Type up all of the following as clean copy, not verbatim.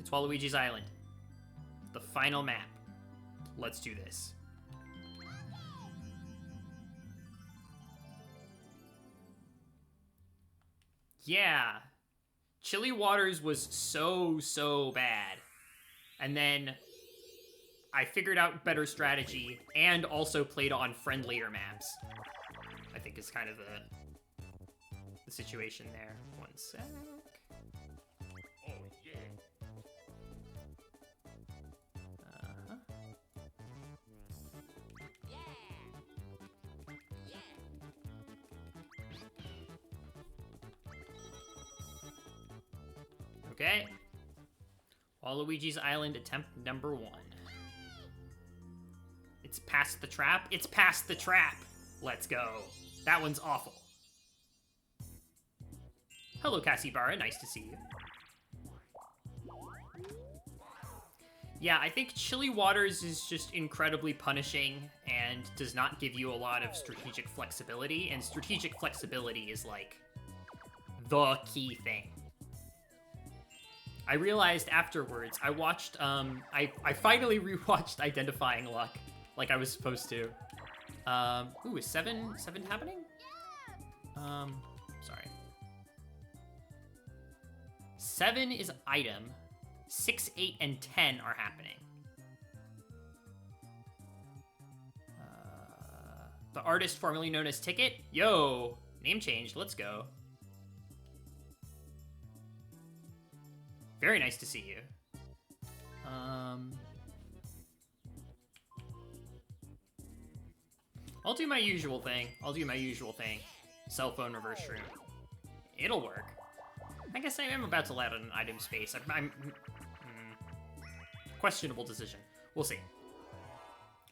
It's Waluigi's Island. The final map. Let's do this. Yeah. Chilly Waters was so bad. And then I figured out better strategy and also played on friendlier maps. I think is kind of the situation there. One sec. Okay. Waluigi's Island attempt number 1. It's past the trap. It's past the trap. Let's go. That one's awful. Hello, Capybara. Nice to see you. Yeah, I think Chilly Waters is just incredibly punishing and does not give you a lot of strategic flexibility. And strategic flexibility is, like, the key thing. I realized afterwards, I watched, I finally rewatched Identifying Luck, like I was supposed to. Ooh, is 7 happening? Sorry. 7 is item. 6, 8, and 10 are happening. The artist formerly known as Ticket? Yo! Name changed, let's go. Very nice to see you. I'll do my usual thing. Cell phone reverse shroom. It'll work. I guess I am about to let out an item space. I'm questionable decision. We'll see.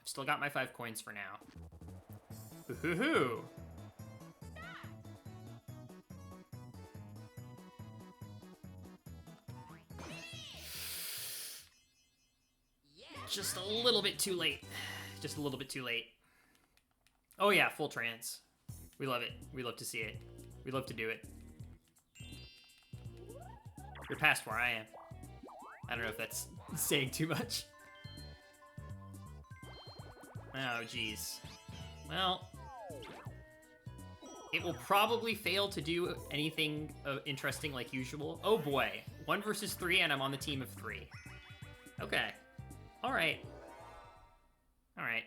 I've still got my 5 coins for now. Hoo-hoo-hoo. Just a little bit too late. Just a little bit too late. Oh yeah, full trance. We love it. We love to see it. We love to do it. You're past where I am. I don't know if that's saying too much. Oh, geez. Well, it will probably fail to do anything interesting like usual. Oh boy. 1 versus 3 and I'm on the team of 3. Okay. All right. All right.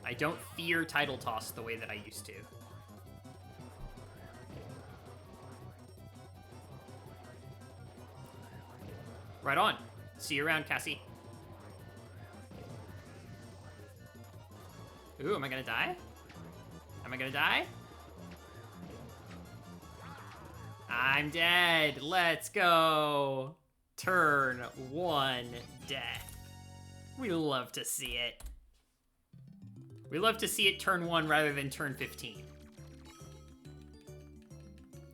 I don't fear title toss the way that I used to. Right on. See you around, Cassie. Ooh, am I gonna die? Am I gonna die? I'm dead. Let's go. Turn 1 death. We love to see it. We love to see it turn 1 rather than turn 15.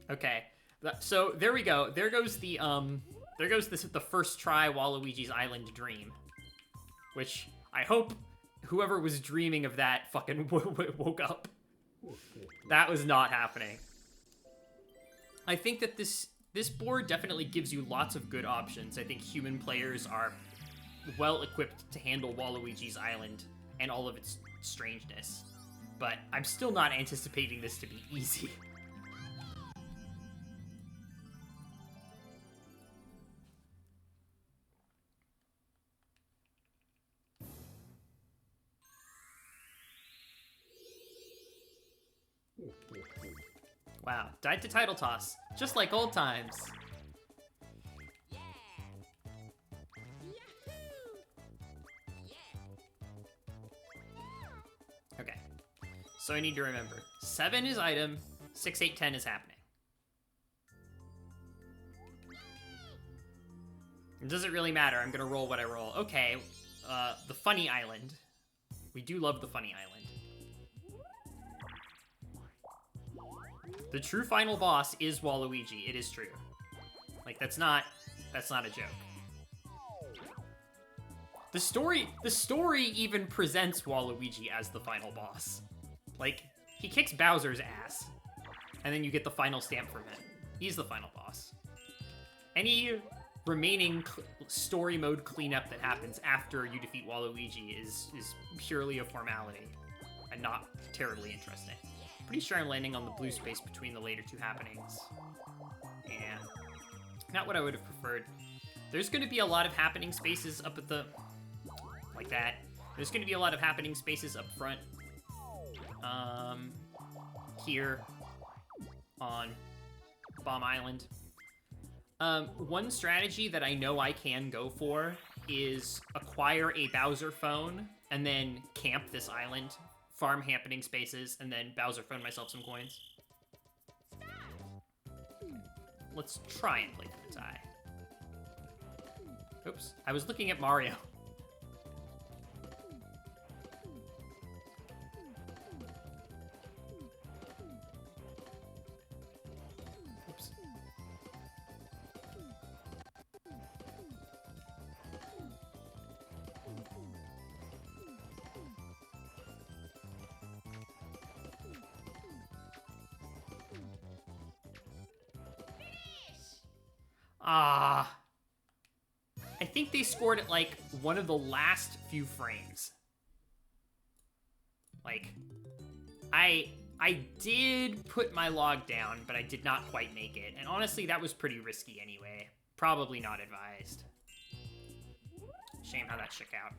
Okay. So there we go. There goes the the first try Waluigi's Island dream, which I hope whoever was dreaming of that fucking woke up. That was not happening. I think that this board definitely gives you lots of good options. I think human players are well equipped to handle Waluigi's Island and all of its strangeness. But I'm still not anticipating this to be easy. Wow, died to title toss, just like old times. Okay, so I need to remember. 7 is item, 6, 8, 10 is happening. It doesn't really matter, I'm gonna roll what I roll. Okay, the funny island. We do love the funny island. The true final boss is Waluigi, it is true. Like, that's not a joke. The story even presents Waluigi as the final boss. Like, he kicks Bowser's ass, and then you get the final stamp from him. He's the final boss. Any remaining story mode cleanup that happens after you defeat Waluigi is purely a formality and not terribly interesting. Pretty sure I'm landing on the blue space between the later two happenings. Yeah. Not what I would have preferred. There's going to be a lot of happening spaces up at the... like that. There's going to be a lot of happening spaces up front. Here on Bomb Island. One strategy that I know I can go for is acquire a Bowser phone and then camp this island, farm happening spaces, and then Bowser phone myself some coins. Let's try and play for the tie. Oops, I was looking at Mario. Oops. I think they scored at, like, one of the last few frames. Like, I did put my log down, but I did not quite make it. And honestly, that was pretty risky anyway. Probably not advised. Shame how that shook out.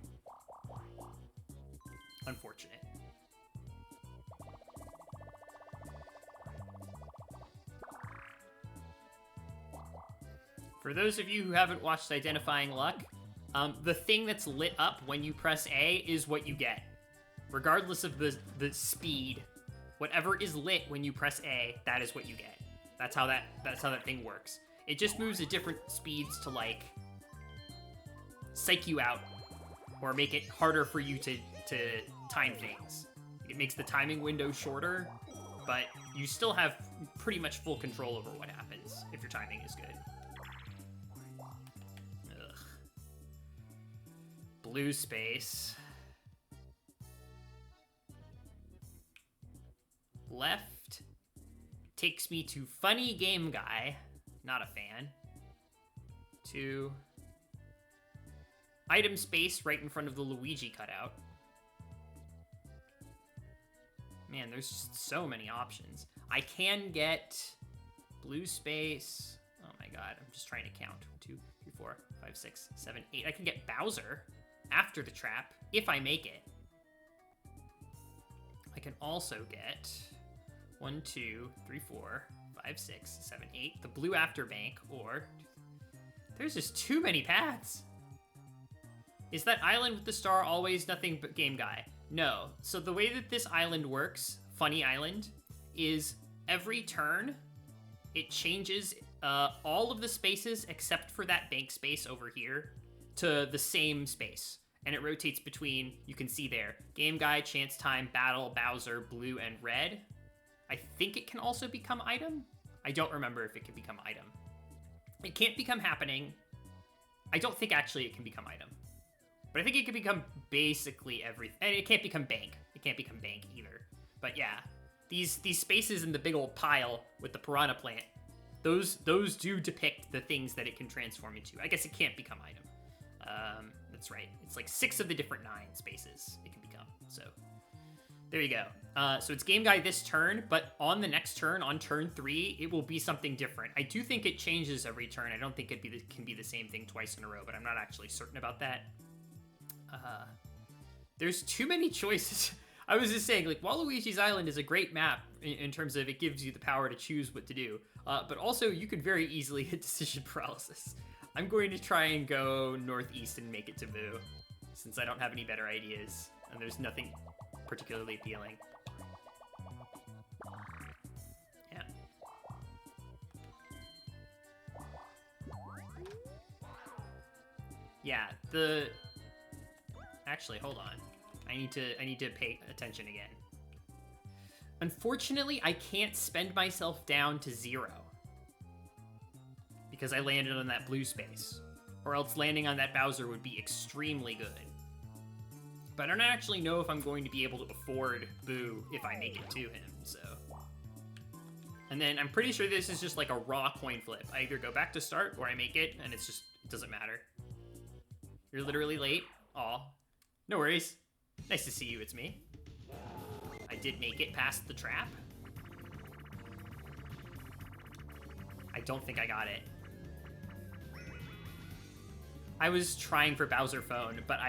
Unfortunate. For those of you who haven't watched Identifying Luck, the thing that's lit up when you press A is what you get. Regardless of the speed, whatever is lit when you press A, that is what you get. That's how that thing works. It just moves at different speeds to, like, psych you out or make it harder for you to time things. It makes the timing window shorter, but you still have pretty much full control over what happens if your timing is good. Blue space. Left takes me to Funny Game Guy. Not a fan. To item space right in front of the Luigi cutout. Man, there's just so many options. I can get blue space. Oh my god, I'm just trying to count. 1, 2, 3, 4, 5, 6, 7, 8. I can get Bowser after the trap, if I make it. I can also get 1, 2, 3, 4, 5, 6, 7, 8. The blue after bank, or... There's just too many paths. Is that island with the star always nothing but Game Guy? No. So the way that this island works, Funny Island, is every turn, it changes all of the spaces except for that bank space over here to the same space. And it rotates between, you can see there, Game Guy, Chance Time, Battle, Bowser, Blue, and Red. I think it can also become item. I don't remember if it can become item. It can't become happening. I don't think actually it can become item. But I think it can become basically everything. And it can't become bank. It can't become bank either. But yeah, these spaces in the big old pile with the piranha plant, those do depict the things that it can transform into. I guess it can't become item. That's right. It's like 6 of the different 9 spaces it can become. So there you go. So it's Game Guy this turn, but on the next turn, on turn 3, it will be something different. I do think it changes every turn. I don't think it can be the same thing twice in a row, but I'm not actually certain about that. There's too many choices. I was just saying, like, Waluigi's Island is a great map in terms of it gives you the power to choose what to do. But also, you could very easily hit decision paralysis. I'm going to try and go northeast and make it to Boo, since I don't have any better ideas, and there's nothing particularly appealing. Yeah. Yeah, actually, hold on. I need to pay attention again. Unfortunately, I can't spend myself down to 0 because I landed on that blue space. or else landing on that Bowser would be extremely good. But I don't actually know if I'm going to be able to afford Boo if I make it to him, so... And then I'm pretty sure this is just like a raw coin flip. I either go back to start or I make it, and it's just, it doesn't matter. You're literally late. Aw. No worries. Nice to see you, it's me. I did make it past the trap. I don't think I got it. I was trying for Bowser Phone, but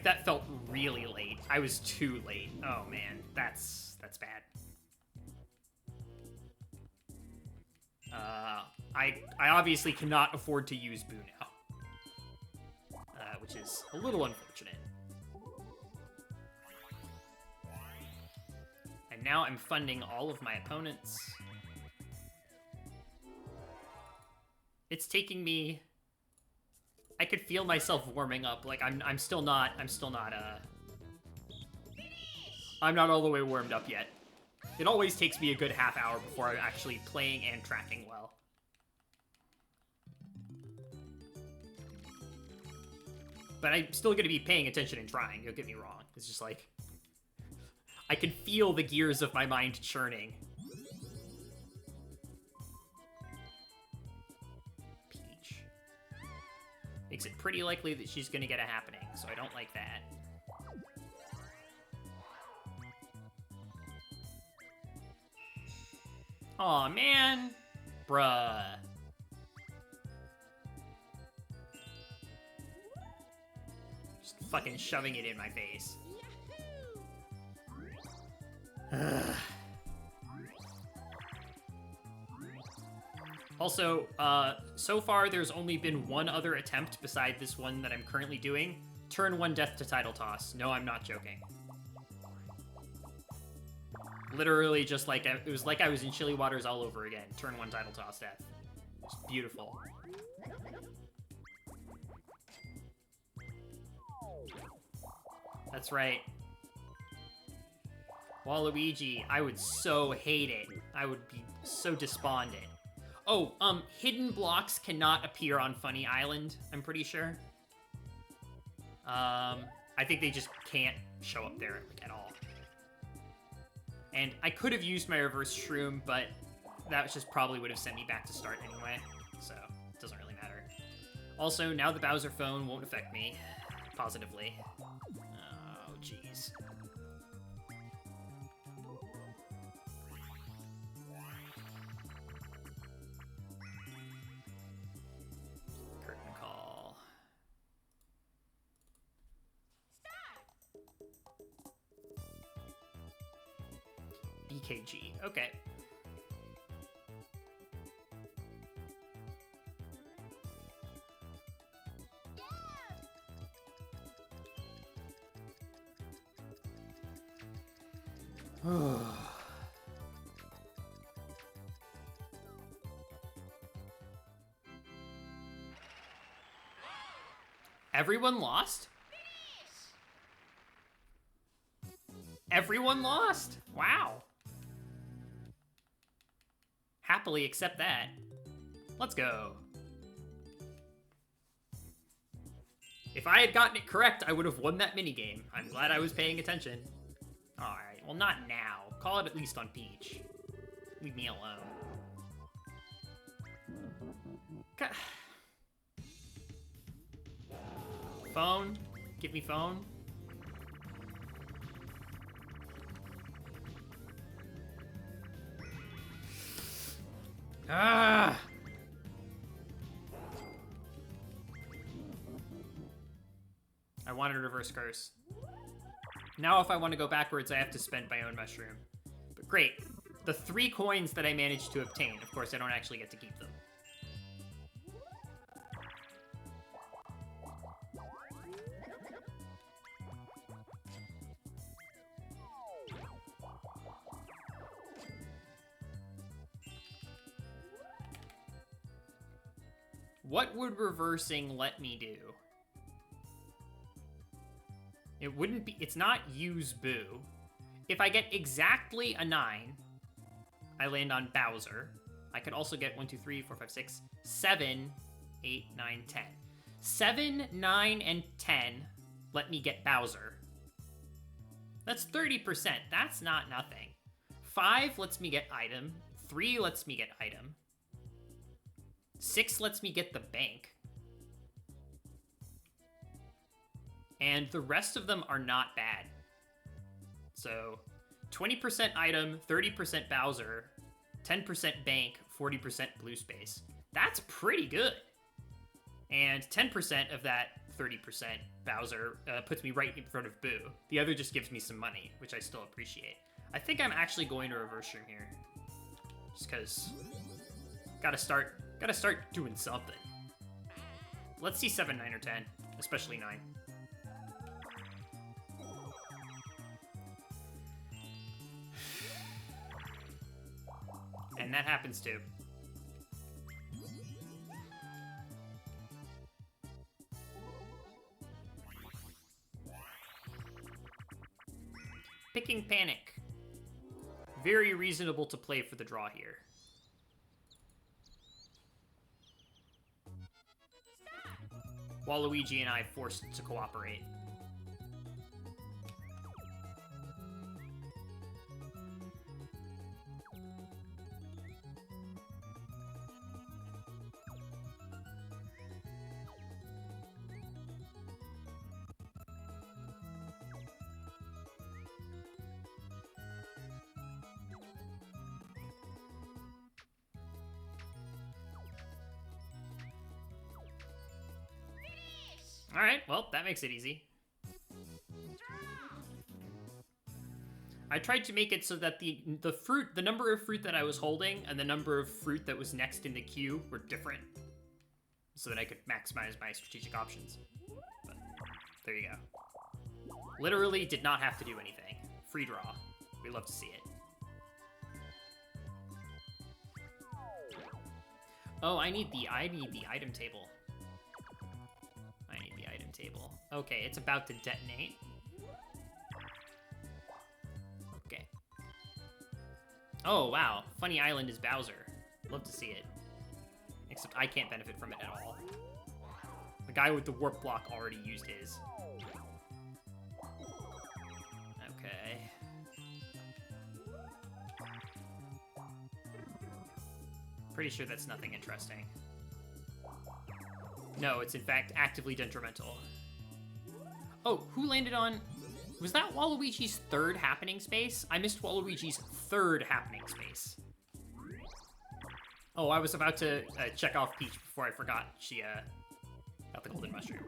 that felt really late. I was too late. Oh man, that's bad. I obviously cannot afford to use Boo now, which is a little unfortunate. And now I'm funding all of my opponents. It's taking me... I could feel myself warming up. Like I'm not all the way warmed up yet. It always takes me a good half hour before I'm actually playing and tracking well. But I'm still gonna be paying attention and trying, don't get me wrong. It's just like, I can feel the gears of my mind churning. Peach. Makes it pretty likely that she's gonna get a happening, so I don't like that. Aw, man. Bruh. Just fucking shoving it in my face. Also, so far there's only been one other attempt beside this one that I'm currently doing. Turn 1 death to title toss. No, I'm not joking. Literally just like, it was like I was in Chilly Waters all over again. Turn 1 title toss death. It's beautiful. That's right. Waluigi, I would so hate it. I would be so despondent. Oh, hidden blocks cannot appear on Funny Island, I'm pretty sure. I think they just can't show up there like, at all. And I could have used my reverse shroom, but that just probably would have sent me back to start anyway, so it doesn't really matter. Also, now the Bowser Phone won't affect me positively. Oh, jeez. Curtain call. BKG, okay. Everyone lost? Everyone lost? Wow. Happily accept that. Let's go. If I had gotten it correct, I would have won that minigame. I'm glad I was paying attention. Alright, well not now. Call it at least on Peach. Leave me alone. God. Phone? Give me phone? Ah! I wanted a reverse curse. Now if I want to go backwards, I have to spend my own mushroom. But great. The 3 coins that I managed to obtain, of course, I don't actually get to keep them. What would reversing let me do? It wouldn't be, it's not use Boo. If I get exactly a 9, I land on Bowser. I could also get 1, 2, 3, 4, 5, 6, 7, 8, 9, 10. 7, 9, and 10 let me get Bowser. That's 30%. That's not nothing. 5 lets me get item. 3 lets me get item. 6 lets me get the bank. And the rest of them are not bad. So 20% item, 30% Bowser, 10% bank, 40% blue space. That's pretty good. And 10% of that 30% Bowser puts me right in front of Boo. The other just gives me some money, which I still appreciate. I think I'm actually going to reverse room here. Just because gotta start doing something. Let's see 7, 9, or 10, especially 9. And that happens too. Picking Panic. Very reasonable to play for the draw here. Waluigi and I forced to cooperate. Alright, well, that makes it easy. I tried to make it so that the number of fruit that I was holding and the number of fruit that was next in the queue were different, so that I could maximize my strategic options. But there you go. Literally did not have to do anything. Free draw. We love to see it. Oh, I need the item table. Table. Okay, it's about to detonate. Okay. Oh, wow. Funny Island is Bowser. Love to see it. Except I can't benefit from it at all. The guy with the warp block already used his. Okay. Pretty sure that's nothing interesting. No, it's in fact actively detrimental. Oh, who landed on... Was that Waluigi's third happening space? I missed Waluigi's third happening space. Oh, I was about to check off Peach before I forgot she got the golden mushroom.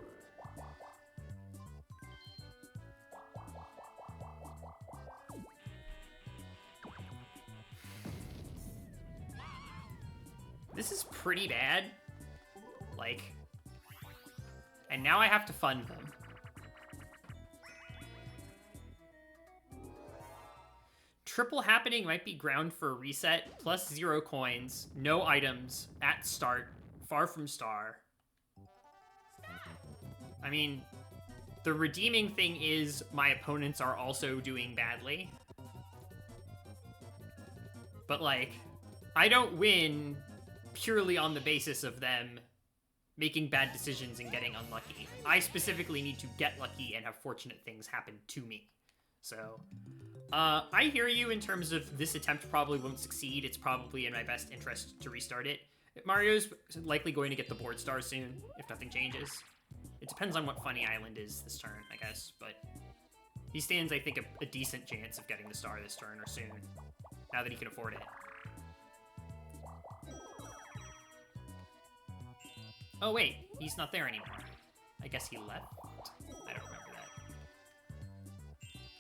This is pretty bad. Like... And now I have to fund them. Triple happening might be ground for a reset, plus 0 coins, no items, at start, far from star. I mean, the redeeming thing is my opponents are also doing badly. But like, I don't win purely on the basis of them making bad decisions and getting unlucky. I specifically need to get lucky and have fortunate things happen to me. So, I hear you in terms of this attempt probably won't succeed. It's probably in my best interest to restart it. Mario's likely going to get the board star soon, if nothing changes. It depends on what Funny Island is this turn, I guess, but he stands, I think, a decent chance of getting the star this turn or soon, now that he can afford it. Oh wait, he's not there anymore. I guess he left? I don't remember that.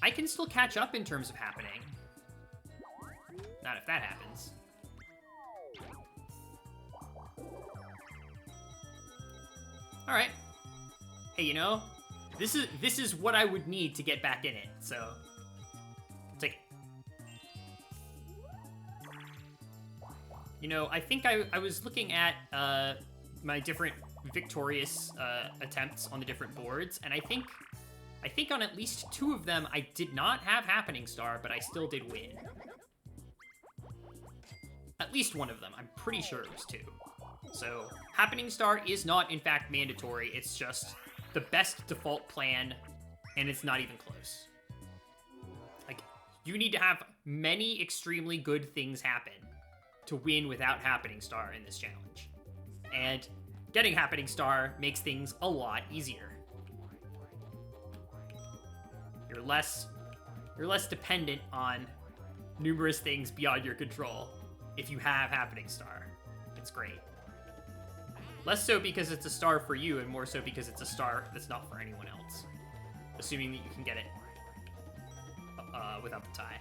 I can still catch up in terms of happening. Not if that happens. Alright. Hey, you know, this is what I would need to get back in it, so take it. You know, I think I was looking at my different victorious attempts on the different boards, and I think on at least 2 of them I did not have Happening Star, but I still did win. At least one of them. I'm pretty sure it was 2. So Happening Star is not, in fact, mandatory. It's just the best default plan, and it's not even close. Like, you need to have many extremely good things happen to win without Happening Star in this challenge. And getting Happening Star makes things a lot easier. You're less dependent on numerous things beyond your control if you have Happening Star. It's great. Less so because it's a star for you, and more so because it's a star that's not for anyone else. Assuming that you can get it without the tie.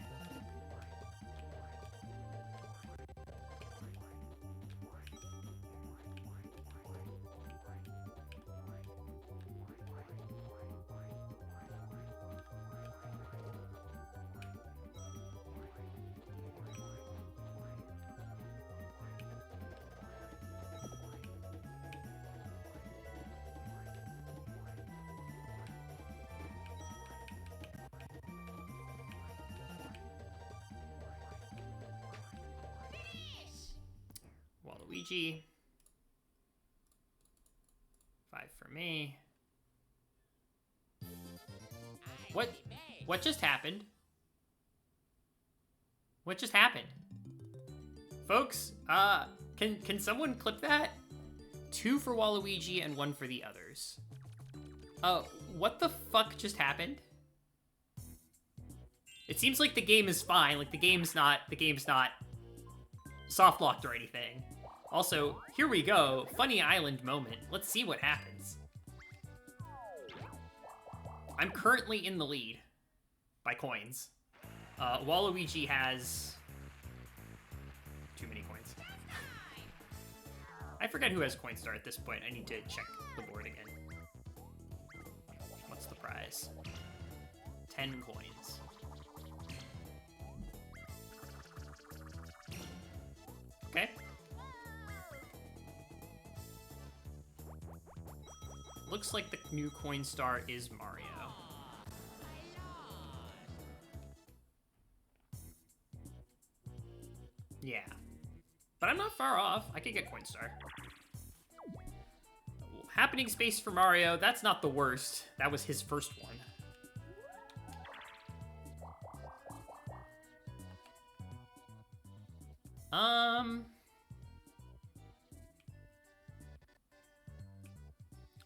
Waluigi. 5 for me. What just happened? What just happened? Folks, can someone clip that? 2 for Waluigi and 1 for the others. What the fuck just happened? It seems like the game is fine. Like the game's not soft locked or anything. Also, here we go. Funny island moment. Let's see what happens. I'm currently in the lead by coins. Waluigi has too many coins. I forget who has Coinstar at this point. I need to check the board again. What's the prize? 10 coins. Okay. Looks like the new Coinstar is Mario. Yeah. But I'm not far off. I could get Coinstar. Happening space for Mario, that's not the worst. That was his first one.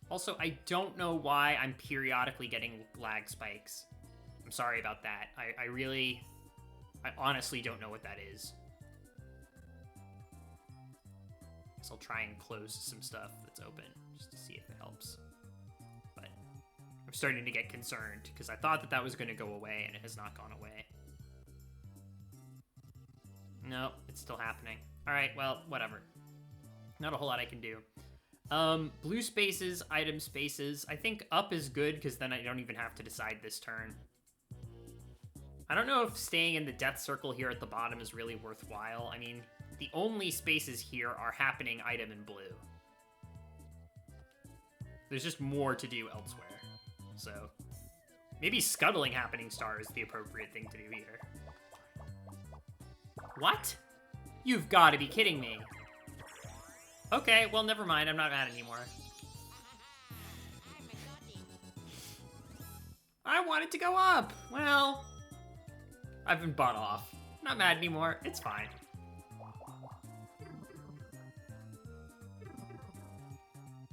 Also, I don't know why I'm periodically getting lag spikes. I'm sorry about that. I honestly don't know what that is. So I'll try and close some stuff that's open just to see if it helps. But I'm starting to get concerned because I thought that was going to go away and it has not gone away. Nope, it's still happening. All right, well, whatever. Not a whole lot I can do. Blue spaces, item spaces. I think up is good because then I don't even have to decide this turn. I don't know if staying in the death circle here at the bottom is really worthwhile. I mean, the only spaces here are happening item in blue. There's just more to do elsewhere. So maybe scuttling Happening Star is the appropriate thing to do here. What? You've got to be kidding me. Okay, well, never mind. I'm not mad anymore. I want it to go up. Well, I've been bought off. I'm not mad anymore. It's fine.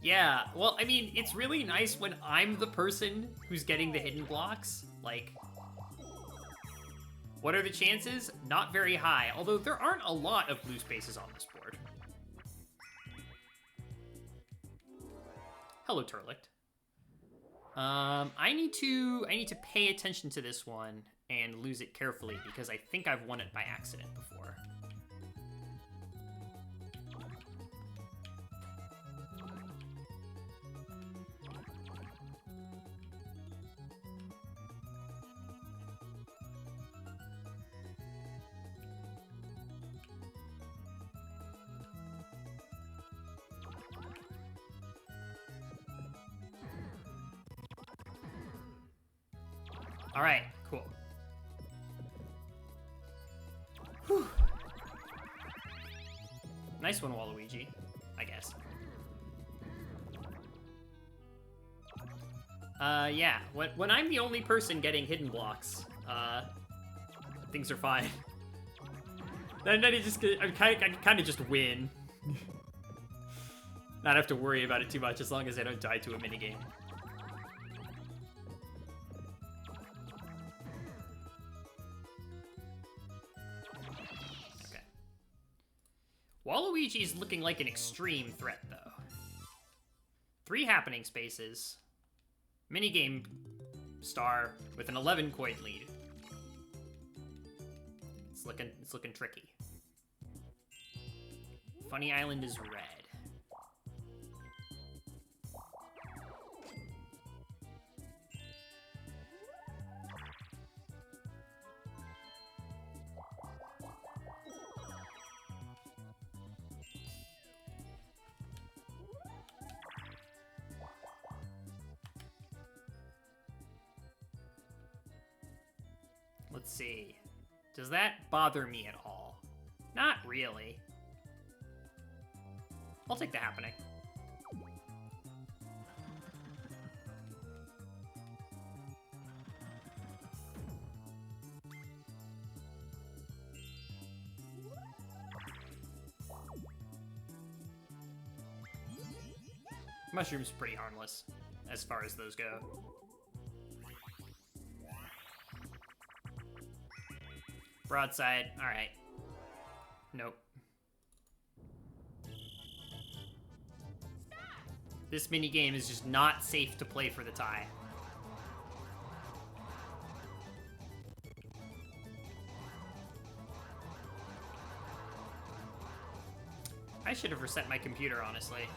Yeah, well, I mean, it's really nice when I'm the person who's getting the hidden blocks. Like, what are the chances? Not very high, although there aren't a lot of blue spaces on this board. Hello, Turlict. I need to pay attention to this one and lose it carefully because I think I've won it by accident before. All right, cool. Whew. Nice one, Waluigi. I guess. Yeah. When I'm the only person getting hidden blocks, things are fine. Then I kind of just win. Not have to worry about it too much as long as I don't die to a minigame. Okay. Waluigi's looking like an extreme threat, though. 3 happening spaces. Minigame star with an 11 coin lead. It's looking tricky. Funny Island is red. Let's see. Does that bother me at all? Not really. I'll take the happening. Mushroom's pretty harmless, as far as those go. Broadside, alright. Nope. This minigame is just not safe to play for the tie. I should have reset my computer, honestly.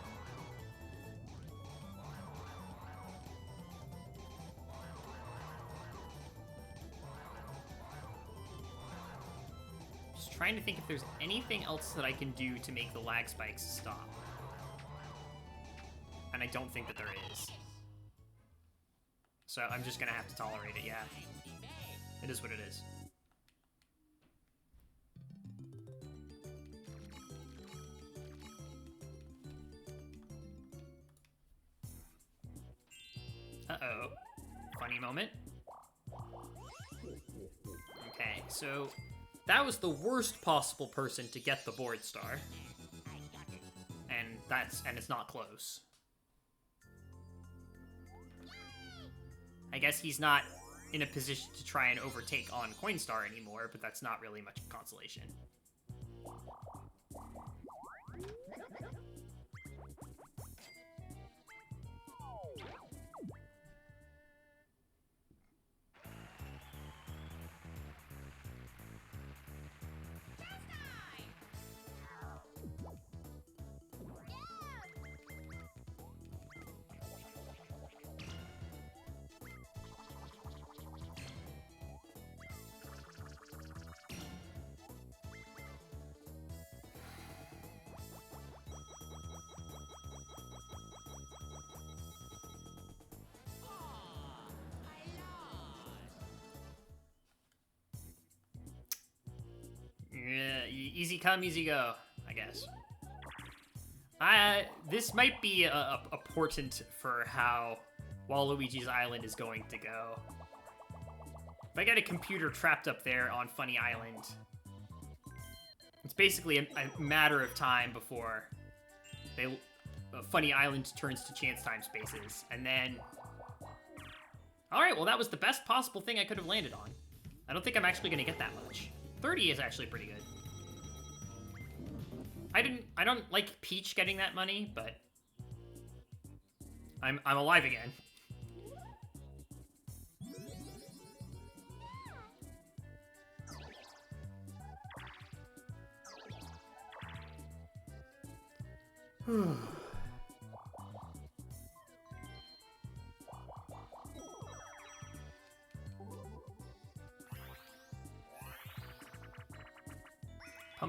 Trying to think if there's anything else that I can do to make the lag spikes stop. And I don't think that there is. So I'm just gonna have to tolerate it, yeah. It is what it is. Uh-oh. Funny moment. Okay, so that was the worst possible person to get the board star. And it's not close. I guess he's not in a position to try and overtake on Coinstar anymore, but that's not really much consolation. Yeah, easy come, easy go, I guess. This might be a portent for how Waluigi's Island is going to go. If I get a computer trapped up there on Funny Island, it's basically a matter of time before Funny Island turns to chance time spaces, and then... Alright, well that was the best possible thing I could have landed on. I don't think I'm actually gonna get that much. 30 is actually pretty good. I don't like Peach getting that money, but I'm alive again.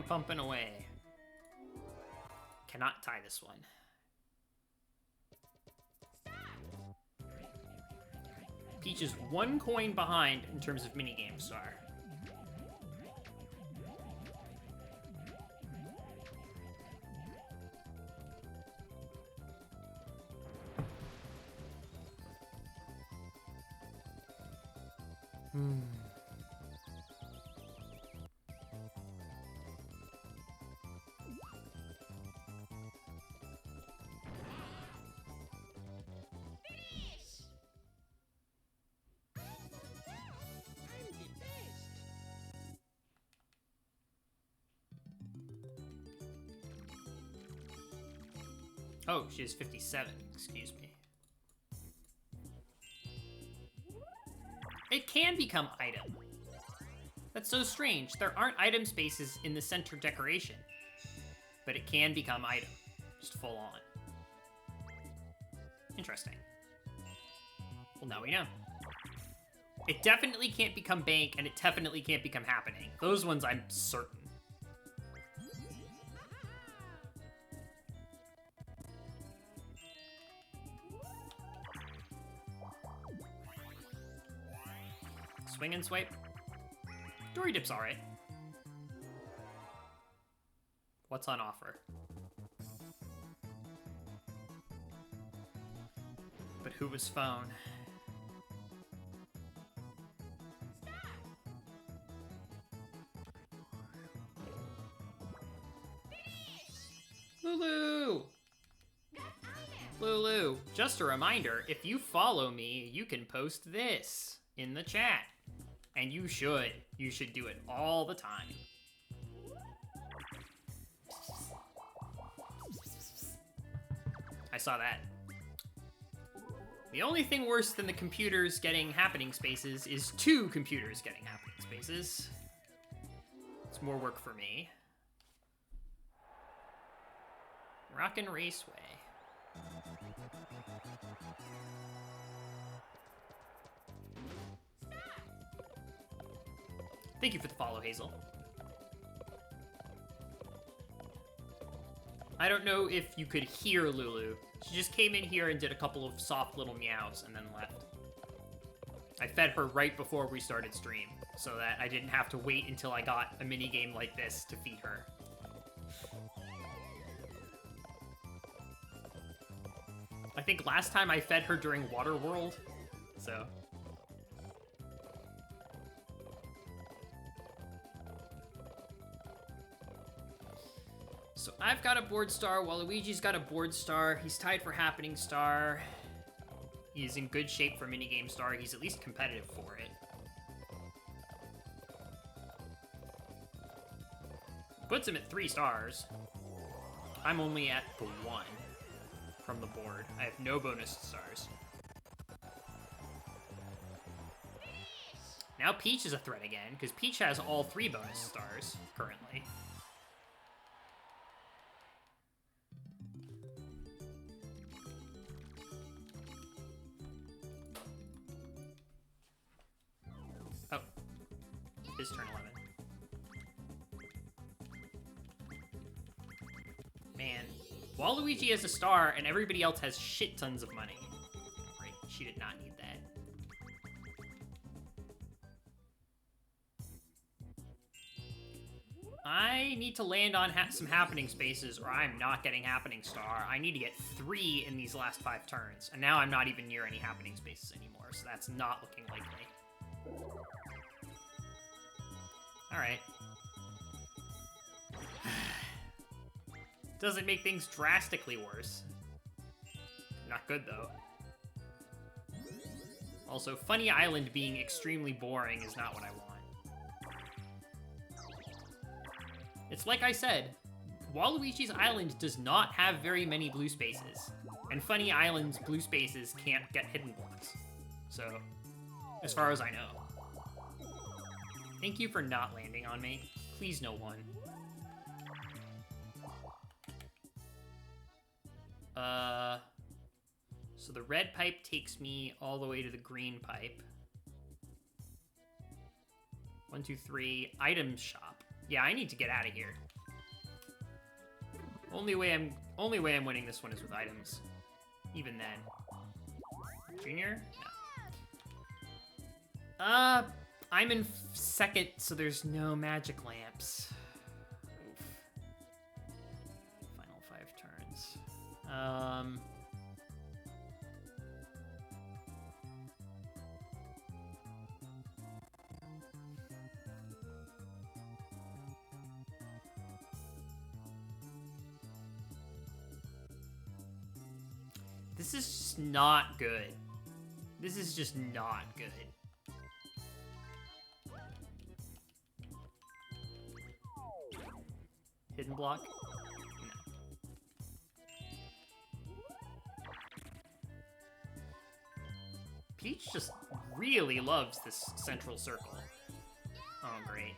Pumping away. Cannot tie this one. Peach is 1 coin behind in terms of minigame star. Oh, she has 57. Excuse me. It can become item. That's so strange. There aren't item spaces in the center decoration. But it can become item. Just full on. Interesting. Well, now we know. It definitely can't become bank, and it definitely can't become happening. Those ones I'm certain. Swing and swipe. Dory Dip's alright. What's on offer? But who was phone? Lulu! Lulu, just a reminder, if you follow me, you can post this in the chat. And you should. You should do it all the time. I saw that. The only thing worse than the computers getting happening spaces is 2 computers getting happening spaces. It's more work for me. Rockin' Raceway. Thank you for the follow, Hazel. I don't know if you could hear Lulu. She just came in here and did a couple of soft little meows and then left. I fed her right before we started stream, so that I didn't have to wait until I got a mini game like this to feed her. I think last time I fed her during Water World, so... So I've got a board star, Waluigi's got a board star, he's tied for happening star. He's in good shape for minigame star, he's at least competitive for it. Puts him at 3 stars. I'm only at the 1 from the board. I have no bonus stars. Now Peach is a threat again, because Peach has all 3 bonus stars currently. Oh, his turn 11. Man, Waluigi has a star and everybody else has shit tons of money. Right, she did not need that. I need to land on some happening spaces or I'm not getting happening star. I need to get 3 in these last 5 turns. And now I'm not even near any happening spaces anymore, so that's not looking likely. Alright. Doesn't make things drastically worse. Not good, though. Also, Funny Island being extremely boring is not what I want. It's like I said, Waluigi's Island does not have very many blue spaces. And Funny Island's blue spaces can't get hidden blocks. So, as far as I know. Thank you for not landing on me. Please no one. So the red pipe takes me all the way to the green pipe. 1, 2, 3, item shop. Yeah, I need to get out of here. Only way I'm winning this one is with items. Even then. Junior? No. I'm in 2nd, so there's no magic lamps. Oof. Final 5 turns. This is just not good. This is just not good. Hidden block? No. Peach just really loves this central circle. Oh, great.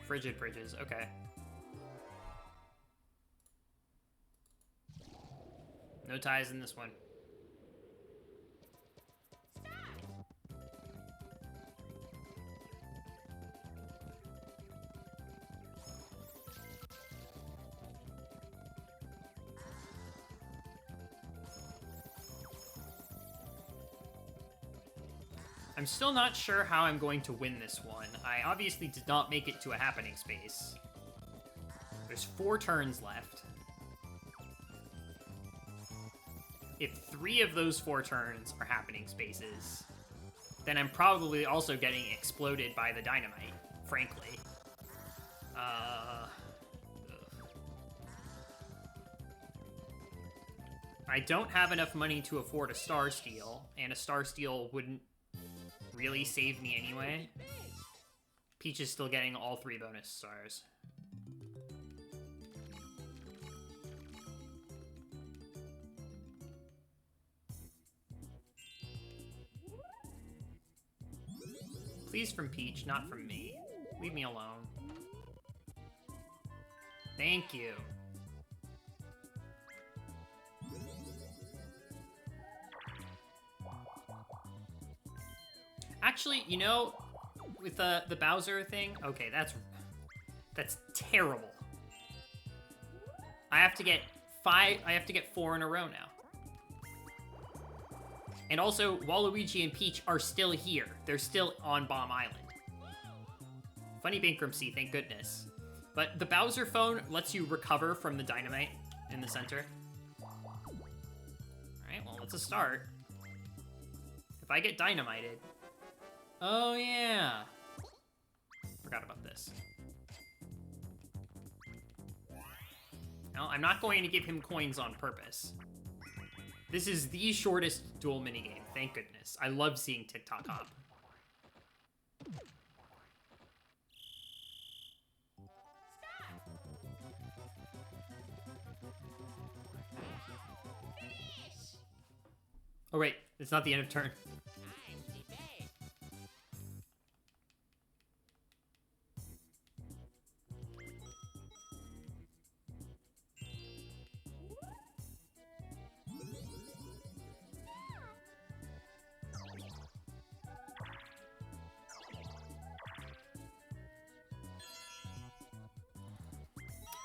Frigid bridges, okay. No ties in this one. I'm still not sure how I'm going to win this one. I obviously did not make it to a happening space. There's 4 turns left. If 3 of those 4 turns are happening spaces, then I'm probably also getting exploded by the dynamite, frankly. I don't have enough money to afford a Star Steal, and a Star Steal wouldn't really save me anyway. Peach is still getting all 3 bonus stars. Please from Peach, not from me. Leave me alone. Thank you. Actually, you know, with the Bowser thing, okay, that's terrible. I have to get 4 in a row now. And also, Waluigi and Peach are still here. They're still on Bomb Island. Funny bankruptcy, thank goodness. But the Bowser phone lets you recover from the dynamite in the center. Alright, well, it's a start. If I get dynamited... Oh, yeah. Forgot about this. No, I'm not going to give him coins on purpose. This is the shortest duel minigame, thank goodness. I love seeing TikTok hop. Oh wait, it's not the end of turn.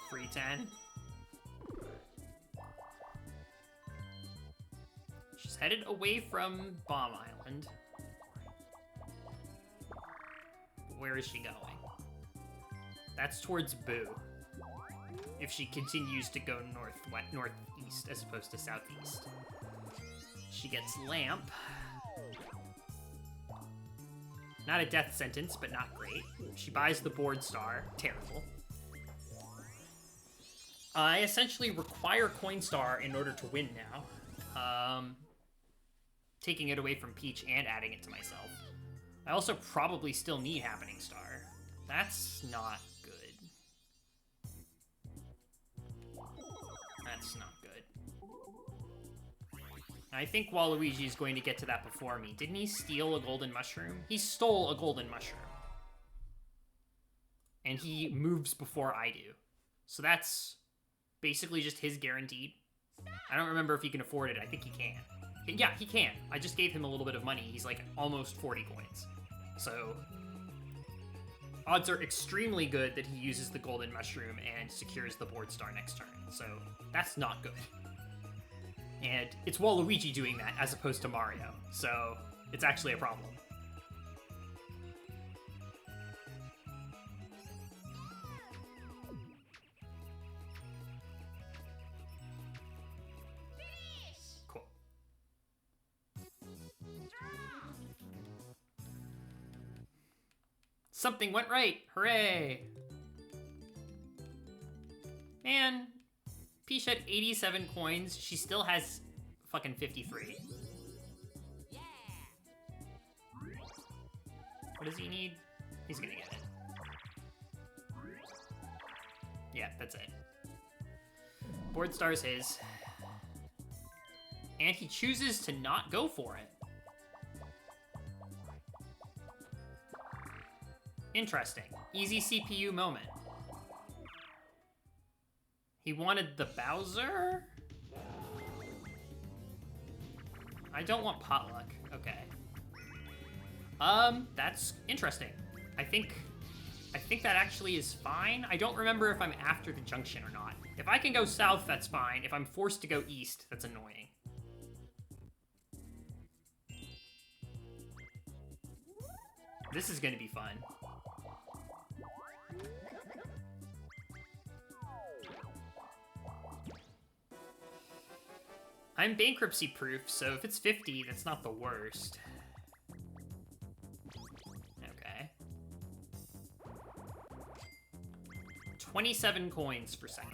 Free 10. She's headed away from Bomb Island. Where is she going? That's towards Boo. If she continues to go northeast as opposed to southeast. She gets Lamp. Not a death sentence, but not great. She buys the board star. Terrible. I essentially require Coinstar in order to win now. Taking it away from Peach and adding it to myself. I also probably still need Happening Star. That's not good. That's not good. I think Waluigi is going to get to that before me. Didn't he steal a golden mushroom? He stole a golden mushroom. And he moves before I do. So that's basically just his guaranteed. I don't remember if he can afford it. I think he can. Yeah, he can. I just gave him a little bit of money. He's like almost 40 coins. So odds are extremely good that he uses the golden mushroom and secures the board star next turn. So that's not good. And it's Waluigi doing that as opposed to Mario. So it's actually a problem. Something went right. Hooray. Man, Peach had 87 coins. She still has fucking 53. What does he need? He's gonna get it. Yeah, that's it. Board star's his. And he chooses to not go for it. Interesting. Easy CPU moment. He wanted the Bowser? I don't want potluck. Okay. That's interesting. I think that actually is fine. I don't remember if I'm after the junction or not. If I can go south, that's fine. If I'm forced to go east, that's annoying. This is gonna be fun. I'm bankruptcy proof, so if it's 50, that's not the worst. Okay. 27 coins for second.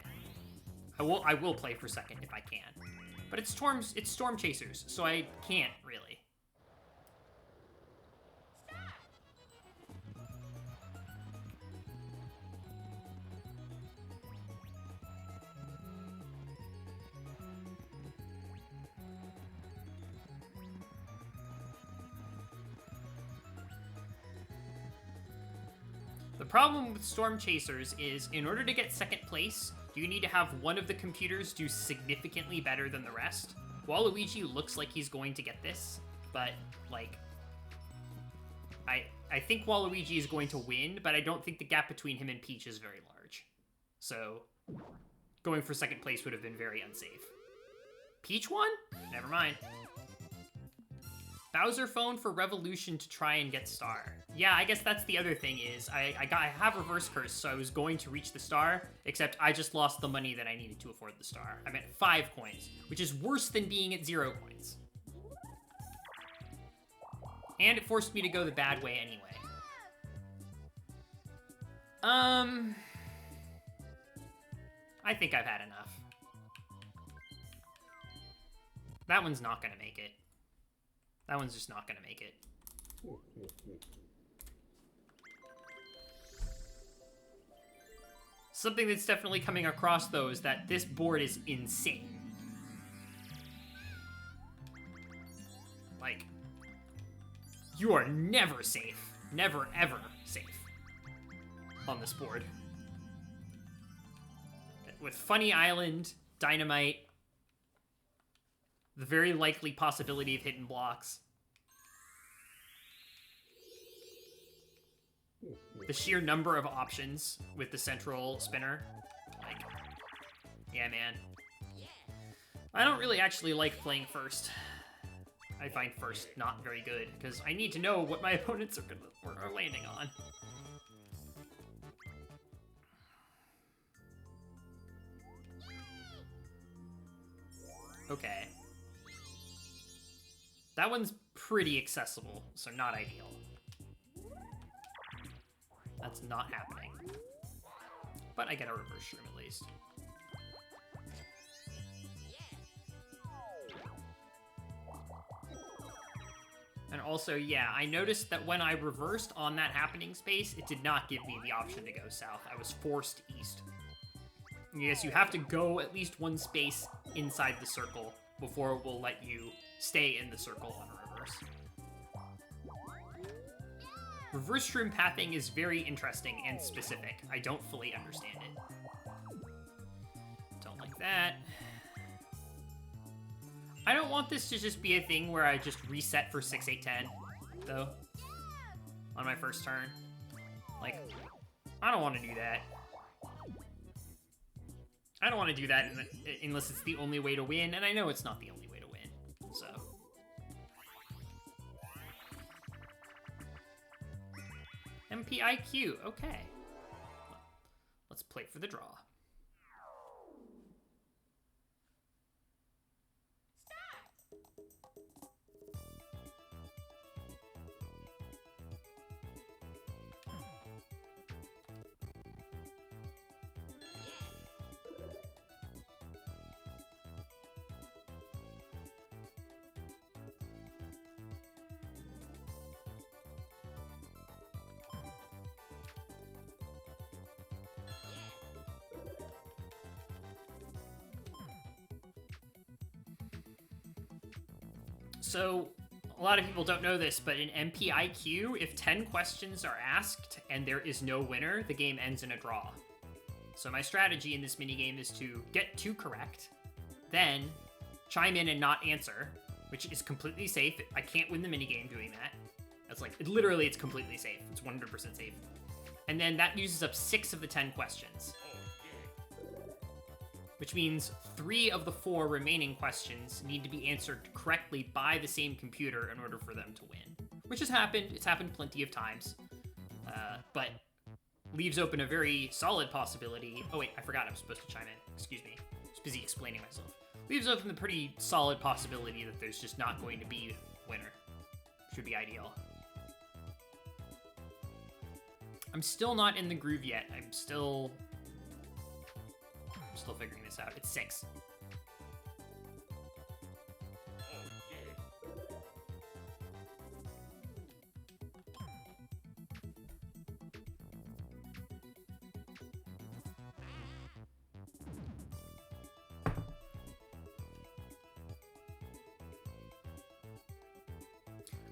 I will play for second if I can. But it's Storm Chasers, so I can't really. The problem with Storm Chasers is, in order to get second place, you need to have one of the computers do significantly better than the rest. Waluigi looks like he's going to get this, but, like, I think Waluigi is going to win, but I don't think the gap between him and Peach is very large. So, going for second place would have been very unsafe. Peach won? Never mind. Bowser phone for Revolution to try and get star. Yeah, I guess that's the other thing is, I have reverse curse, so I was going to reach the star, except I just lost the money that I needed to afford the star. I'm at 5 coins, which is worse than being at 0 coins. And it forced me to go the bad way anyway. I think I've had enough. That one's not gonna make it. That one's just not gonna make it. Something that's definitely coming across, though, is that this board is insane. Like, you are never safe. Never, ever safe on this board. With Funny Island, Dynamite, the very likely possibility of hidden blocks. The sheer number of options with the central spinner. Like, yeah, man. I don't really actually like playing first. I find first not very good, because I need to know what my opponents are landing on. Okay. That one's pretty accessible, so not ideal. That's not happening. But I get a reverse shroom at least. And also, yeah, I noticed that when I reversed on that happening space, it did not give me the option to go south. I was forced east. Yes, you have to go at least one space inside the circle before it will let you stay in the circle on a reverse. Reverse shroom pathing is very interesting and specific. I don't fully understand it. Don't like that. I don't want this to just be a thing where I just reset for 6, 8, 10, though, on my first turn. Like, I don't want to do that. I don't want to do that unless it's the only way to win, and I know it's not the only way to win, so. MPIQ, okay. Let's play for the draw. So, a lot of people don't know this, but in MPIQ, if 10 questions are asked and there is no winner, the game ends in a draw. So my strategy in this minigame is to get 2 correct, then chime in and not answer, which is completely safe. I can't win the minigame doing that. That's like, literally, it's completely safe. It's 100% safe. And then that uses up 6 of the 10 questions. Which means 3 of the 4 remaining questions need to be answered correctly by the same computer in order for them to win. Which has happened. It's happened plenty of times. But leaves open a very solid possibility. Oh wait, I forgot I'm supposed to chime in. Excuse me. I was busy explaining myself. Leaves open the pretty solid possibility that there's just not going to be a winner. Should be ideal. I'm still not in the groove yet. I'm still figuring this out. It's 6.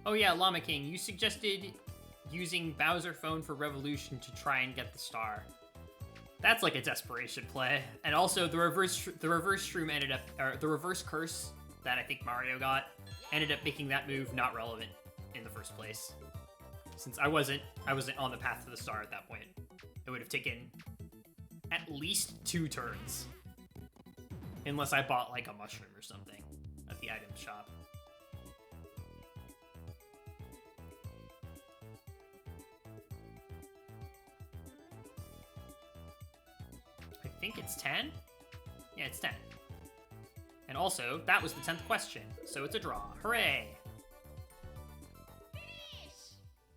Oh yeah, Llama King, you suggested using Bowser Phone for Revolution to try and get the star. That's like a desperation play. And also the reverse shroom ended up, or the reverse curse that I think Mario got ended up making that move not relevant in the first place. Since I wasn't on the path to the star at that point. It would have taken at least 2 turns. Unless I bought like a mushroom or something at the item shop. I think it's 10? Yeah, it's 10. And also, that was the 10th question, so it's a draw. Hooray!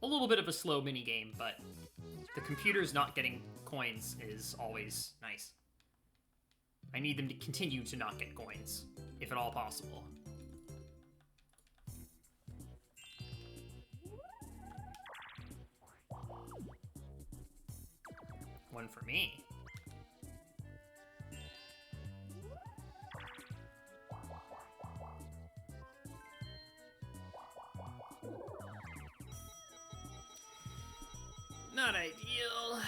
A little bit of a slow minigame, but the computer's not getting coins is always nice. I need them to continue to not get coins, if at all possible. One for me. Not ideal.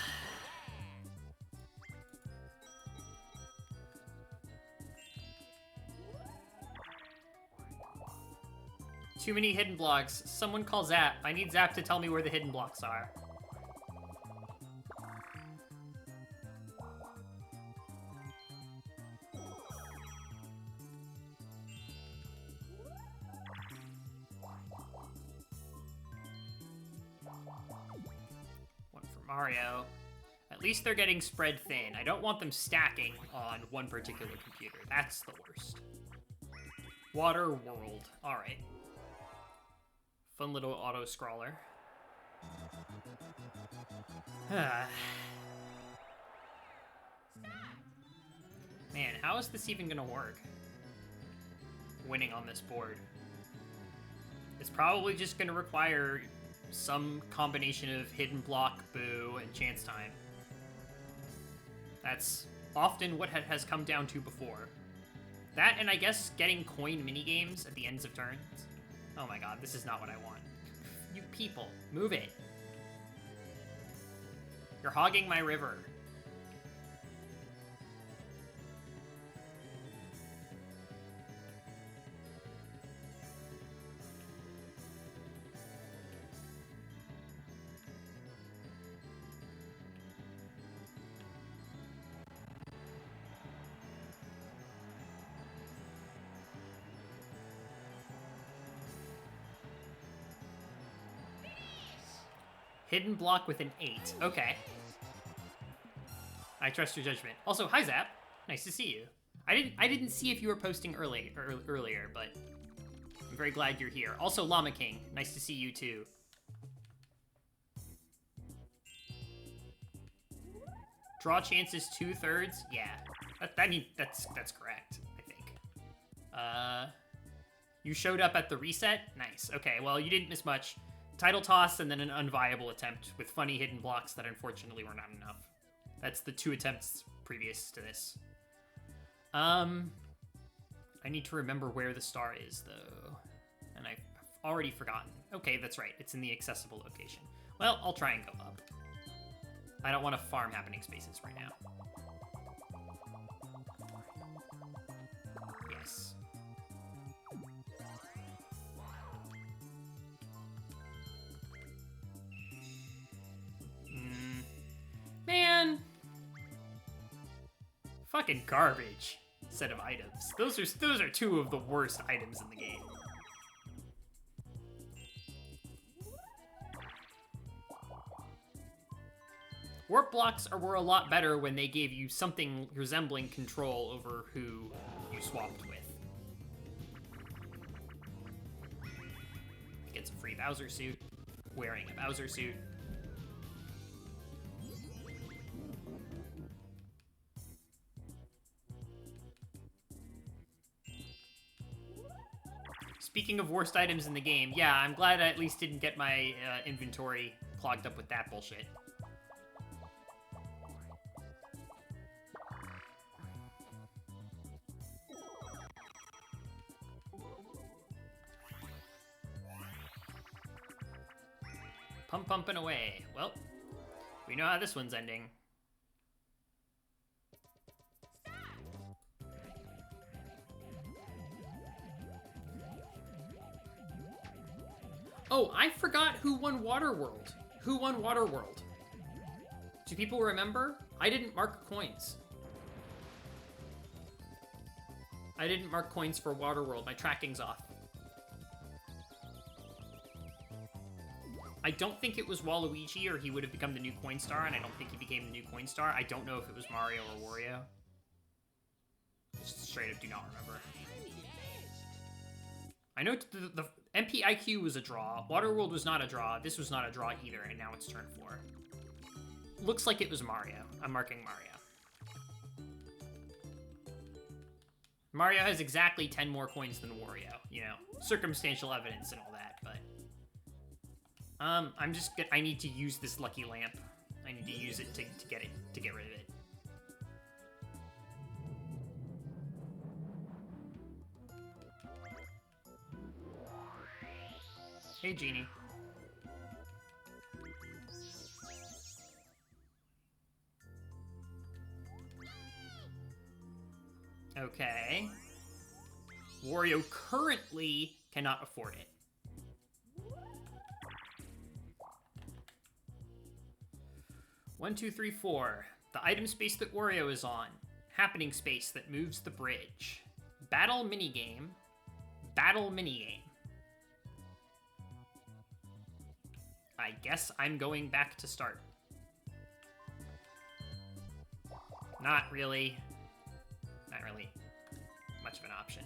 Too many hidden blocks. Someone call Zap. I need Zap to tell me where the hidden blocks are. One for Mario. At least they're getting spread thin. I don't want them stacking on one particular computer. That's the worst. Water World. Alright. Fun little auto-scroller. Man, how is this even gonna work? Winning on this board. It's probably just gonna require some combination of hidden block, boo, and chance time. That's often what has come down to before. That, and I guess getting coin minigames at the ends of turns. Oh my god, this is not what I want. You people, move it. You're hogging my river. Hidden block with an 8. Okay. I trust your judgment. Also, hi Zap. Nice to see you. I didn't see if you were posting earlier, but I'm very glad you're here. Also, Llama King. Nice to see you too. Draw chances 2/3. Yeah. That's correct, I think. You showed up at the reset? Nice. Okay, well, you didn't miss much. Title toss and then an unviable attempt with funny hidden blocks that unfortunately were not enough. That's the 2 attempts previous to this. I need to remember where the star is, though. And Already forgotten. Okay, that's right. It's in the accessible location. Well, I'll try and go up. I don't want to farm happening spaces right now. Yes. Man. Fucking garbage set of items. Those are two of the worst items in the game. Warp blocks were a lot better when they gave you something resembling control over who you swapped with. Gets a free Bowser suit, wearing a Bowser suit. Speaking of worst items in the game, yeah, I'm glad I at least didn't get my inventory clogged up with that bullshit. Pumping away. Well, we know how this one's ending. Oh, I forgot who won Waterworld. Who won Waterworld? Do people remember? I didn't mark coins. I didn't mark coins for Waterworld. My tracking's off. I don't think it was Waluigi, or he would have become the new coin star, and I don't think he became the new coin star. I don't know if it was Mario or Wario. Just straight up do not remember. I know the MPIQ was a draw. Waterworld was not a draw. This was not a draw either, and now it's turn 4. Looks like it was Mario. I'm marking Mario. Mario has exactly 10 more coins than Wario. You know, circumstantial evidence and all that, but... I need to use this lucky lamp. I need to use it to get rid of it. Hey, Genie. Okay. Wario currently cannot afford it. One, two, three, four. The item space that Wario is on. Happening space that moves the bridge. Battle minigame. Battle minigame. I guess I'm going back to start. Not really much of an option.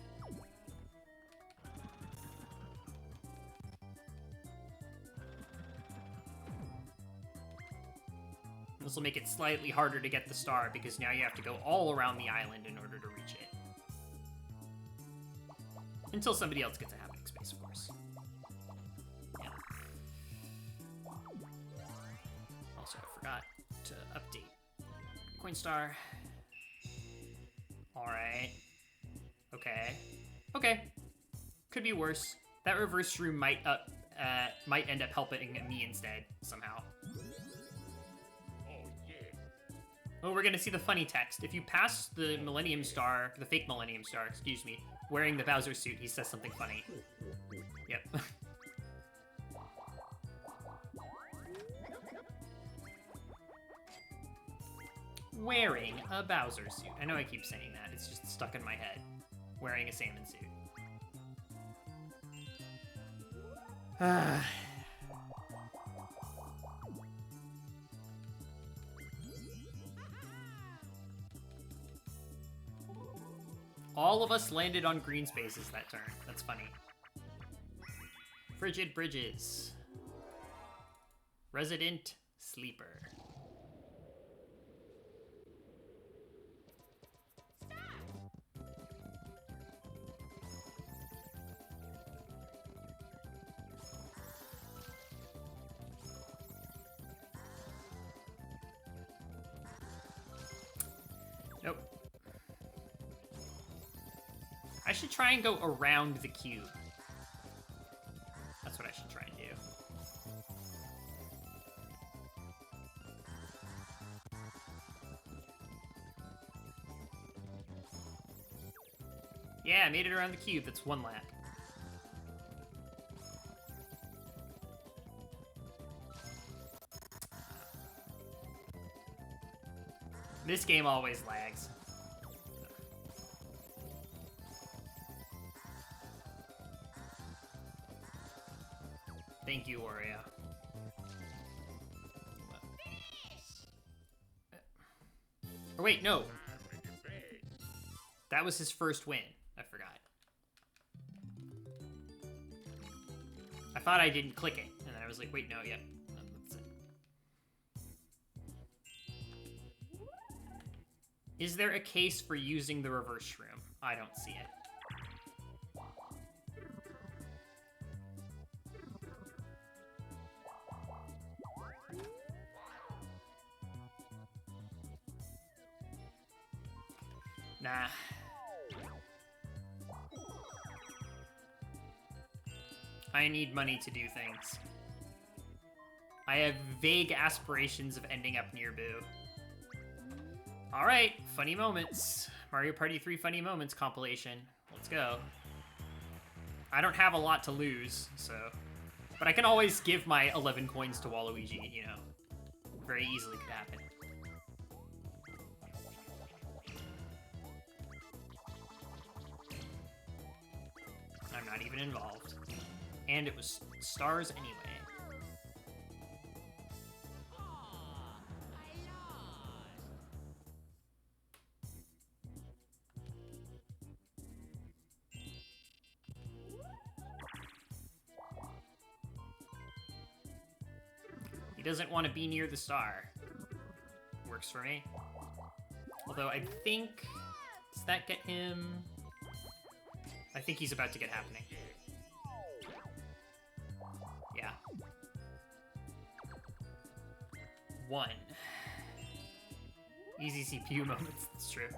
This will make it slightly harder to get the star, because now you have to go all around the island in order to reach it. Until somebody else gets a happening space, of course. Yeah. Also, I forgot to update coin star. Alright. Okay. Okay. Could be worse. That reverse room might end up helping me instead, somehow. Oh, we're gonna see the funny text. If you pass the Millennium Star, the fake Millennium Star, excuse me, wearing the Bowser suit, he says something funny. Yep. Wearing a Bowser suit. I know I keep saying that, it's just stuck in my head. Wearing a salmon suit. All of us landed on green spaces that turn. That's funny. Frigid Bridges. Resident Sleeper. Nope. I should try and go around the cube. Yeah, I made it around the cube. That's 1 lap. This game always lags. Thank you, Oreo. Oh, wait, no. That was his first win. I forgot. I thought I didn't click it, and then I was like, wait, no, yeah. That's it. Is there a case for using the reverse shroom? I don't see it. Nah. I need money to do things. I have vague aspirations of ending up near Boo. Alright, funny moments. Mario Party 3 funny moments compilation. Let's go. I don't have a lot to lose, so... But I can always give my 11 coins to Waluigi, you know. Very easily could happen. I'm not even involved. And it was stars anyway. He doesn't want to be near the star. Works for me. Although I think... Does that get him... I think he's about to get happening. Yeah. 1. Easy CPU moments, that's true.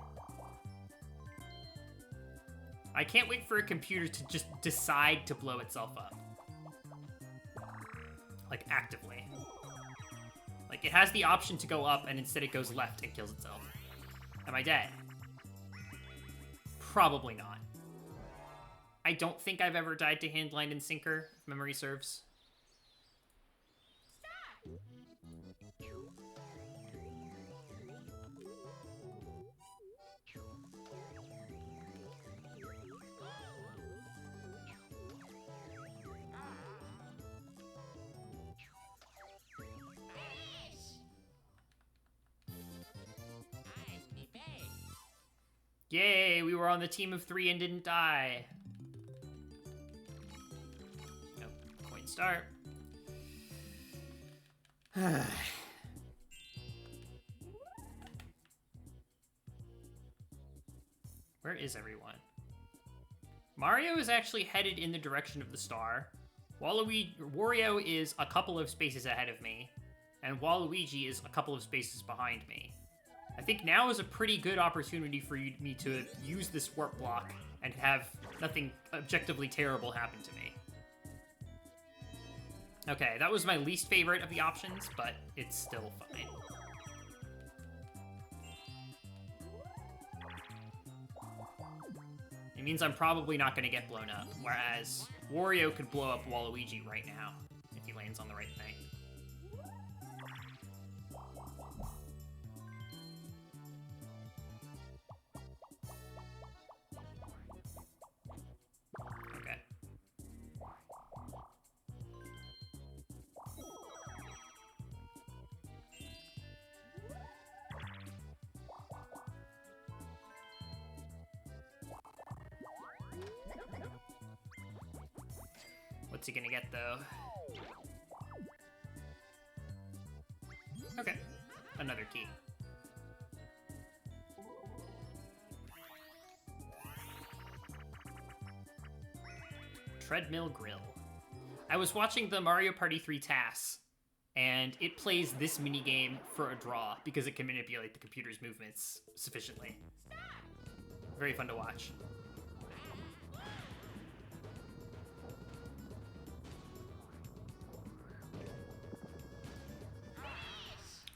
I can't wait for a computer to just decide to blow itself up. Like, actively. Like, it has the option to go up, and instead it goes left and kills itself. Am I dead? Probably not. I don't think I've ever died to hand, line, and sinker, if memory serves. Yay, we were on the team of 3 and didn't die. Nope, coin start. Where is everyone? Mario is actually headed in the direction of the star. Wario is a couple of spaces ahead of me, and Waluigi is a couple of spaces behind me. I think now is a pretty good opportunity for me to use this warp block and have nothing objectively terrible happen to me. Okay, that was my least favorite of the options, but it's still fine. It means I'm probably not going to get blown up, whereas Wario could blow up Waluigi right now if he lands on the right thing. Okay. What's he gonna get, though? Okay. Another key. Treadmill Grill. I was watching the Mario Party 3 TAS, and it plays this minigame for a draw because it can manipulate the computer's movements sufficiently. Very fun to watch.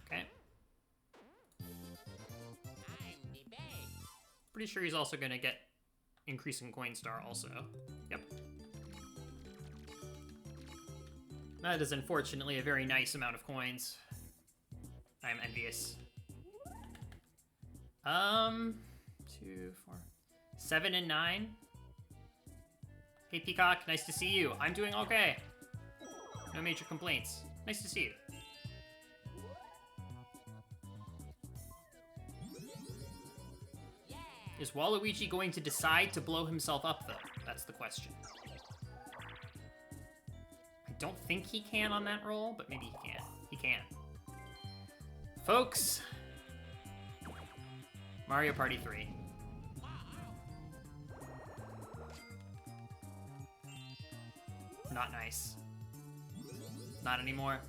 Okay. Pretty sure he's also gonna get increasing coin star also. Yep. That is unfortunately a very nice amount of coins. I'm envious. 2, 4, 7 and 9. Hey Peacock, nice to see you. I'm doing okay. No major complaints. Nice to see you. Is Waluigi going to decide to blow himself up, though? That's the question. I don't think he can on that roll, but maybe he can. He can. Folks, Mario Party 3. Not nice. Not anymore.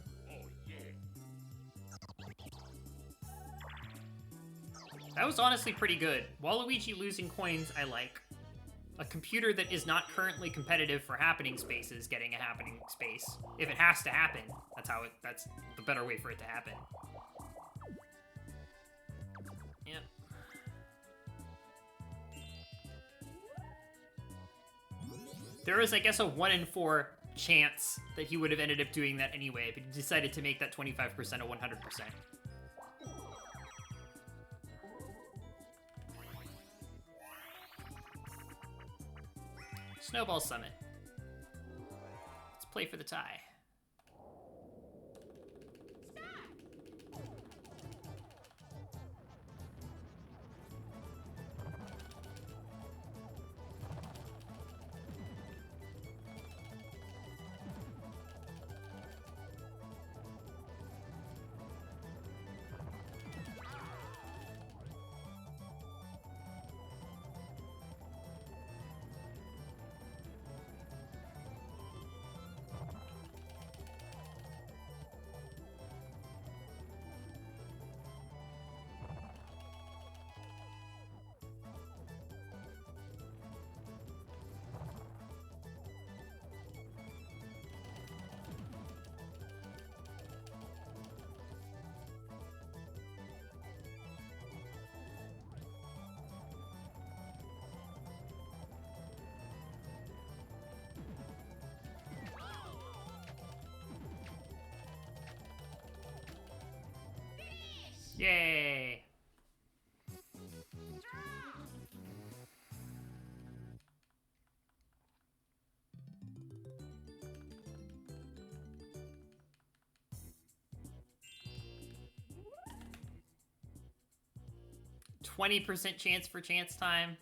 That was honestly pretty good. Waluigi losing coins, I like. A computer that is not currently competitive for happening spaces getting a happening space. If it has to happen, that's the better way for it to happen. Yep. There is, I guess, a 1 in 4 chance that he would have ended up doing that anyway, but he decided to make that 25% a 100%. Snowball Summit. Let's play for the tie. 20% chance for chance time.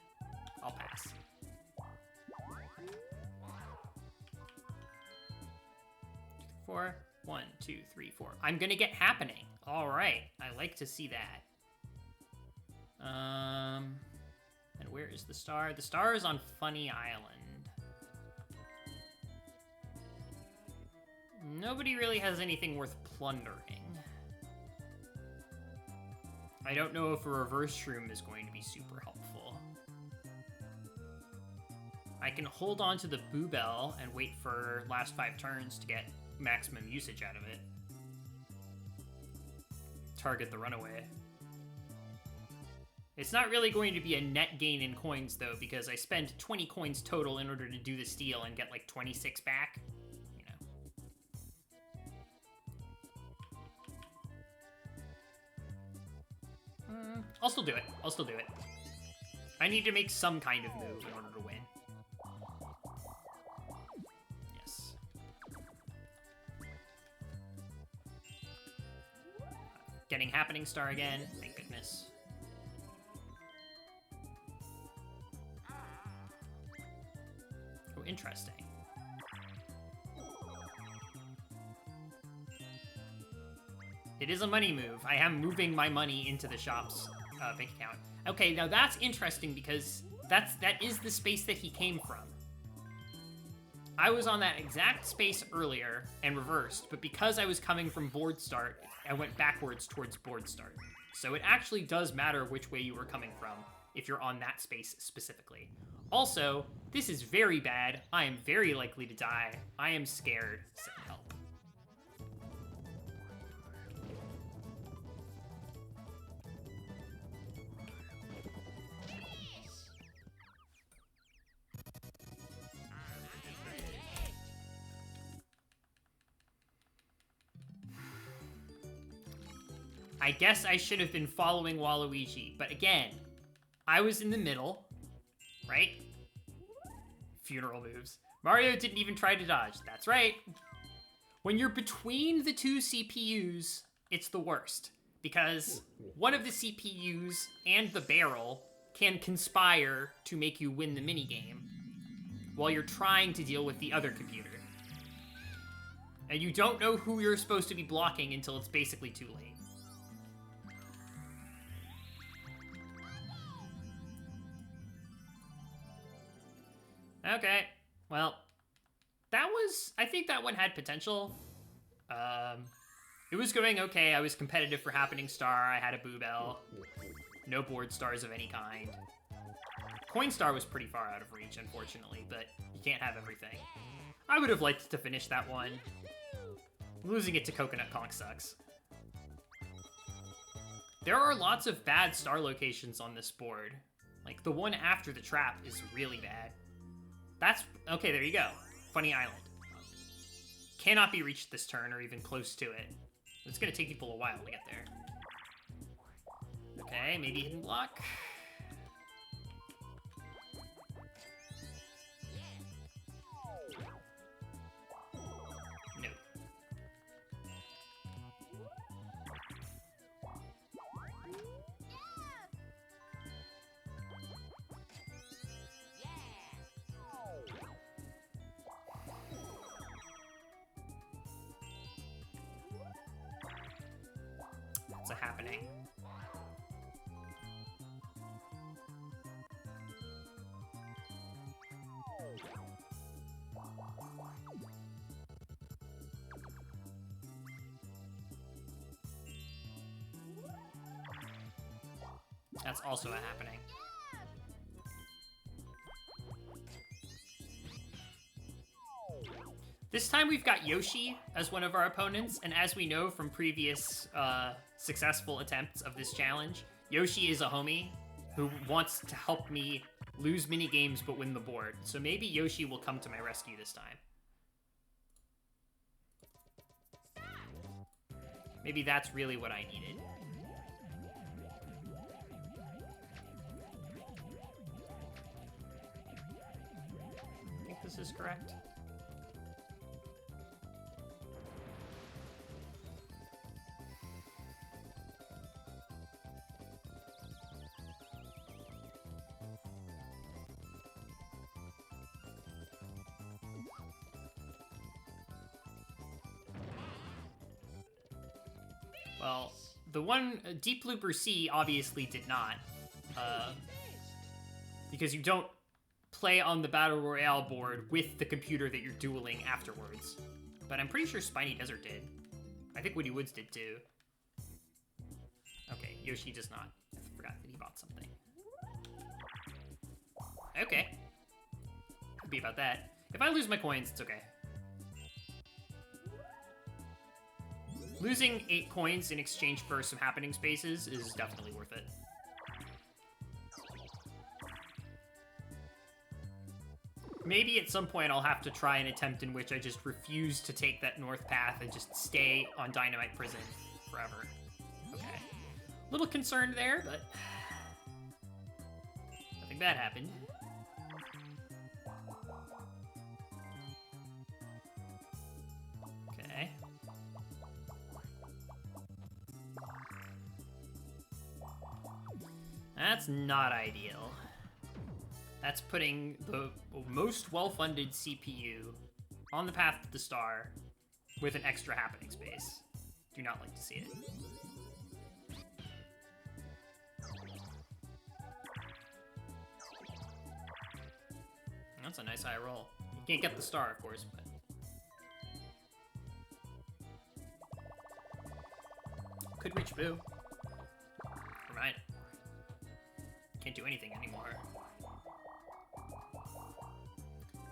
I'll pass. Four. 1, 2, 3, 4. I'm gonna get happening. All right. I like to see that. And where is the star? The star is on Funny Island. Nobody really has anything worth plundering. I don't know if a reverse shroom is going to be super helpful. I can hold on to the Boo Bell and wait for last 5 turns to get maximum usage out of it. Target the runaway. It's not really going to be a net gain in coins, though, because I spend 20 coins total in order to do the steal and get, like, 26 back. You know. I'll still do it. I'll still do it. I need to make some kind of move in order to win. Yes. Getting Happening Star again. Thank goodness. Oh, interesting. It is a money move. I am moving my money into the shop's bank account. Okay, now that's interesting because that is the space that he came from. I was on that exact space earlier and reversed, but because I was coming from board start, I went backwards towards board start. So it actually does matter which way you were coming from if you're on that space specifically. Also, this is very bad. I am very likely to die. I am scared. Send help. I guess I should have been following Waluigi. But again, I was in the middle, right? Funeral moves. Mario didn't even try to dodge. That's right. When you're between the two CPUs, it's the worst. Because one of the CPUs and the barrel can conspire to make you win the minigame while you're trying to deal with the other computer. And you don't know who you're supposed to be blocking until it's basically too late. Okay, well, I think that one had potential. It was going okay. I was competitive for Happening Star. I had a Boo Bell. No board stars of any kind. Coin Star was pretty far out of reach, unfortunately, but you can't have everything. I would have liked to finish that one. Losing it to Coconut Conk sucks. There are lots of bad star locations on this board. Like, the one after the trap is really bad. Okay, there you go. Funny Island. Cannot be reached this turn or even close to it. It's gonna take people a while to get there. Okay, maybe hidden block. No. That's a happening. That's also a happening. This time we've got Yoshi as one of our opponents, and as we know from previous successful attempts of this challenge, Yoshi is a homie who wants to help me lose mini games but win the board. So maybe Yoshi will come to my rescue this time. Maybe that's really what I needed. I think this is correct. Well, the one, Deep Blooper C obviously did not, because you don't play on the Battle Royale board with the computer that you're dueling afterwards. But I'm pretty sure Spiny Desert did. I think Woody Woods did too. Okay, Yoshi does not. I forgot that he bought something. Okay. Happy about that. If I lose my coins, it's okay. Losing 8 coins in exchange for some happening spaces is definitely worth it. Maybe at some point I'll have to try an attempt in which I just refuse to take that north path and just stay on Dynamite Prison forever. Okay. Little concerned there, but nothing bad happened. Okay. That's not ideal. That's putting the most well-funded CPU on the path to the star with an extra happening space. Do not like to see it. That's a nice high roll. You can't get the star, of course, but... Could reach Boo. Never mind. Can't do anything anymore.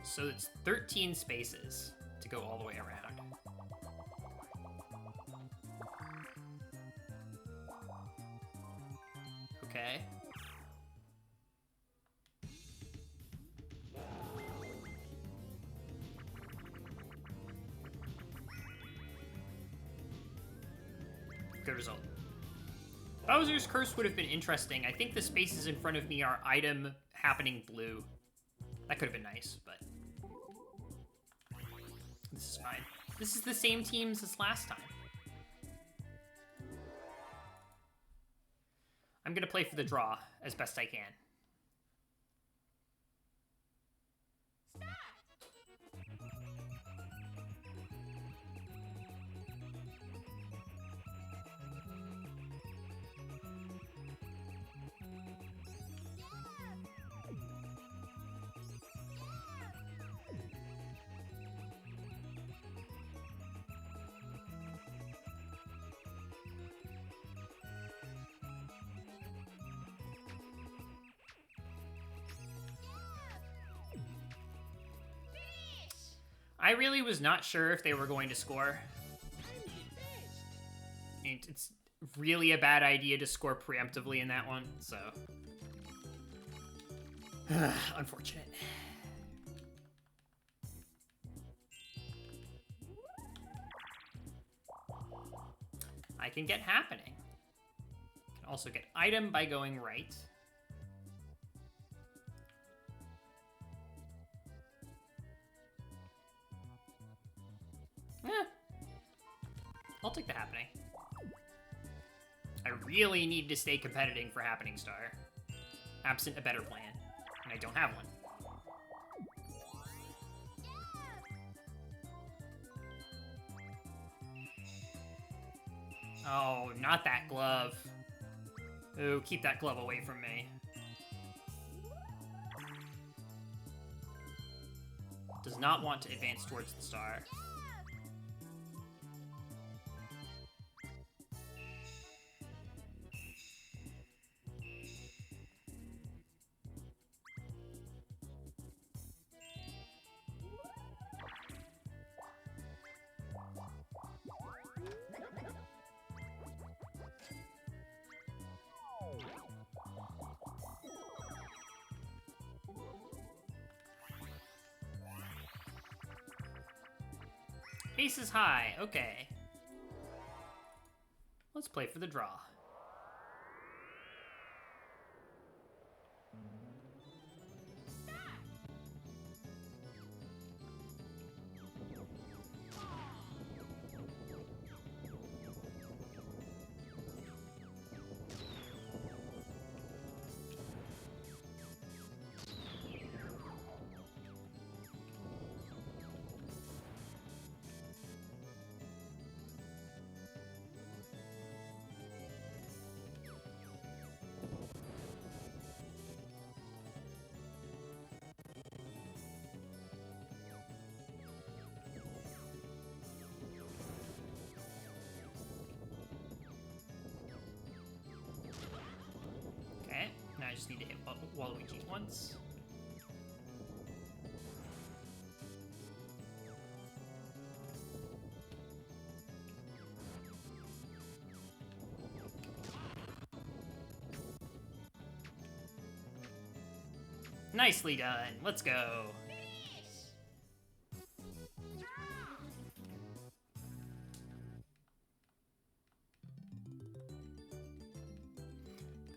So it's 13 spaces to go all the way around. Okay. Good result. Bowser's Curse would have been interesting. I think the spaces in front of me are item happening blue. That could have been nice, but this is fine. This is the same teams as last time. I'm gonna play for the draw as best I can. I really was not sure if they were going to score. And it's really a bad idea to score preemptively in that one, so... Unfortunate. I can get happening. Can also get item by going right. I'll take the happening. I really need to stay competitive for Happening Star, absent a better plan, and I don't have one. Oh, not that glove. Ooh, keep that glove away from me. Does not want to advance towards the star. Ace is high, okay. Let's play for the draw. I just need to hit Waluigi once. Nicely done. Let's go.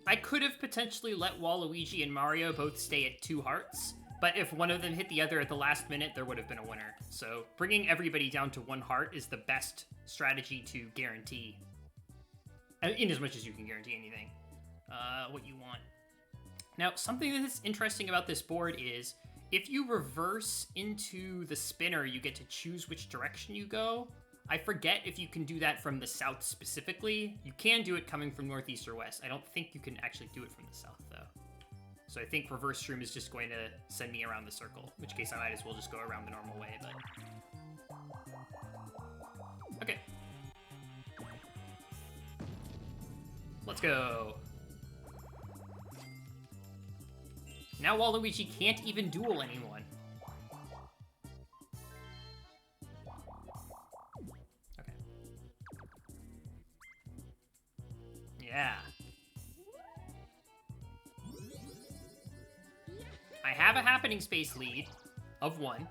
I could have potentially let Waluigi and Mario both stay at 2 hearts, but if one of them hit the other at the last minute, there would have been a winner. So bringing everybody down to 1 heart is the best strategy to guarantee, in as much as you can guarantee anything, what you want. Now, something that's interesting about this board is if you reverse into the spinner, you get to choose which direction you go. I forget if you can do that from the south specifically. You can do it coming from northeast or west. I don't think you can actually do it from the south, though. So I think reverse shroom is just going to send me around the circle, in which case I might as well just go around the normal way, but... Okay. Let's go. Now Waluigi can't even duel anyone. Okay. Yeah. I have a happening space lead of 1.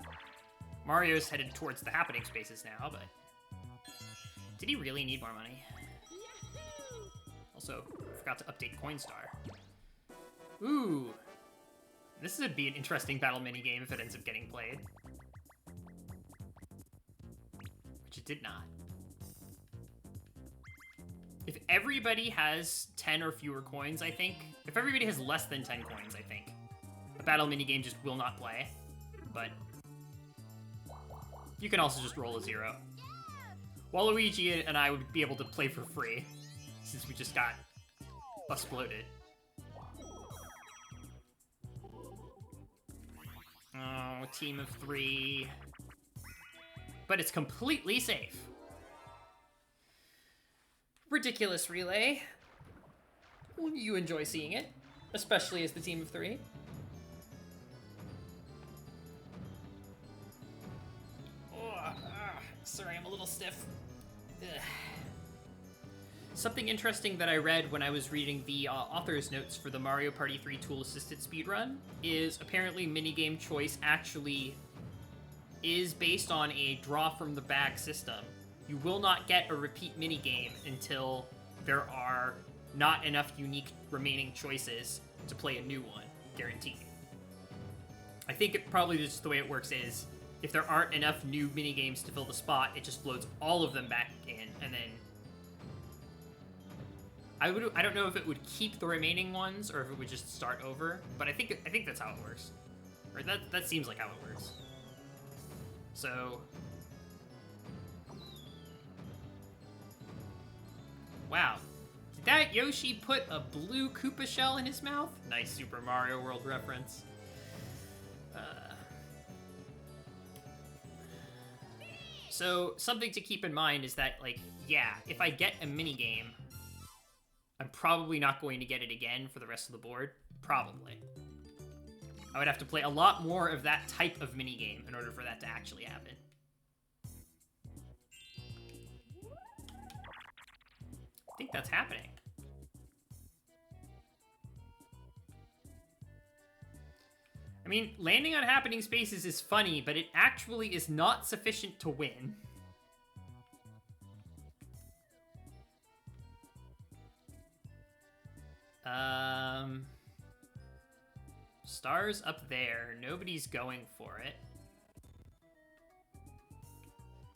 Mario's headed towards the happening spaces now, but... Did he really need more money? Also, forgot to update Coinstar. Ooh. This would be an interesting battle minigame if it ends up getting played. Which it did not. If everybody has 10 or fewer coins, I think. If everybody has less than 10 coins, I think. A battle minigame just will not play. But you can also just roll a 0. Waluigi and I would be able to play for free, since we just got exploded. Oh, team of 3. But it's completely safe. Ridiculous relay. Well, you enjoy seeing it, especially as the team of 3. Oh, sorry, I'm a little stiff. Ugh. Something interesting that I read when I was reading the author's notes for the Mario Party 3 tool-assisted speedrun is apparently minigame choice actually is based on a draw-from-the-bag system. You will not get a repeat minigame until there are not enough unique remaining choices to play a new one, guaranteed. I think it probably just the way it works is, if there aren't enough new minigames to fill the spot, it just loads all of them back in, and then I don't know if it would keep the remaining ones or if it would just start over, but I think that's how it works. Or that seems like how it works. So wow. Did that Yoshi put a blue Koopa shell in his mouth? Nice Super Mario World reference. So something to keep in mind is that, like, yeah, if I get a minigame, I'm probably not going to get it again for the rest of the board. Probably. I would have to play a lot more of that type of minigame in order for that to actually happen. I think that's happening. I mean, landing on happening spaces is funny, but it actually is not sufficient to win. Stars up there. Nobody's going for it.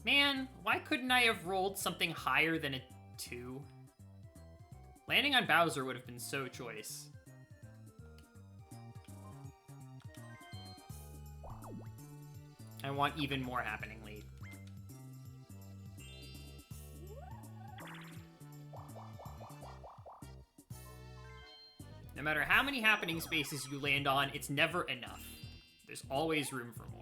Man, why couldn't I have rolled something higher than a 2? Landing on Bowser would have been so choice. I want even more happening lead. No matter how many happening spaces you land on, it's never enough. There's always room for more.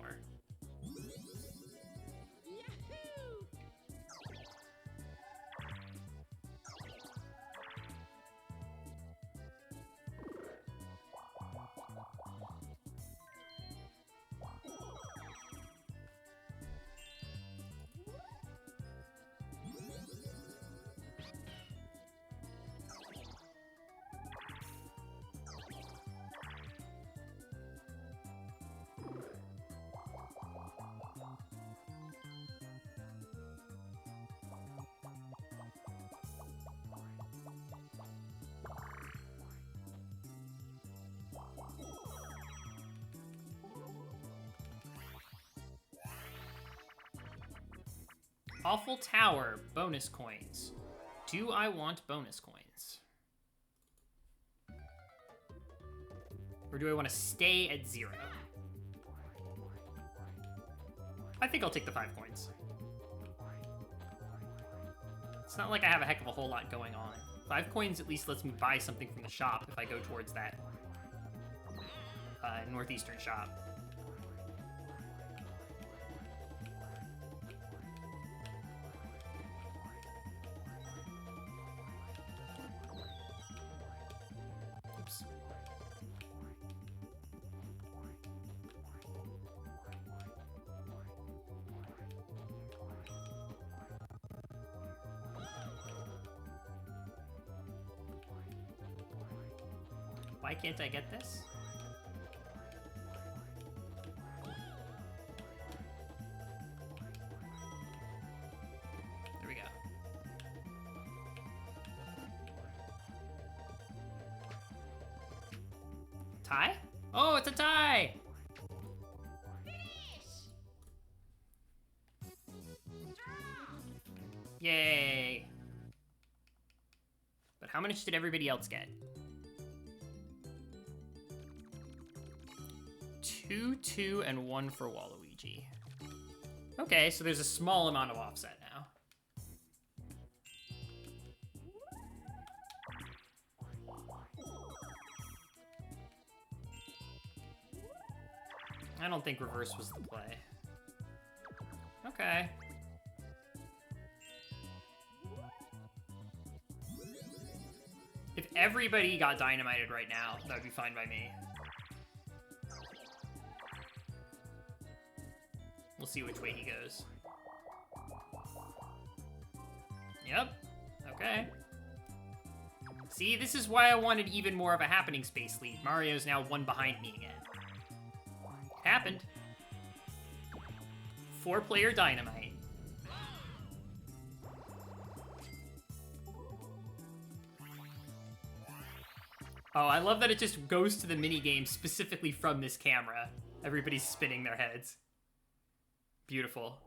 Awful Tower, bonus coins. Do I want bonus coins? Or do I want to stay at 0? I think I'll take the 5 coins. It's not like I have a heck of a whole lot going on. 5 coins at least lets me buy something from the shop if I go towards that northeastern shop. Oops. Why can't I get this? There we go. Tie? Oh, it's a tie! Yay! But how much did everybody else get? 2, 2, and 1 for Waluigi. Okay, so there's a small amount of offset now. I don't think reverse was the play. Okay. If everybody got dynamited right now, that would be fine by me. We'll see which way he goes. Yep. Okay. See, this is why I wanted even more of a happening space lead. Mario's now 1 behind me again. Happened. 4-player dynamite. Oh, I love that it just goes to the minigame specifically from this camera. Everybody's spinning their heads. Beautiful.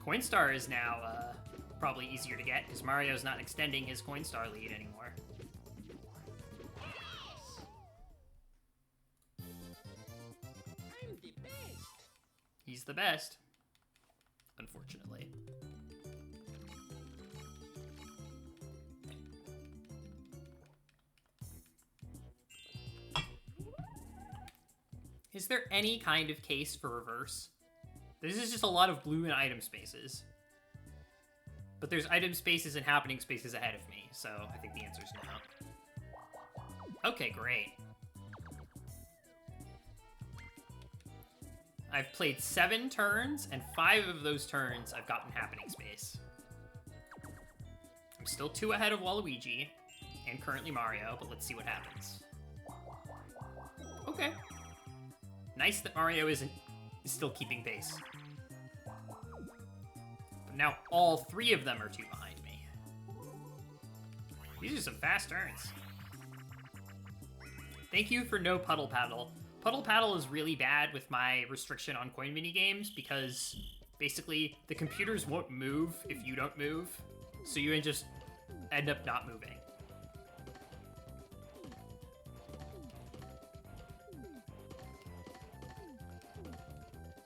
Coinstar is now probably easier to get because Mario's not extending his Coinstar lead anymore. He's the best, unfortunately. Is there any kind of case for reverse? This is just a lot of blue and item spaces. But there's item spaces and happening spaces ahead of me, so I think the answer is no. Okay, great. I've played 7 turns, and 5 of those turns I've gotten happening space. I'm still 2 ahead of Waluigi, and currently Mario, but let's see what happens. Okay. Nice that Mario is still keeping pace. But now all 3 of them are 2 behind me. These are some fast turns. Thank you for no Puddle Paddle. Puddle Paddle is really bad with my restriction on coin minigames because basically the computers won't move if you don't move, so you just end up not moving.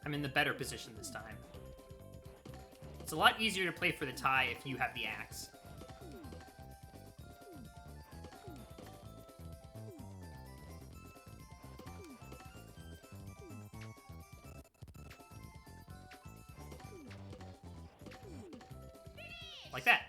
I'm in the better position this time. It's a lot easier to play for the tie if you have the axe. Like that.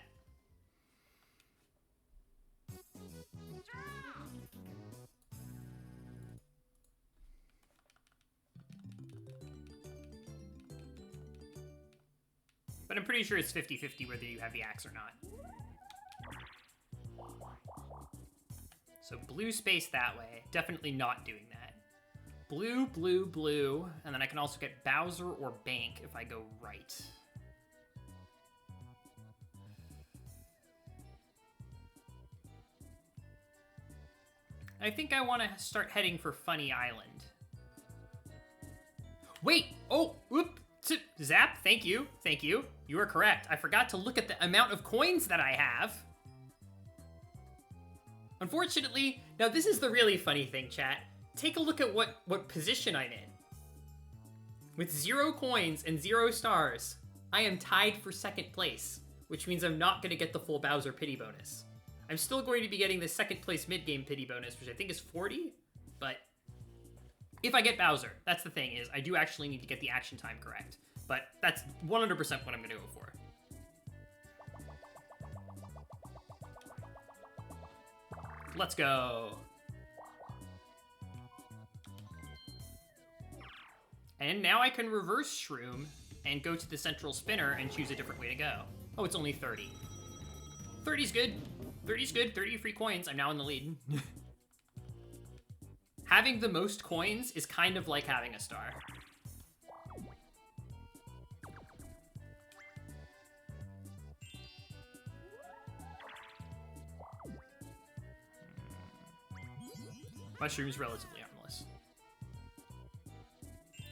But I'm pretty sure it's 50-50 whether you have the axe or not. So blue space that way. Definitely not doing that. Blue, blue, blue. And then I can also get Bowser or Bank if I go right. I think I want to start heading for Funny Island. Wait! Oh! Whoop! Zap, thank you. Thank you. You are correct. I forgot to look at the amount of coins that I have. Unfortunately, now this is the really funny thing, chat. Take a look at what position I'm in. With 0 coins and 0 stars, I am tied for 2nd place, which means I'm not going to get the full Bowser pity bonus. I'm still going to be getting the 2nd place mid-game pity bonus, which I think is 40, but if I get Bowser, that's the thing, is I do actually need to get the action time correct. But that's 100% what I'm going to go for. Let's go. And now I can reverse Shroom and go to the central spinner and choose a different way to go. Oh, it's only 30. 30's good. 30's good. 30 free coins. I'm now in the lead. having the most coins is kind of like having a star. Mushroom's relatively harmless.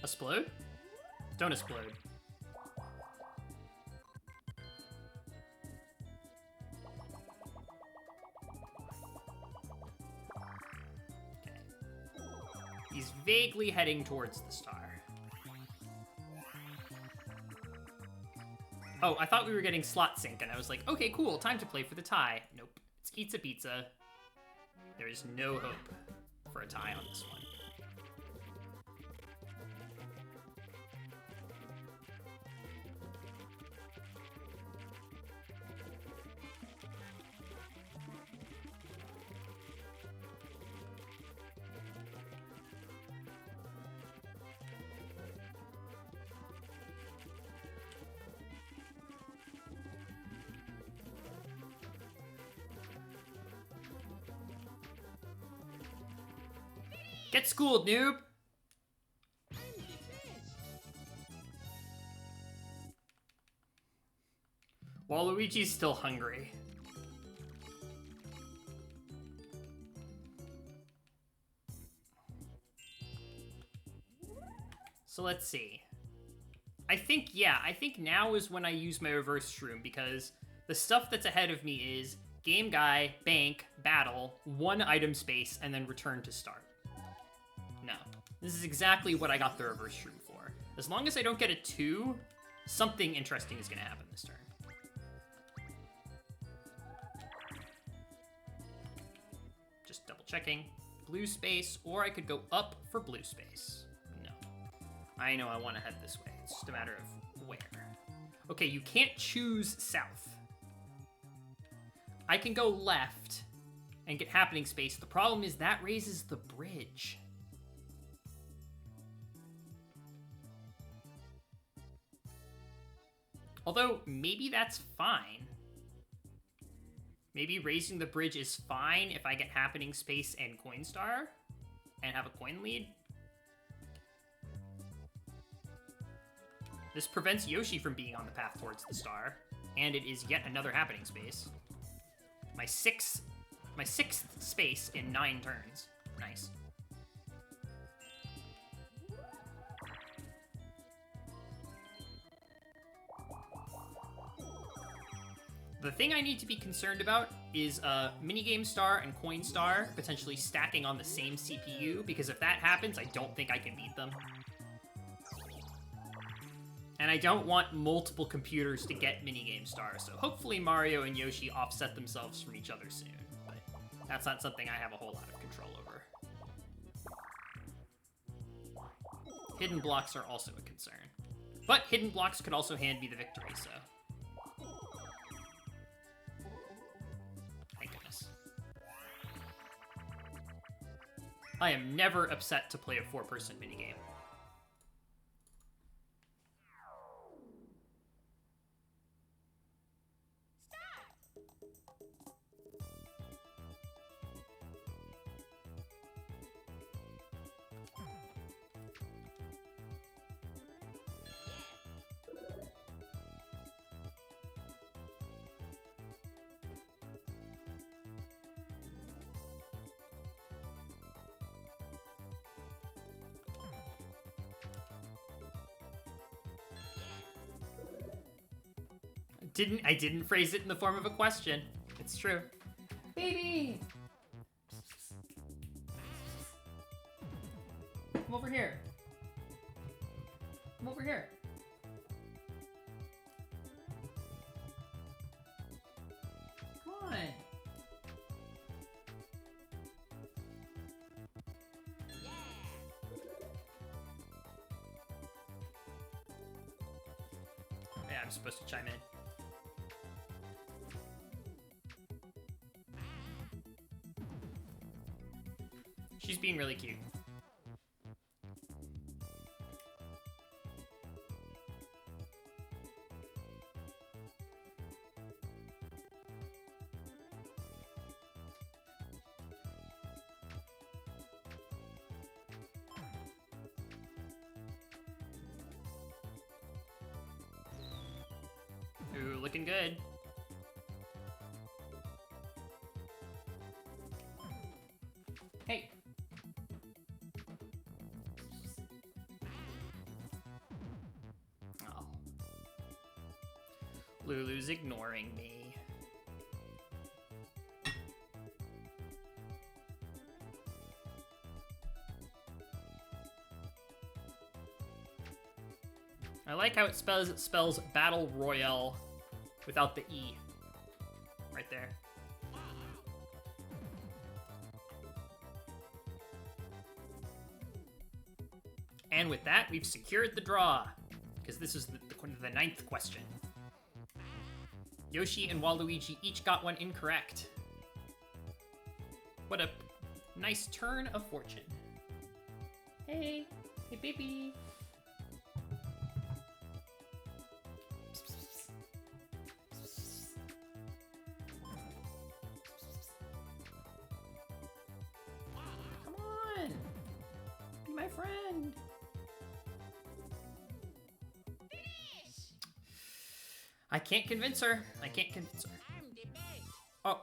Explode? Don't explode. Okay. He's vaguely heading towards the star. Oh, I thought we were getting slot sync, and I was like, okay, cool, time to play for the tie. Nope. It's Pizza Pizza. There is no hope for a tie on this one. Get schooled, noob! Waluigi's still hungry. So let's see. I think now is when I use my reverse shroom, because the stuff that's ahead of me is game guy, bank, battle, 1 item space, and then return to start. No. This is exactly what I got the reverse shroom for. As long as I don't get a 2, something interesting is going to happen this turn. Just double checking. Blue space, or I could go up for blue space. No. I know I want to head this way. It's just a matter of where. Okay, you can't choose south. I can go left and get happening space. The problem is that raises the bridge. Although, maybe that's fine. Maybe raising the bridge is fine if I get happening space and coin star and have a coin lead. This prevents Yoshi from being on the path towards the star, and it is yet another happening space. My sixth space in 9 turns. Nice. The thing I need to be concerned about is minigame star and coin star potentially stacking on the same CPU, because if that happens, I don't think I can beat them. And I don't want multiple computers to get minigame star, so hopefully Mario and Yoshi offset themselves from each other soon. But that's not something I have a whole lot of control over. Hidden blocks are also a concern. But hidden blocks could also hand me the victory, so... I am never upset to play a 4-person minigame. I didn't phrase it in the form of a question. It's true. Baby! Come over here. Come over here. Come on. Yeah, I'm supposed to chime in. She's being really cute. looking good. Hey. Oh. Lulu's ignoring me. I like how it spells Battle Royale without the E. Right there. And with that, we've secured the draw, because this is the 9th question. Yoshi and Waluigi each got one incorrect. What a nice turn of fortune. Hey, hey baby. Come on, be my friend. I can't convince her. I can't convince her. Oh,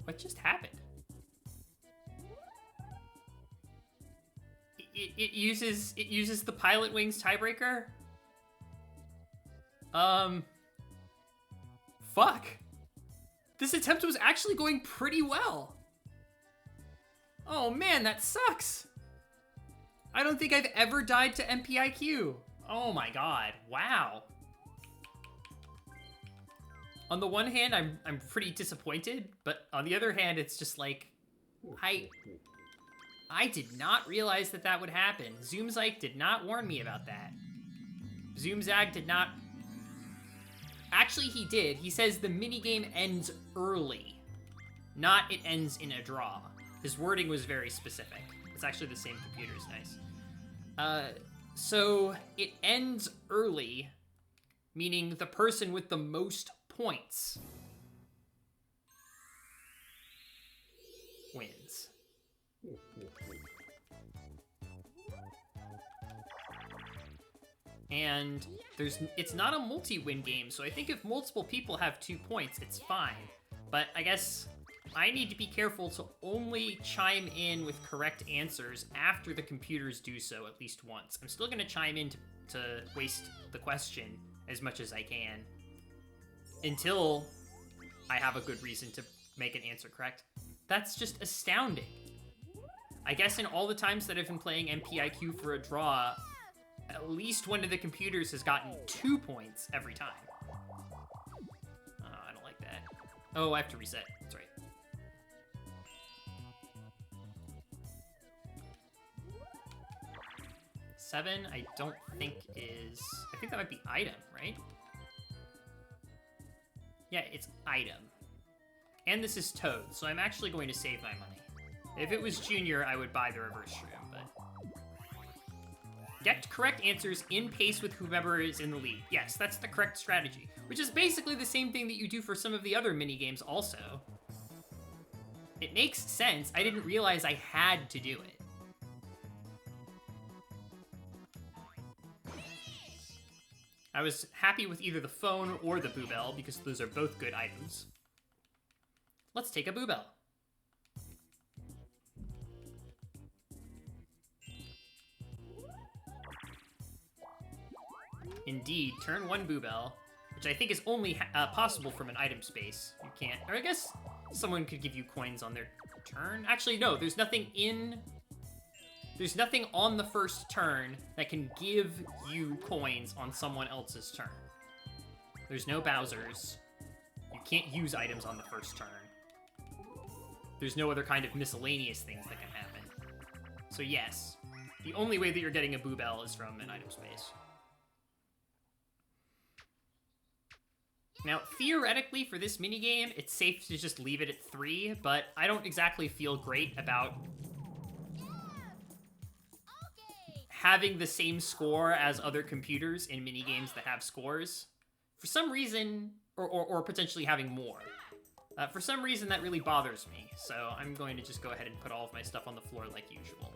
what just happened? It uses the Pilot Wings tiebreaker? Fuck. This attempt was actually going pretty well. Oh man, that sucks. I don't think I've ever died to MPIQ. Oh my god, wow. On the one hand, I'm pretty disappointed, but on the other hand, it's just like, I did not realize that would happen. Zoomzyke did not warn me about that. Zoomzag did not... Actually, he did. He says the minigame ends early, not it ends in a draw. His wording was very specific. It's actually the same computer, is nice. So it ends early, meaning the person with the most points wins. And it's not a multi-win game, so I think if multiple people have 2 points, it's fine. But I guess I need to be careful to only chime in with correct answers after the computers do so at least once. I'm still gonna chime in to waste the question as much as I can until I have a good reason to make an answer correct. That's just astounding. I guess in all the times that I've been playing MPIQ for a draw, at least one of the computers has gotten 2 points every time. Oh, I don't like that. Oh, I have to reset. That's right. Seven, I don't think is... I think that might be item, right? Yeah, it's item. And this is Toad, so I'm actually going to save my money. If it was Junior, I would buy the reverse shroom, but... Get correct answers in pace with whomever is in the lead. Yes, that's the correct strategy, which is basically the same thing that you do for some of the other minigames also. It makes sense. I didn't realize I had to do it. I was happy with either the phone or the Boobell because those are both good items. Let's take a Boobell. Indeed, turn 1 Boobell, which I think is only possible from an item space. You can't, or I guess someone could give you coins on their turn. Actually, no, there's nothing on the first turn that can give you coins on someone else's turn. There's no Bowsers. You can't use items on the first turn. There's no other kind of miscellaneous things that can happen. So yes, the only way that you're getting a Boobell is from an item space. Now, theoretically, for this minigame, it's safe to just leave it at 3, but I don't exactly feel great about having the same score as other computers in minigames that have scores. For some reason, or potentially having more. For some reason, that really bothers me, so I'm going to just go ahead and put all of my stuff on the floor like usual,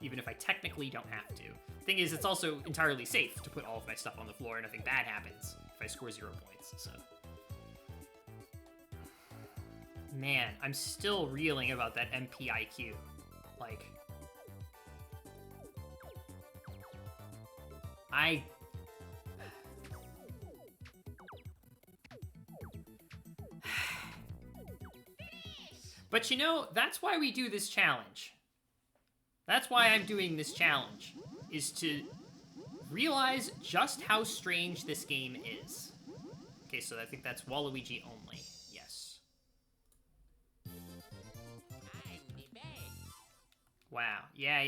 even if I technically don't have to. Thing is, it's also entirely safe to put all of my stuff on the floor and nothing bad happens if I score 0 points, so. Man, I'm still reeling about that MPIQ. Like, But you know, that's why we do this challenge. That's why I'm doing this challenge, is to realize just how strange this game is. Okay, so I think that's Waluigi only. Yes. Wow. Yeah.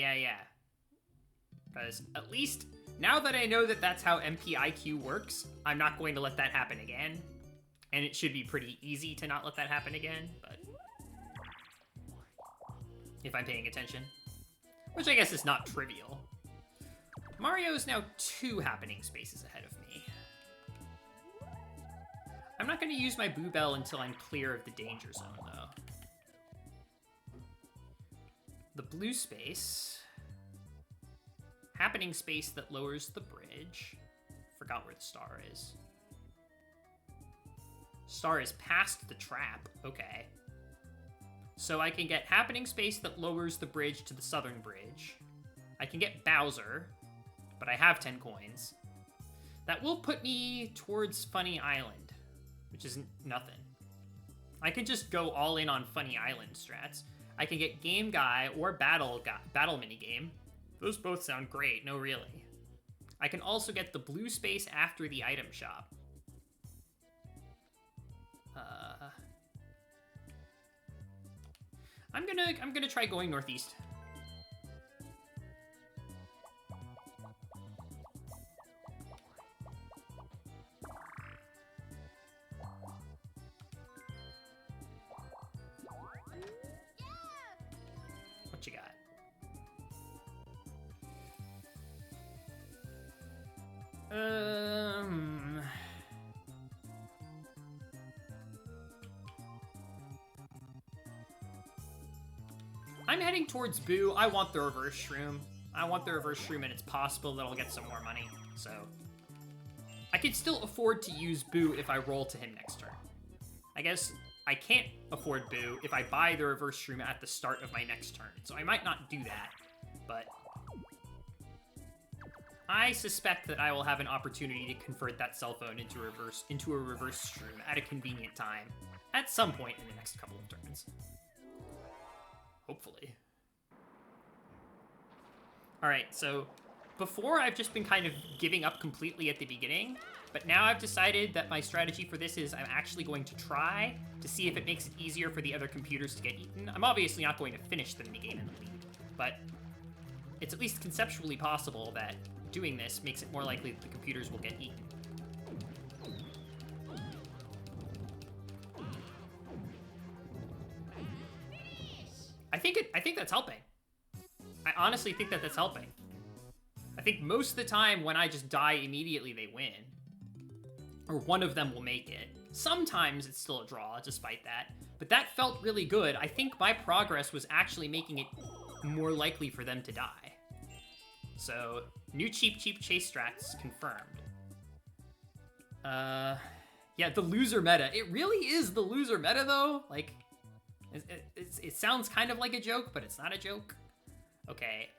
Because at least, now that I know that that's how MPIQ works, I'm not going to let that happen again. And it should be pretty easy to not let that happen again, but if I'm paying attention. Which I guess is not trivial. Mario is now 2 happening spaces ahead of me. I'm not going to use my Boo Bell until I'm clear of the danger zone, though. The blue space. Happening space that lowers the bridge. Forgot where the star is. Star is past the trap. Okay. So I can get happening space that lowers the bridge to the southern bridge. I can get Bowser, but I have 10 coins. That will put me towards Funny Island, which is nothing. I can just go all in on Funny Island strats. I can get Game Guy or Battle Minigame. Those both sound great, no really. I can also get the blue space after the item shop. I'm gonna try going northeast. What you got? I'm heading towards Boo. I want the reverse shroom. And it's possible that I'll get some more money, so. I could still afford to use Boo if I roll to him next turn. I guess I can't afford Boo if I buy the reverse shroom at the start of my next turn, so I might not do that, but I suspect that I will have an opportunity to convert that cell phone into a reverse shroom at a convenient time at some point in the next couple of turns. Hopefully. Alright, so before I've just been kind of giving up completely at the beginning, but now I've decided that my strategy for this is I'm actually going to try to see if it makes it easier for the other computers to get eaten. I'm obviously not going to finish the minigame in the lead, but it's at least conceptually possible that doing this makes it more likely that the computers will get eaten. I think that's helping. I honestly think that that's helping. I think most of the time when I just die immediately, they win. Or one of them will make it. Sometimes it's still a draw, despite that. But that felt really good. I think my progress was actually making it more likely for them to die. So, new cheap chase strats confirmed. Yeah, the loser meta. It really is the loser meta, though. Like, it sounds kind of like a joke, but it's not a joke. Okay,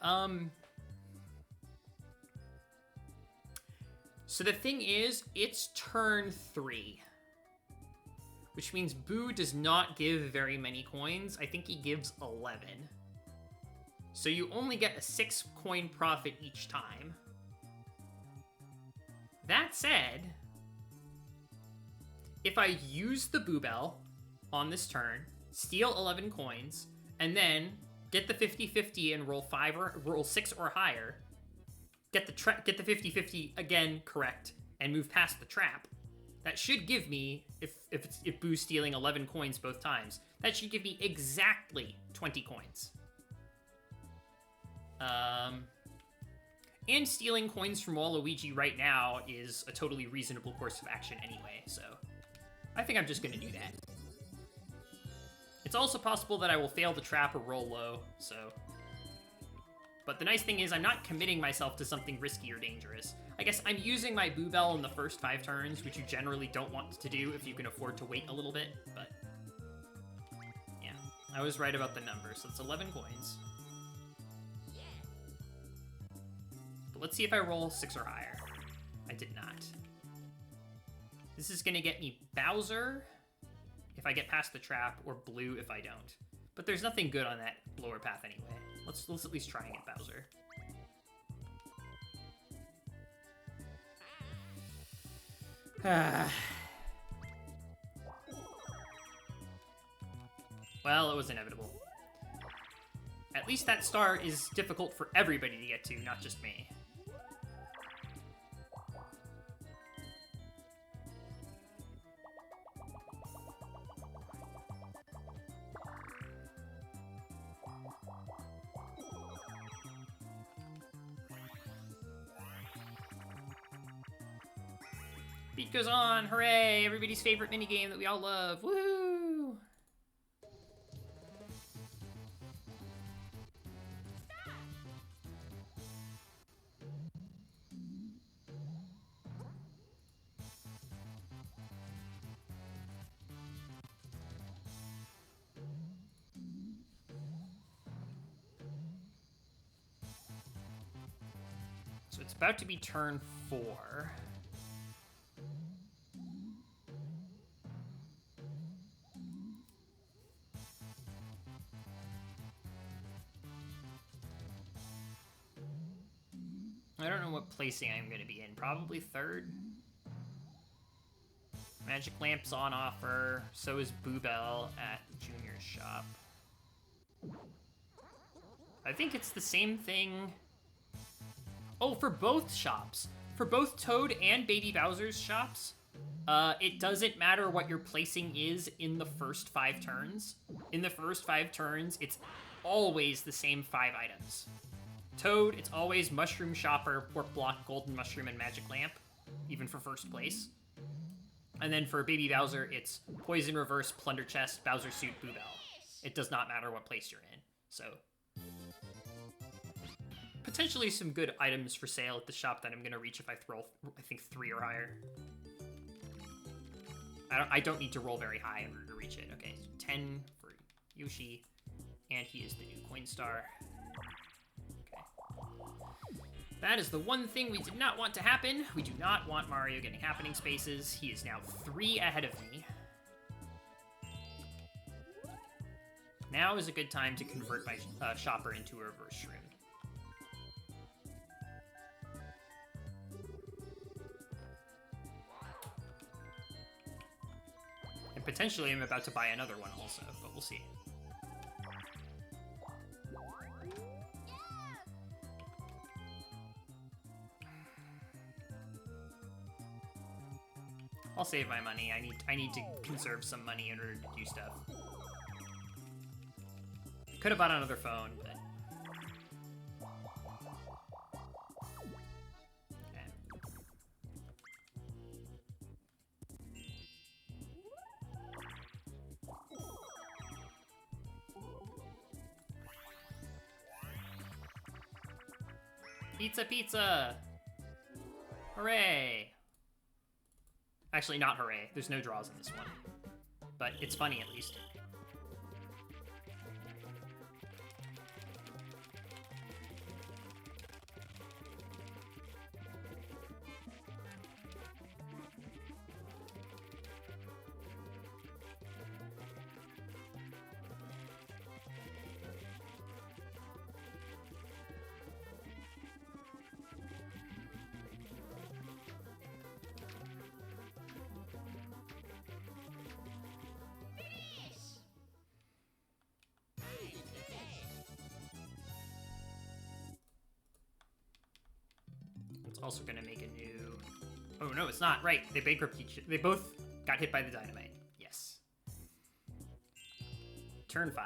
so the thing is, it's turn 3. Which means Boo does not give very many coins. I think he gives 11. So you only get a 6 coin profit each time. That said, if I use the Boo Bell on this turn, steal 11 coins, and then get the 50-50 and roll 6 or higher, get the 50-50 again correct, and move past the trap, that should give me, if Boo's stealing 11 coins both times, that should give me exactly 20 coins. And stealing coins from Waluigi right now is a totally reasonable course of action anyway, so I think I'm just gonna do that. It's also possible that I will fail the trap or roll low, so... But the nice thing is I'm not committing myself to something risky or dangerous. I guess I'm using my Boo Bell in the first 5 turns, which you generally don't want to do if you can afford to wait a little bit, but... Yeah, I was right about the number, so it's 11 coins. But let's see if I roll 6 or higher. I did not. This is gonna get me Bowser if I get past the trap, or blue if I don't. But there's nothing good on that lower path anyway. Let's at least try and get Bowser. Well, it was inevitable. At least that star is difficult for everybody to get to, not just me. Beat goes on, hooray! Everybody's favorite minigame that we all love, woohoo! So it's about to be turn 4. I don't know what placing I'm going to be in. Probably 3rd. Magic Lamp's on offer. So is Boo Bell at Junior's shop. I think it's the same thing. Oh, for both shops. For both Toad and Baby Bowser's shops, it doesn't matter what your placing is in the first 5 turns. In the first 5 turns, it's always the same 5 items. Toad, it's always Mushroom Shopper, Pork Block, Golden Mushroom, and Magic Lamp, even for first place. And then for Baby Bowser, it's Poison Reverse, Plunder Chest, Bowser Suit, Boo Bell. It does not matter what place you're in, so... Potentially some good items for sale at the shop that I'm going to reach if I throw, I think, 3 or higher. I don't need to roll very high in order to reach it. Okay, so 10 for Yoshi, and he is the new Coin Star. That is the one thing we did not want to happen. We do not want Mario getting happening spaces. He is now 3 ahead of me. Now is a good time to convert my shopper into a reverse shroom. And potentially I'm about to buy another one also, but we'll see. I'll save my money. I need to conserve some money in order to do stuff. Could have bought another phone, but... Okay. Pizza, pizza! Hooray! Actually, not hooray. There's no draws in this one. But it's funny, at least. Also gonna make a new... Oh, no, it's not. Right, they bankrupt each... They both got hit by the dynamite. Yes. Turn 5.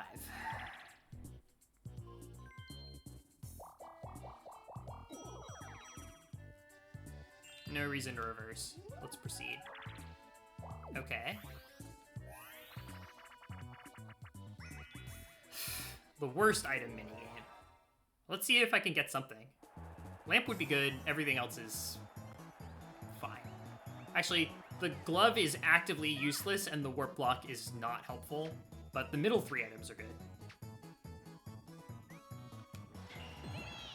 No reason to reverse. Let's proceed. Okay. The worst item minigame. Let's see if I can get something. Lamp would be good. Everything else is fine. Actually, the glove is actively useless and the warp block is not helpful, but the middle 3 items are good.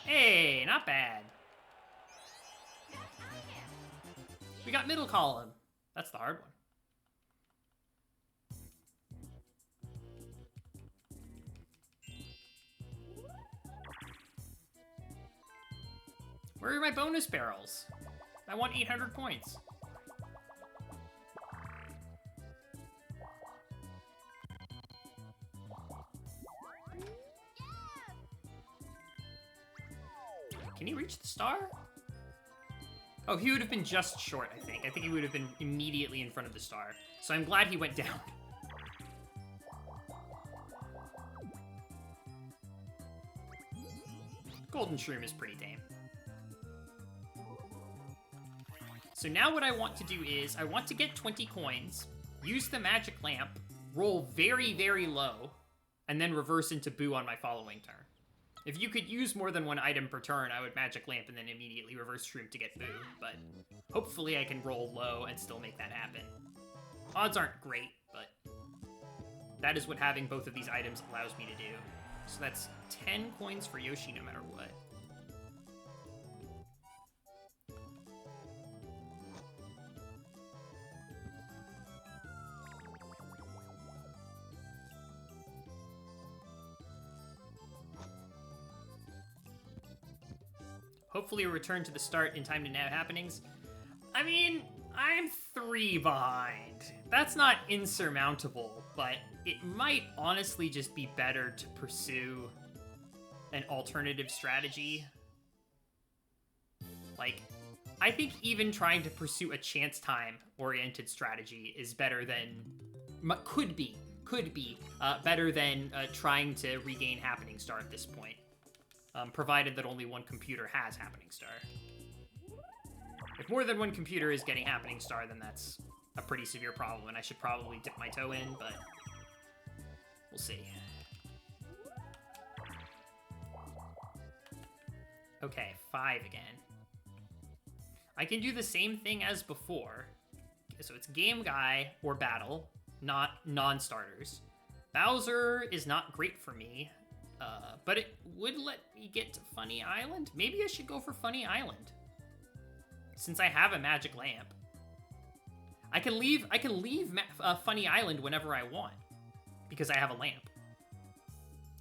Hey, not bad. We got middle column. That's the hard one. Where are my bonus barrels? I want 800 points. Can he reach the star? Oh, he would have been just short, I think. I think he would have been immediately in front of the star. So I'm glad he went down. Golden Shroom is pretty tame. So now what I want to do is, I want to get 20 coins, use the magic lamp, roll very, very low, and then reverse into Boo on my following turn. If you could use more than 1 item per turn, I would magic lamp and then immediately reverse Shroom to get Boo, but hopefully I can roll low and still make that happen. Odds aren't great, but that is what having both of these items allows me to do. So that's 10 coins for Yoshi no matter what. Hopefully return to the start in time to nab happenings. I mean, I'm 3 behind. That's not insurmountable, but it might honestly just be better to pursue an alternative strategy. Like, I think even trying to pursue a chance time oriented strategy is better than, could be better than trying to regain Happening Star at this point. Provided that only 1 computer has Happening Star. If more than 1 computer is getting Happening Star, then that's a pretty severe problem, and I should probably dip my toe in, but we'll see. Okay, 5 again. I can do the same thing as before. So it's Game Guy or Battle, not non-starters. Bowser is not great for me. But it would let me get to Funny Island. Maybe I should go for Funny Island, since I have a magic lamp. I can leave Funny Island whenever I want, because I have a lamp.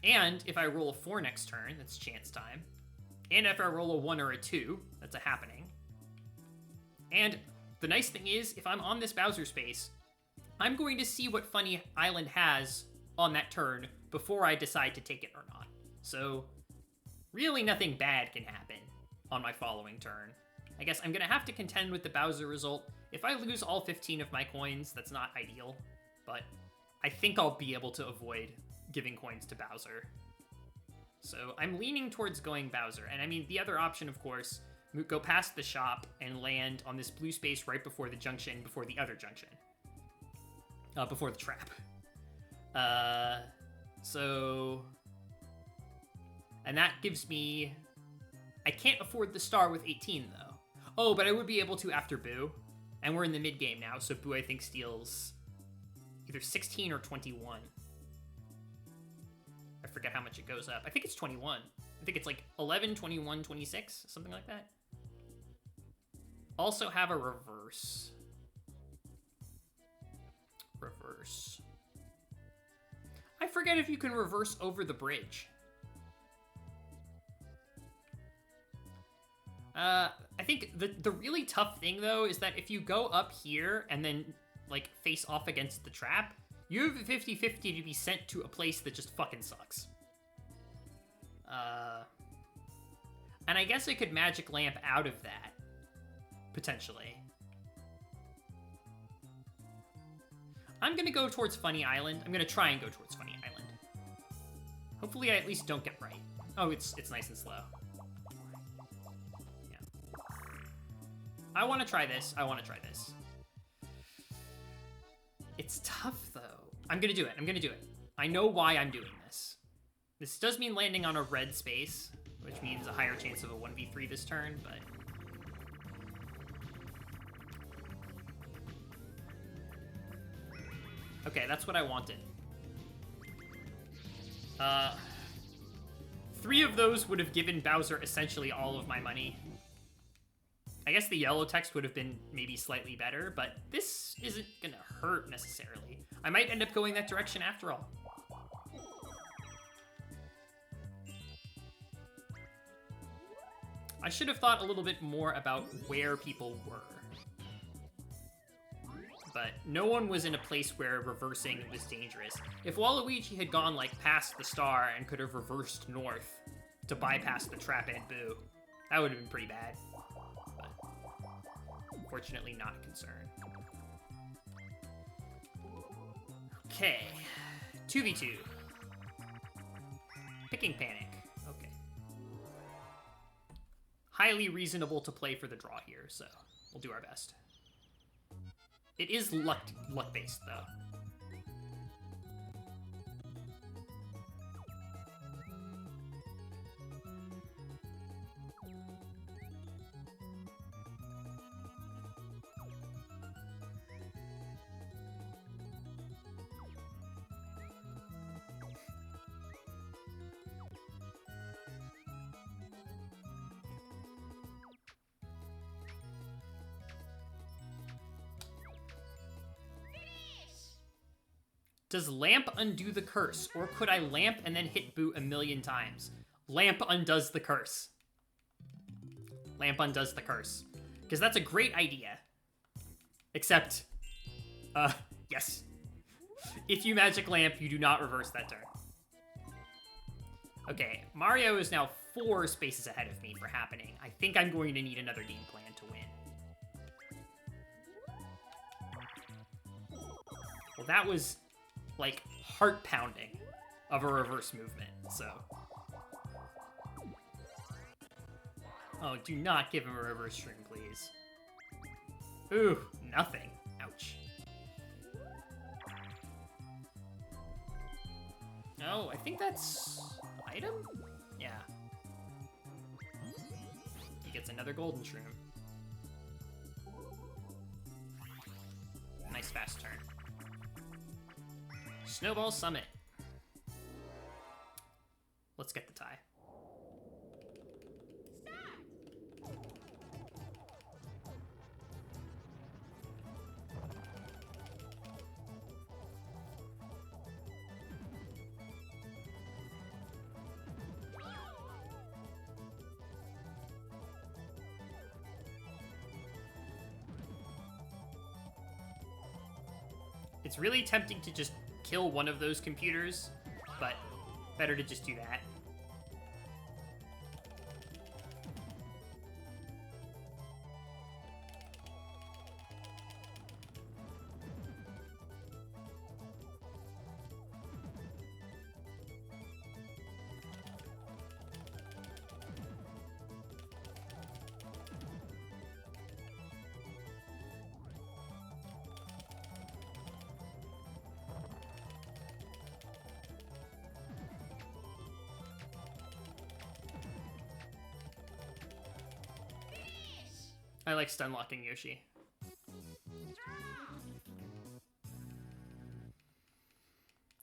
And if I roll a 4 next turn, that's chance time. And if I roll a 1 or a 2, that's a happening. And the nice thing is, if I'm on this Bowser space, I'm going to see what Funny Island has on that turn before I decide to take it or not. So, really nothing bad can happen on my following turn. I guess I'm gonna have to contend with the Bowser result. If I lose all 15 of my coins, that's not ideal, but I think I'll be able to avoid giving coins to Bowser. So I'm leaning towards going Bowser, and I mean, the other option, of course, go past the shop and land on this blue space right before the junction, before the other junction. Before the trap. And that gives me, I can't afford the star with 18 though. Oh, but I would be able to after Boo. And we're in the mid-game now, so Boo I think steals either 16 or 21. I forget how much it goes up. I think it's 21. I think it's like 11, 21, 26, something like that. Also have a reverse. Reverse. I forget if you can reverse over the bridge. I think the really tough thing, though, is that if you go up here and then, like, face off against the trap, you have a 50-50 to be sent to a place that just fucking sucks. And I guess I could Magic Lamp out of that, potentially. I'm gonna go towards Funny Island. I'm gonna try and go towards Funny Island. Hopefully I at least don't get right. Oh, it's nice and slow. I want to try this. I want to try this. It's tough, though. I'm going to do it. I'm going to do it. I know why I'm doing this. This does mean landing on a red space, which means a higher chance of a 1v3 this turn, but... Okay, that's what I wanted. 3 of those would have given Bowser essentially all of my money. I guess the yellow text would have been maybe slightly better, but this isn't gonna hurt necessarily. I might end up going that direction after all. I should have thought a little bit more about where people were. But no one was in a place where reversing was dangerous. If Waluigi had gone, like, past the star and could have reversed north to bypass the trap and Boo, that would have been pretty bad. But fortunately not a concern. Okay. 2v2. Picking Panic. Okay. Highly reasonable to play for the draw here, so we'll do our best. It is luck-based, though. Does Lamp undo the curse, or could I Lamp and then hit Boo a million times? Lamp undoes the curse. Lamp undoes the curse. Because that's a great idea. Except, yes. If you Magic Lamp, you do not reverse that turn. Okay, Mario is now 4 spaces ahead of me for happening. I think I'm going to need another game plan to win. Well, that was... like, heart-pounding of a reverse movement, so... Oh, do not give him a reverse string, please. Ooh, nothing. Ouch. Oh, I think that's... item? Yeah. He gets another golden shroom. Nice fast turn. Snowball Summit. Let's get the tie. It's really tempting to just kill one of those computers, but better to just do that. I like stun locking Yoshi.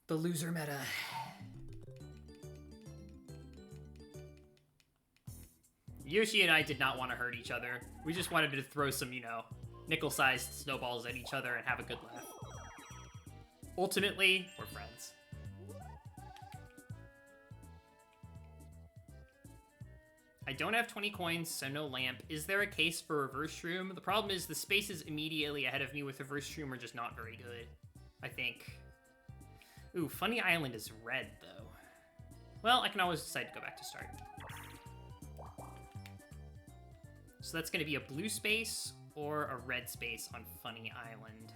The loser meta. Yoshi and I did not want to hurt each other. We just wanted to throw some, you know, nickel-sized snowballs at each other and have a good laugh. Ultimately, we're friends. I don't have 20 coins, so no lamp. Is there a case for reverse shroom? The problem is the spaces immediately ahead of me with reverse shroom are just not very good, I think. Ooh, Funny Island is red, though. Well, I can always decide to go back to start. So that's going to be a blue space or a red space on Funny Island.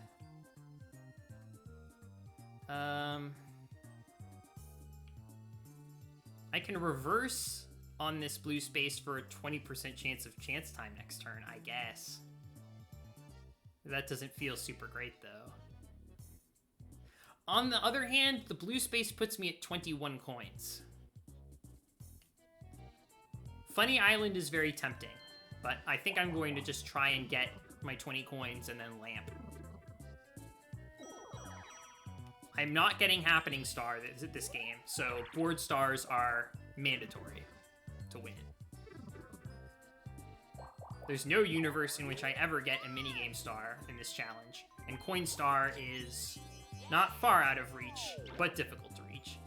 I can reverse on this blue space for a 20% chance of chance time next turn, I guess. That doesn't feel super great, though. On the other hand, the blue space puts me at 21 coins. Funny Island is very tempting, but I think I'm going to just try and get my 20 coins and then lamp. I'm not getting Happening Star this game, so board stars are mandatory to win. There's no universe in which I ever get a minigame star in this challenge, and Coin Star is not far out of reach, but difficult to reach.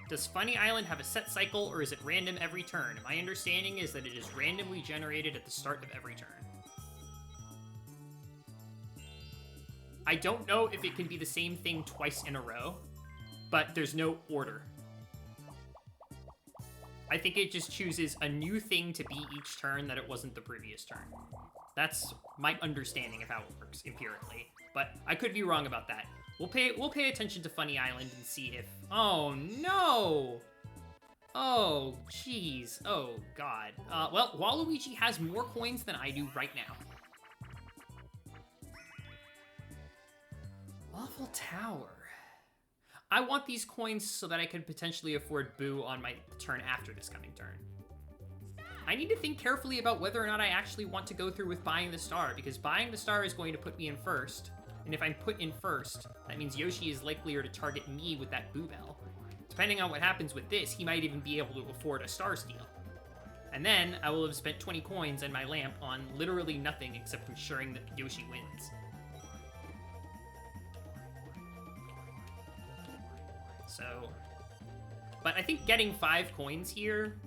Does Funny Island have a set cycle, or is it random every turn? My understanding is that it is randomly generated at the start of every turn. I don't know if it can be the same thing twice in a row, but there's no order. I think it just chooses a new thing to be each turn that it wasn't the previous turn. That's my understanding of how it works empirically, but I could be wrong about that. We'll pay attention to Funny Island and see if... Oh, no! Oh, jeez. Oh, God. Well, Waluigi has more coins than I do right now. Awful Tower. I want these coins so that I could potentially afford Boo on my turn after this coming turn. I need to think carefully about whether or not I actually want to go through with buying the star, because buying the star is going to put me in first. And if I'm put in first, that means Yoshi is likelier to target me with that Boo Bell. Depending on what happens with this, he might even be able to afford a star steal. And then I will have spent 20 coins and my lamp on literally nothing except ensuring that Yoshi wins. So, but I think getting 5 coins here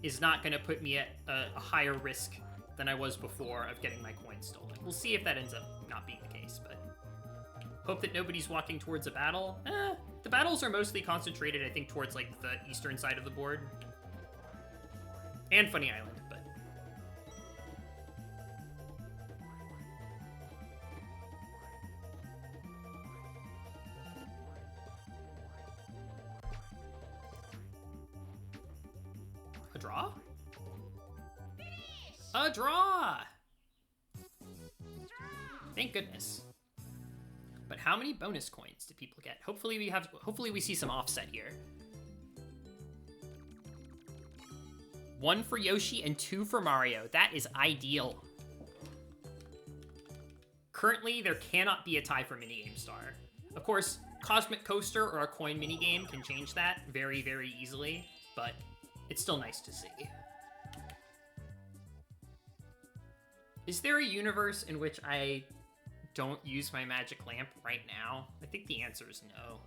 is not going to put me at a higher risk than I was before of getting my coins stolen. We'll see if that ends up not being the case, but hope that nobody's walking towards a battle. The battles are mostly concentrated, I think, towards like the eastern side of the board. And Funny Island, but... A draw? A draw! Thank goodness. But how many bonus coins do people get? Hopefully we see some offset here. 1 for Yoshi and 2 for Mario. That is ideal. Currently, there cannot be a tie for Minigame Star. Of course, Cosmic Coaster or a coin minigame can change that very, very easily, but it's still nice to see. Is there a universe in which I don't use my magic lamp right now? I think the answer is no.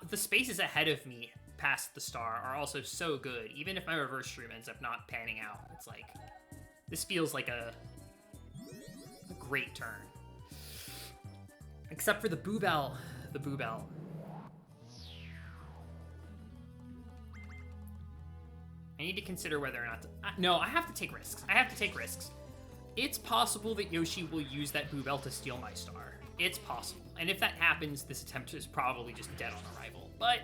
The spaces ahead of me past the star are also so good, even if my reverse shroom ends up not panning out. It's like, this feels like a great turn. Except for the Boo Bell. The Boo Bell. I need to consider whether or not to... no, I have to take risks. I have to take risks. It's possible that Yoshi will use that Boo Bell to steal my star. It's possible. And if that happens, this attempt is probably just dead on arrival. But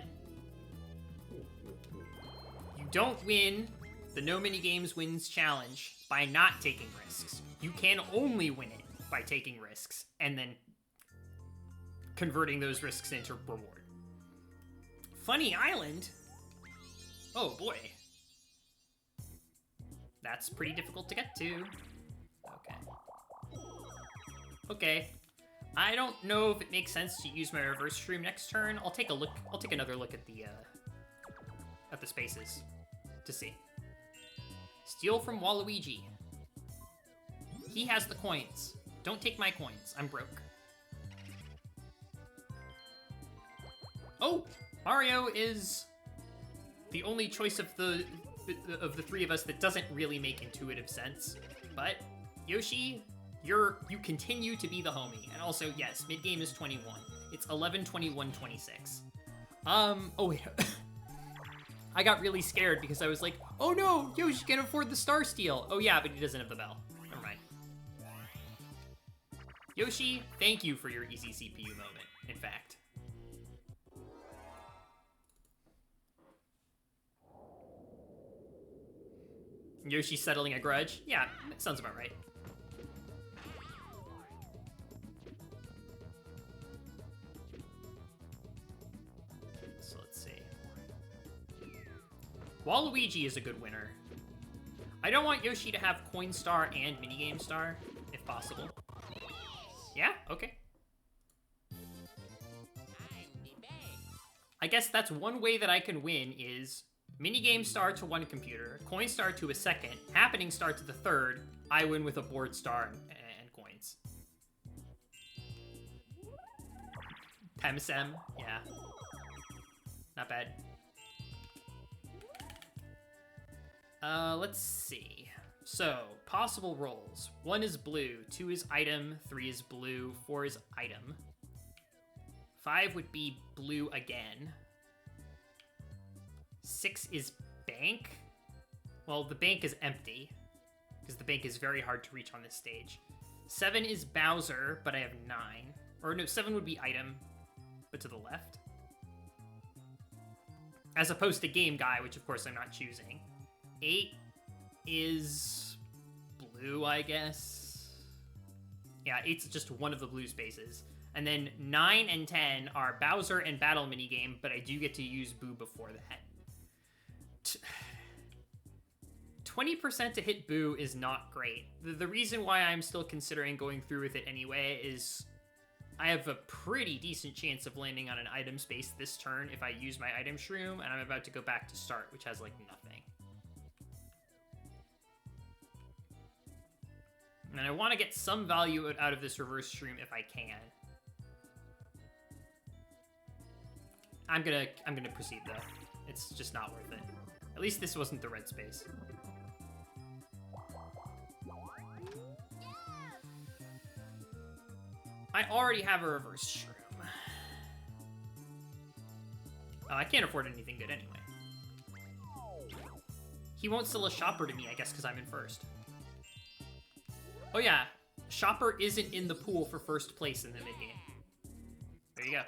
you don't win the No Minigames Wins challenge by not taking risks. You can only win it by taking risks and then converting those risks into reward. Funny Island? Oh boy. That's pretty difficult to get to. Okay. I don't know if it makes sense to use my reverse shroom next turn. I'll take a look. I'll take another look at the spaces to see. Steal from Waluigi. He has the coins. Don't take my coins. I'm broke. Oh, Mario is the only choice of the three of us that doesn't really make intuitive sense. But Yoshi, you continue to be the homie. And also, yes, mid-game is 21. It's 11, 21, 26. Oh wait. I got really scared because I was like, oh no, Yoshi can afford the star steal. Oh yeah, but he doesn't have the bell. Never mind. Yoshi, thank you for your easy CPU moment, in fact. Yoshi settling a grudge? Yeah, that sounds about right. Waluigi is a good winner. I don't want Yoshi to have Coin Star and Minigame Star, if possible. Yeah? Okay. I guess that's one way that I can win is Minigame Star to one computer, Coin Star to a second, Happening Star to the third. I win with a Board Star and coins. Temsem, yeah. Not bad. Let's see. So, possible rolls. 1 is blue, 2 is item, 3 is blue, 4 is item. 5 would be blue again. 6 is bank. Well, the bank is empty, because the bank is very hard to reach on this stage. 7 is Bowser, but I have 9. Or no, 7 would be item, but to the left. As opposed to Game Guy, which of course I'm not choosing. 8 is blue, I guess. Yeah, 8's just one of the blue spaces. And then 9 and 10 are Bowser and Battle Minigame, but I do get to use Boo before that. 20% to hit Boo is not great. The reason why I'm still considering going through with it anyway is I have a pretty decent chance of landing on an item space this turn if I use my item shroom, and I'm about to go back to start, which has, like, nothing. And I want to get some value out of this reverse shroom if I can. I'm gonna proceed, though. It's just not worth it. At least this wasn't the red space. I already have a reverse shroom. Oh, I can't afford anything good anyway. He won't sell a shopper to me, I guess, because I'm in first. Oh yeah, shopper isn't in the pool for first place in the mid-game. There you go.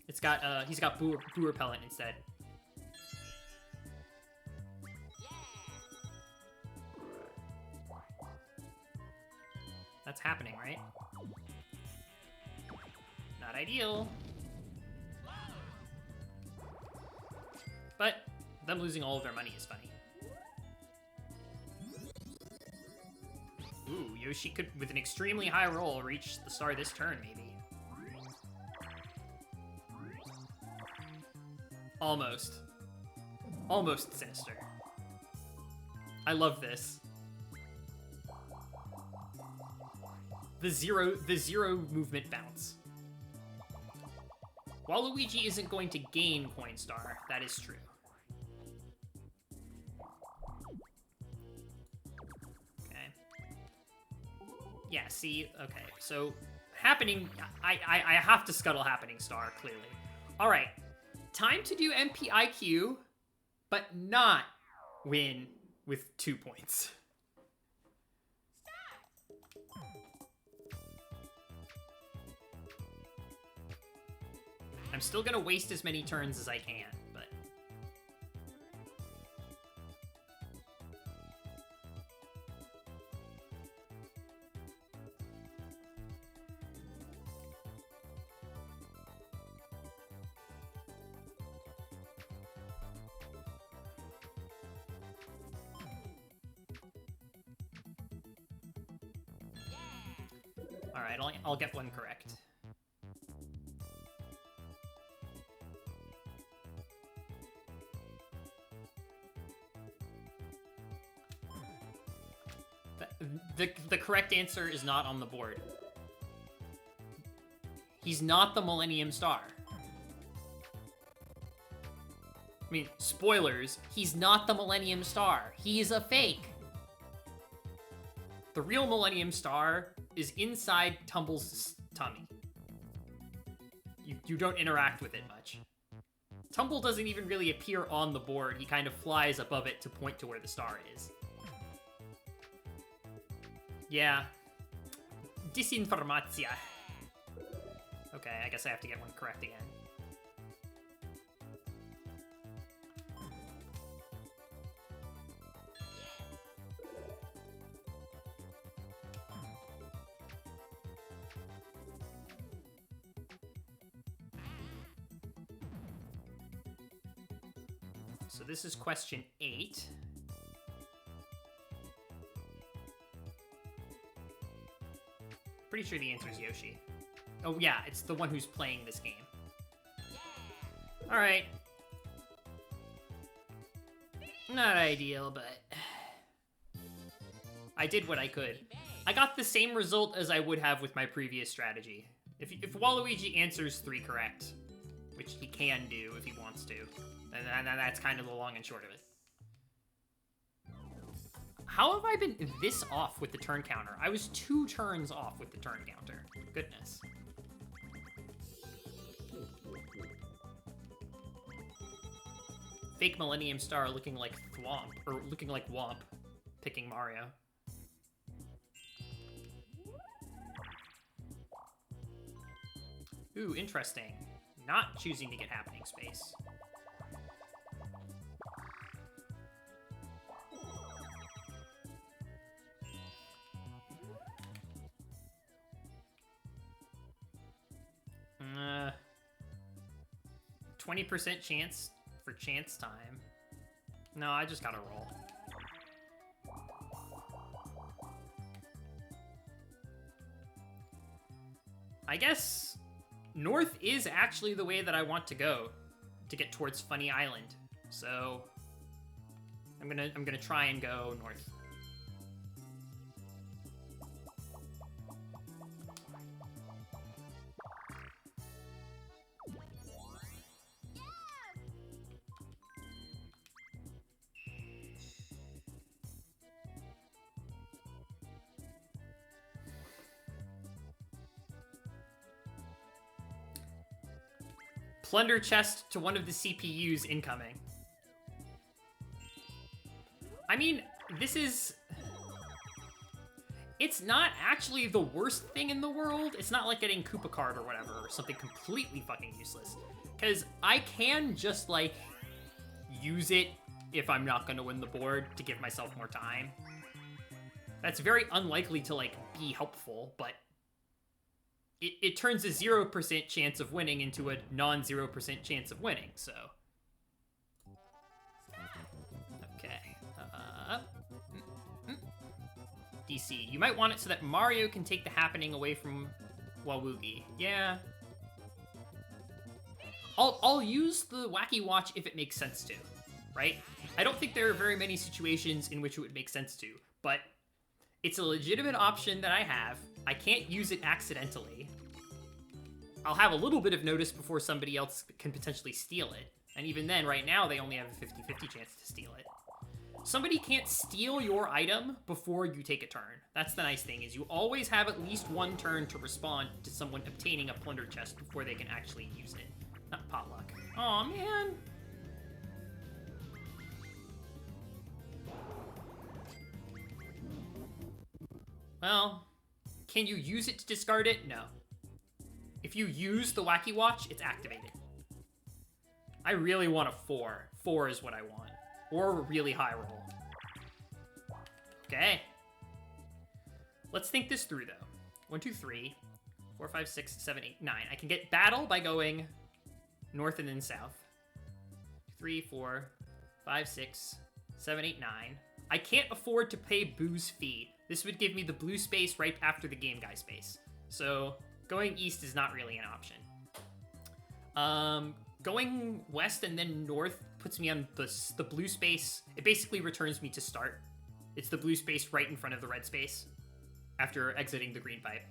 It's got, he's got Boo Repellent instead. That's happening, right? Not ideal. But them losing all of their money is funny. Ooh, Yoshi could, with an extremely high roll, reach the star this turn, maybe. Almost. Almost sinister. I love this. The zero movement bounce. Waluigi isn't going to gain Coin Star, that is true. Okay. Yeah, see, okay, so Happening, I have to scuttle Happening Star, clearly. All right, time to do MPIQ, but not win with 2 points. I'm still gonna waste as many turns as I can, but... Alright, I'll get one correct. The correct answer is not on the board. He's not the Millennium Star. I mean, spoilers, he's not the Millennium Star. He's a fake. The real Millennium Star is inside Tumble's tummy. You don't interact with it much. Tumble doesn't even really appear on the board. He kind of flies above it to point to where the star is. Yeah. Disinformatia. Okay, I guess I have to get one correct again. So this is question 8. Pretty sure the answer is Yoshi. Oh yeah, it's the one who's playing this game. Alright. Not ideal, but I did what I could. I got the same result as I would have with my previous strategy. If Waluigi answers 3 correct, which he can do if he wants to, then that's kind of the long and short of it. How have I been this off with the turn counter? I was 2 turns off with the turn counter. Goodness. Fake Millennium Star looking like Thwomp, or looking like Womp, picking Mario. Ooh, interesting. Not choosing to get happening space. Uh, 20% chance for chance time. No, I just gotta roll. I guess north is actually the way that I want to go to get towards Funny Island. So I'm gonna try and go north. Plunder chest to one of the CPUs incoming. I mean, this is... It's not actually the worst thing in the world. It's not like getting Koopa card or whatever, or something completely fucking useless. Because I can just, like, use it if I'm not going to win the board to give myself more time. That's very unlikely to, like, be helpful, but... It turns a 0% chance of winning into a non-0% chance of winning, so... Okay. DC. You might want it so that Mario can take the happening away from Waluigi. Yeah. I'll use the Wacky Watch if it makes sense to, right? I don't think there are very many situations in which it would make sense to, but it's a legitimate option that I have. I can't use it accidentally. I'll have a little bit of notice before somebody else can potentially steal it. And even then, right now, they only have a 50-50 chance to steal it. Somebody can't steal your item before you take a turn. That's the nice thing, is you always have at least one turn to respond to someone obtaining a plunder chest before they can actually use it. Not potluck. Aw, man. Well, can you use it to discard it? No. If you use the Wacky Watch, it's activated. I really want a 4. 4 is what I want. Or a really high roll. Okay. Let's think this through, though. 1, 2, 3, 4, 5, 6, 7, 8, 9. I can get Battle by going north and then south. 3, 4, 5, 6, 7, 8, 9. I can't afford to pay Boo's fee. This would give me the blue space right after the Game Guy space. So going east is not really an option. Going west and then north puts me on the blue space. It basically returns me to start. It's the blue space right in front of the red space after exiting the green pipe.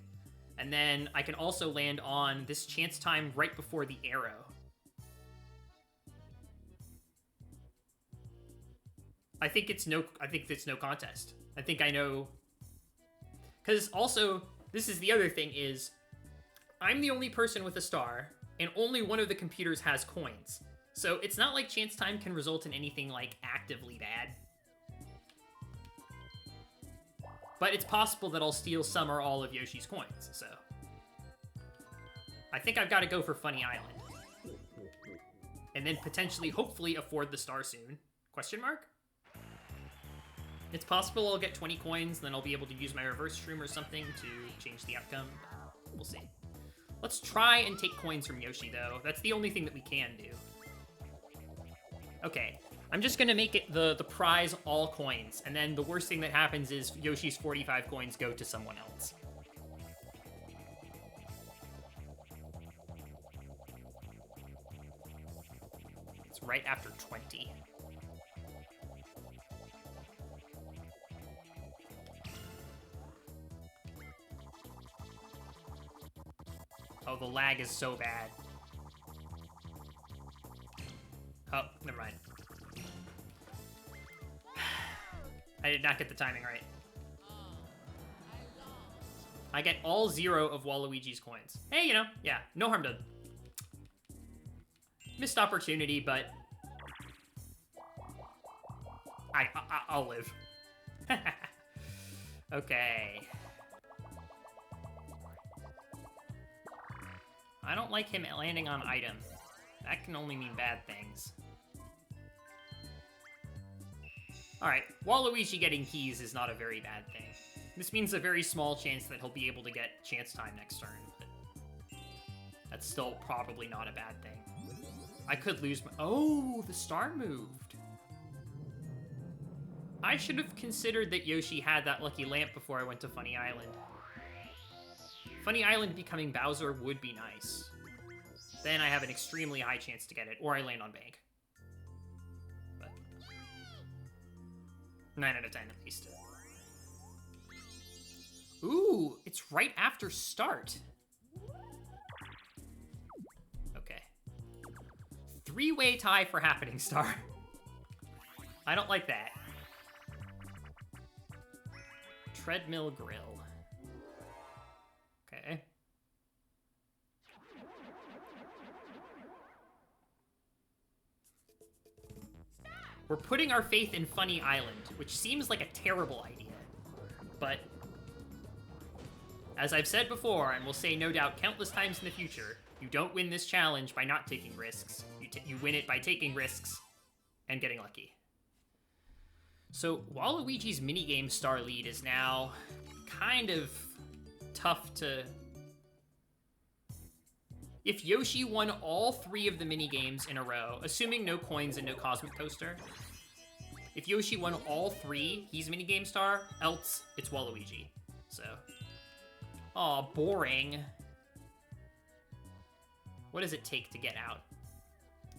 And then I can also land on this chance time right before the arrow. I think it's no contest. I think I know. Because also, this is the other thing is, I'm the only person with a star, and only one of the computers has coins. So it's not like chance time can result in anything like actively bad. But it's possible that I'll steal some or all of Yoshi's coins, so. I think I've got to go for Funny Island. And then potentially, hopefully, afford the star soon. Question mark? It's possible I'll get 20 coins, then I'll be able to use my reverse shroom or something to change the outcome. We'll see. Let's try and take coins from Yoshi, though. That's the only thing that we can do. Okay. I'm just gonna make it the prize all coins, and then the worst thing that happens is Yoshi's 45 coins go to someone else. It's right after 20. Oh, the lag is so bad. Oh, never mind. I did not get the timing right. I get all 0 of Waluigi's coins. Hey, you know, yeah, no harm done. Missed opportunity, but I'll live. Okay. I don't like him landing on item. That can only mean bad things. Alright, Waluigi getting keys is not a very bad thing. This means a very small chance that he'll be able to get chance time next turn, but that's still probably not a bad thing. I could lose my... Oh, the star moved. I should have considered that Yoshi had that lucky lamp before I went to Funny Island. Funny Island becoming Bowser would be nice. Then I have an extremely high chance to get it, or I land on bank. But 9 out of 10 at least. Ooh, it's right after start. Okay. 3-way tie for Happening Star. I don't like that. Treadmill Grill. Okay. We're putting our faith in Funny Island, which seems like a terrible idea. But, as I've said before, and will say no doubt countless times in the future, you don't win this challenge by not taking risks. You win it by taking risks and getting lucky. So, Waluigi's minigame star lead is now kind of tough to... If Yoshi won all 3 of the minigames in a row, assuming no coins and no Cosmic Toaster, if Yoshi won all 3, he's minigame star, else it's Waluigi. So, aw, boring. What does it take to get out?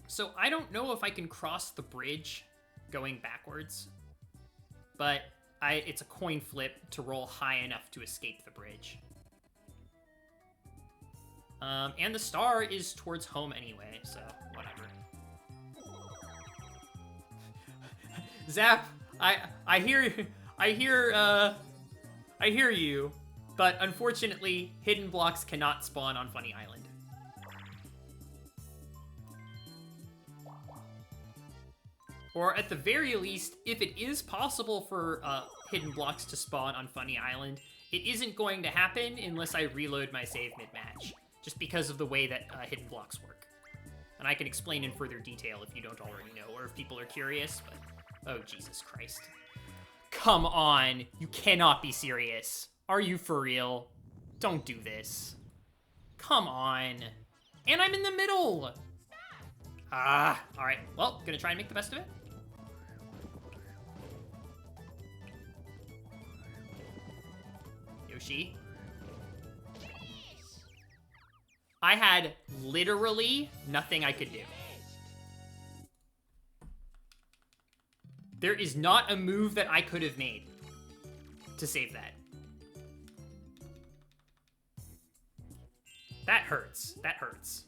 So I don't know if I can cross the bridge going backwards, but it's a coin flip to roll high enough to escape the bridge. And the star is towards home anyway, so whatever. Zap, I hear you, but unfortunately, hidden blocks cannot spawn on Funny Island. Or at the very least, if it is possible for hidden blocks to spawn on Funny Island, it isn't going to happen unless I reload my save mid-match, just because of the way that hidden blocks work. And I can explain in further detail if you don't already know, or if people are curious, but... Oh, Jesus Christ. Come on! You cannot be serious. Are you for real? Don't do this. Come on. And I'm in the middle! Ah, alright. Well, gonna try and make the best of it. Yoshi. I had literally nothing I could do. There is not a move that I could have made to save that. That hurts. That hurts.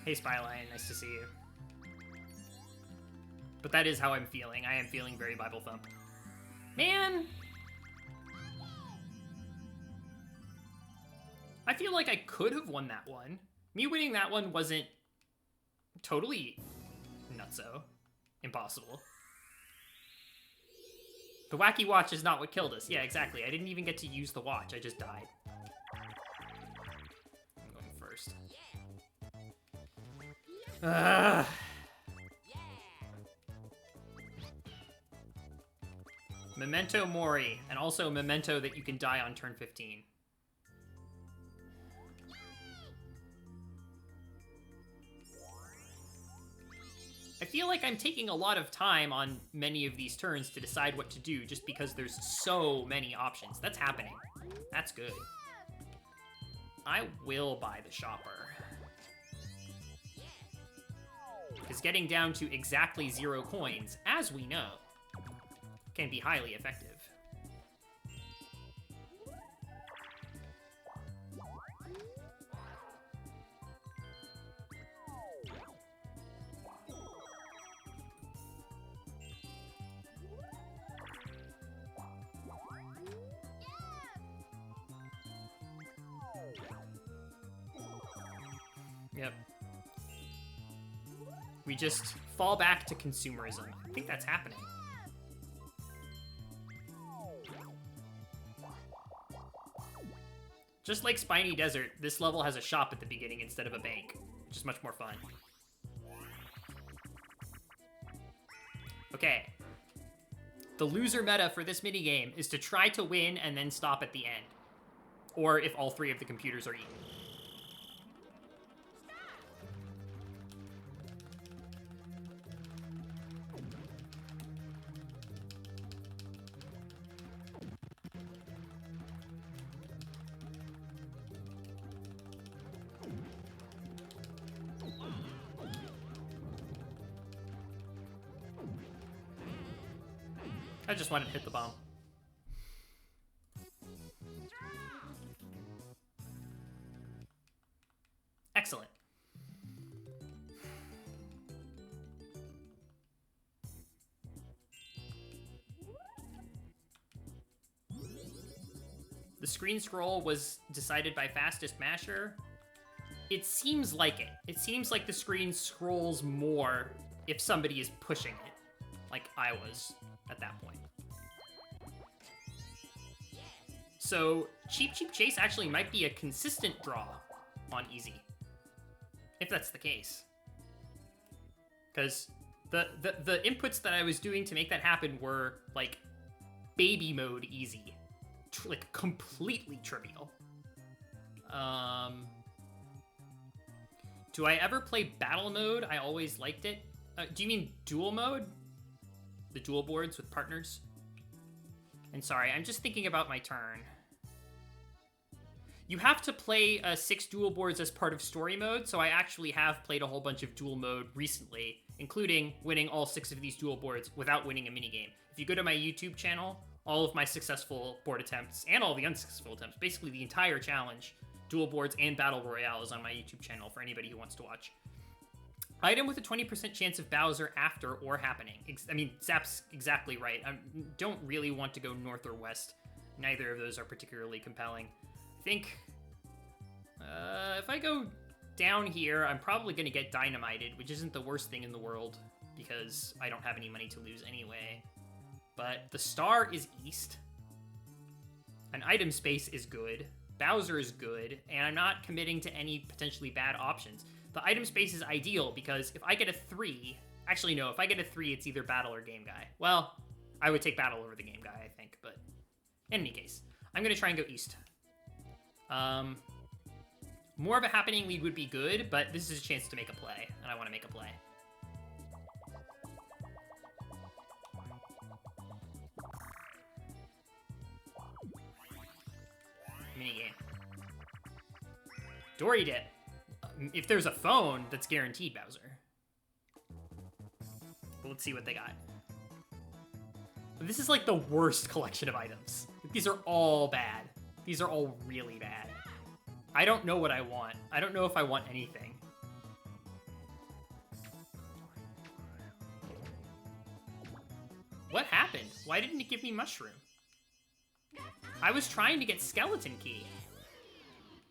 Hey, Spyline, nice to see you. But that is how I'm feeling. I am feeling very Bible Thump. Man! I feel like I could have won that one. Me winning that one wasn't totally nutso. Impossible. The wacky watch is not what killed us. Yeah, exactly. I didn't even get to use the watch. I just died. I'm going first. Memento Mori, and also memento that you can die on turn 15. I feel like I'm taking a lot of time on many of these turns to decide what to do just because there's so many options. That's happening. That's good. I will buy the shopper. Because getting down to exactly 0 coins, as we know, can be highly effective. Yep. We just fall back to consumerism. I think that's happening. Just like Spiny Desert, this level has a shop at the beginning instead of a bank, which is much more fun. Okay. The loser meta for this minigame is to try to win and then stop at the end. Or if all 3 of the computers are equal. I just wanted to hit the bomb. Excellent. The screen scroll was decided by fastest masher. It seems like it. It seems like the screen scrolls more if somebody is pushing it, like I was at that point. So Cheap Cheap Chase actually might be a consistent draw on easy, if that's the case. Because the inputs that I was doing to make that happen were like baby mode easy, like completely trivial. Do I ever play battle mode? I always liked it. Do you mean dual mode? The dual boards with partners? And sorry, I'm just thinking about my turn. You have to play 6 dual boards as part of story mode, so I actually have played a whole bunch of dual mode recently, including winning all 6 of these dual boards without winning a minigame. If you go to my YouTube channel, all of my successful board attempts and all the unsuccessful attempts, basically the entire challenge, dual boards and battle royale, is on my YouTube channel for anybody who wants to watch. Item with a 20% chance of Bowser after or happening. I mean, Zap's exactly right. I don't really want to go north or west. Neither of those are particularly compelling. I think if I go down here, I'm probably going to get dynamited, which isn't the worst thing in the world because I don't have any money to lose anyway. But the star is east. An item space is good. Bowser is good, and I'm not committing to any potentially bad options. The item space is ideal because if I get a 3... Actually, no, if I get a 3, it's either battle or game guy. Well, I would take battle over the game guy, I think, but in any case, I'm going to try and go east. More of a happening lead would be good, but this is a chance to make a play, and I want to make a play. Minigame. Dory Dip. If there's a phone, that's guaranteed Bowser. But let's see what they got. This is like the worst collection of items. These are all bad. These are all really bad. I don't know what I want. I don't know if I want anything. What happened? Why didn't it give me mushroom? I was trying to get skeleton key,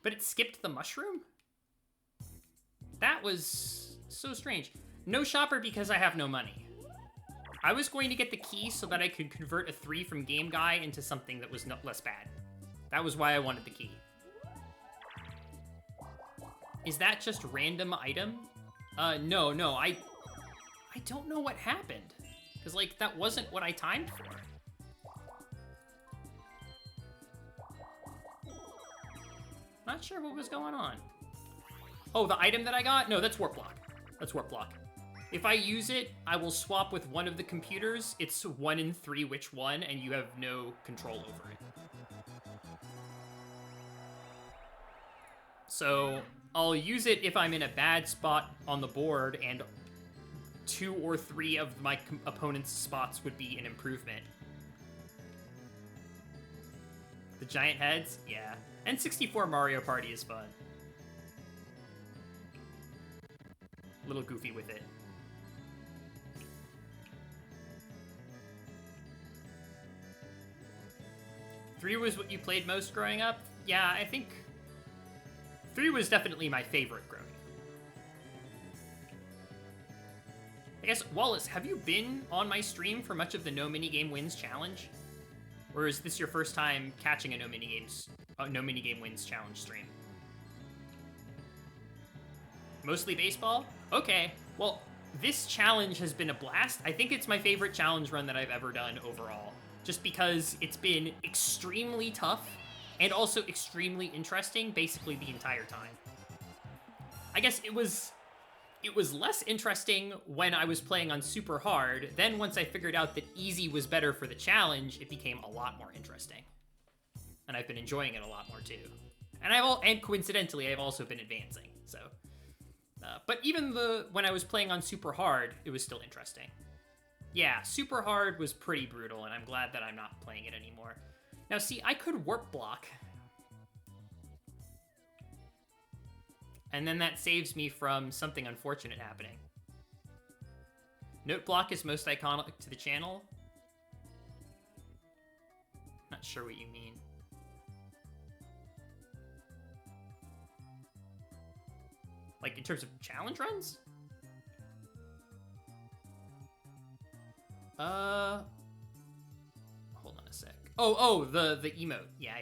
but it skipped the mushroom? That was so strange. No shopper because I have no money. I was going to get the key so that I could convert a 3 from Game Guy into something that was less bad. That was why I wanted the key. Is that just random item? No, I don't know what happened. Because, like, that wasn't what I timed for. not sure what was going on. Oh, the item that I got? No, that's Warp Block. That's Warp Block. If I use it, I will swap with one of the computers. It's 1 in 3 which one, and you have no control over it. So I'll use it if I'm in a bad spot on the board, and 2 or 3 of my opponent's spots would be an improvement. The giant heads? Yeah. And 64 Mario Party is fun. A little goofy with it. Three was what you played most growing up? Yeah, I think 3 was definitely my favorite growing up. I guess, Wallace, have you been on my stream for much of the No Minigame Wins challenge? Or is this your first time catching a No Minigame Wins challenge stream? Mostly baseball? Okay, well, this challenge has been a blast. I think it's my favorite challenge run that I've ever done overall, just because it's been extremely tough and also extremely interesting basically the entire time. I guess it was less interesting when I was playing on super hard. Then once I figured out that easy was better for the challenge, it became a lot more interesting. And I've been enjoying it a lot more too. And coincidentally, I've also been advancing, so. But even when I was playing on super hard, it was still interesting. Yeah, super hard was pretty brutal, and I'm glad that I'm not playing it anymore. Now see, I could Warp Block. And then that saves me from something unfortunate happening. Note Block is most iconic to the channel. Not sure what you mean. Like in terms of challenge runs? Hold on a sec. Oh, the emote. Yeah.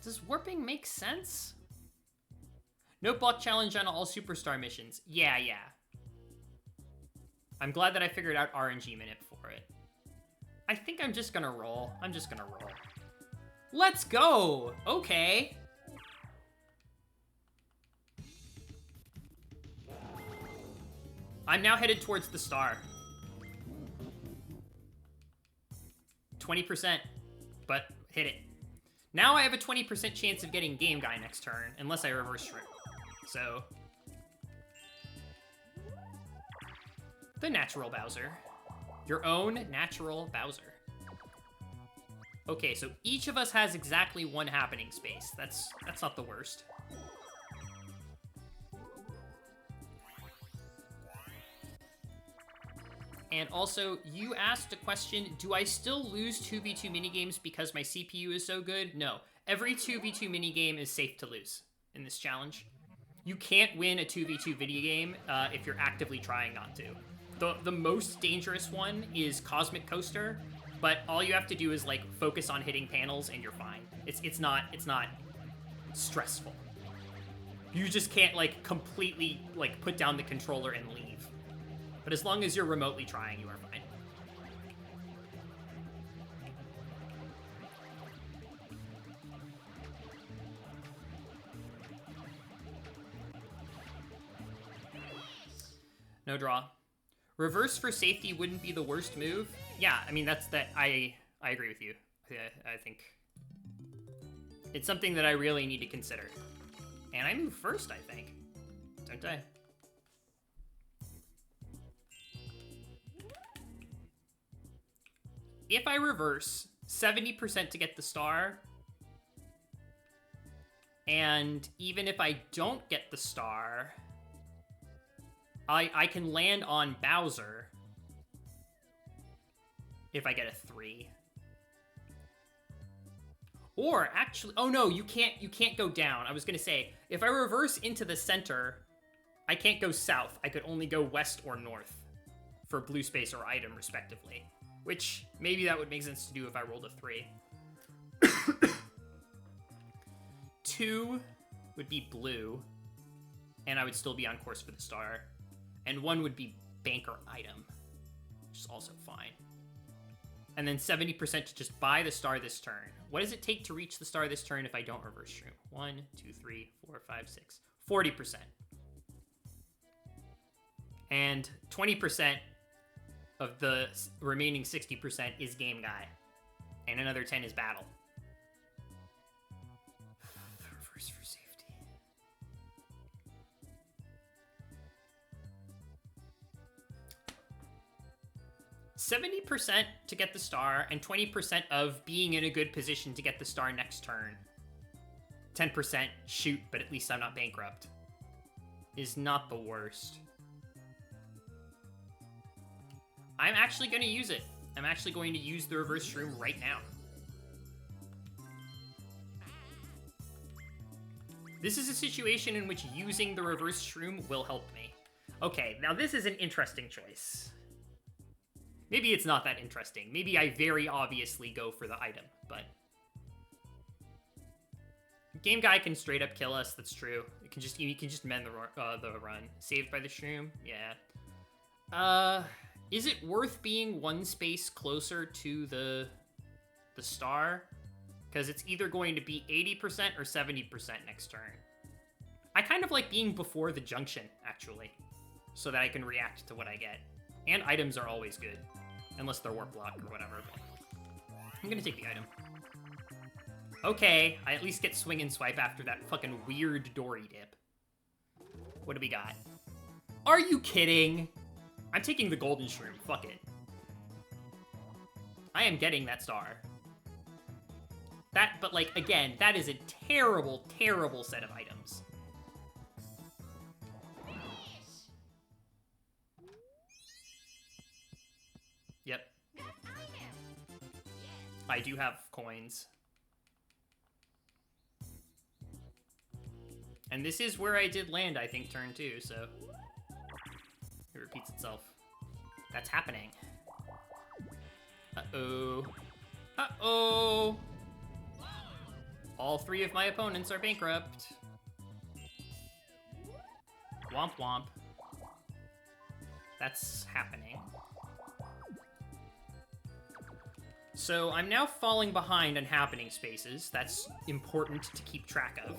Does warping make sense? Note Block challenge on all superstar missions. Yeah. I'm glad that I figured out RNG minute for it. I think I'm just gonna roll. Let's go! Okay. I'm now headed towards the star. 20%, but hit it. Now I have a 20% chance of getting Game Guy next turn, unless I reverse shrimp. So. The natural Bowser. Your own natural Bowser. Okay, so each of us has exactly one happening space. That's not the worst. And also, you asked a question, do I still lose 2v2 minigames because my CPU is so good? No. Every 2v2 minigame is safe to lose in this challenge. You can't win a 2v2 video game if you're actively trying not to. The most dangerous one is Cosmic Coaster, but all you have to do is like focus on hitting panels and you're fine. It's not stressful. You just can't like completely like put down the controller and leave. But as long as you're remotely trying, you are fine. No draw. Reverse for safety wouldn't be the worst move. Yeah, I mean, I agree with you. I think it's something that I really need to consider. And I move first, I think. Don't I? If I reverse, 70% to get the star. And even if I don't get the star, I can land on Bowser if I get a 3. Or actually, oh no, you can't go down. I was gonna say, if I reverse into the center, I can't go south. I could only go west or north for blue space or item, respectively. Which, maybe that would make sense to do if I rolled a 3. 2 would be blue, and I would still be on course for the star. And 1 would be banker item, which is also fine. And then 70% to just buy the star this turn. What does it take to reach the star this turn if I don't reverse shroom? 1, 2, 3, 4, 5, 6. 40%. And 20% of the remaining 60% is game guy. And another 10 is battle. The reverse for safety. 70% to get the star, and 20% of being in a good position to get the star next turn. 10% shoot, but at least I'm not bankrupt. Is not the worst. I'm actually going to use it. I'm actually going to use the reverse shroom right now. This is a situation in which using the reverse shroom will help me. Okay, now this is an interesting choice. Maybe it's not that interesting. Maybe I very obviously go for the item, but... Game guy can straight up kill us, that's true. You can just mend the run. Saved by the shroom? Yeah. Is it worth being one space closer to the star? Because it's either going to be 80% or 70% next turn. I kind of like being before the junction, actually, so that I can react to what I get. And items are always good, unless they're warp block or whatever. But I'm gonna take the item. Okay, I at least get swing and swipe after that fucking weird Dory dip. What do we got? Are you kidding? I'm taking the golden shroom, fuck it. I am getting that star. But like, again, that is a terrible, terrible set of items. Yep. I do have coins. And this is where I did land, I think, turn 2, so... It repeats itself. That's happening. Uh-oh. Uh-oh! All 3 of my opponents are bankrupt. Womp womp. That's happening. So I'm now falling behind on happening spaces. That's important to keep track of.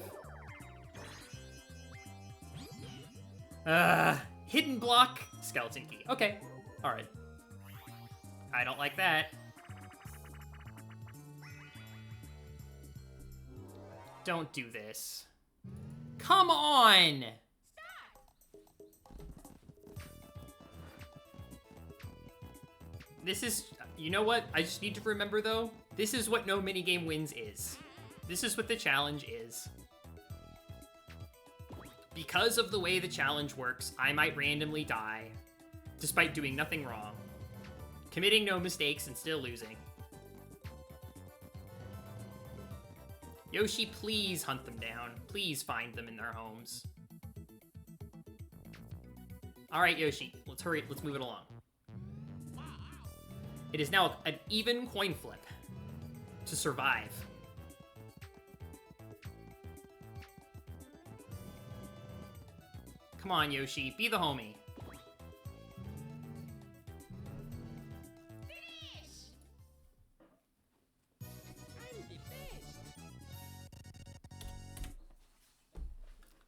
Hidden block, skeleton key. Okay, all right. I don't like that. Don't do this. Come on! This is, you know what? I just need to remember though, this is what no minigame wins is. This is what the challenge is. Because of the way the challenge works, I might randomly die, despite doing nothing wrong, committing no mistakes and still losing. Yoshi, please hunt them down. Please find them in their homes. All right, Yoshi, let's hurry, let's move it along. It is now an even coin flip to survive. Come on, Yoshi, be the homie.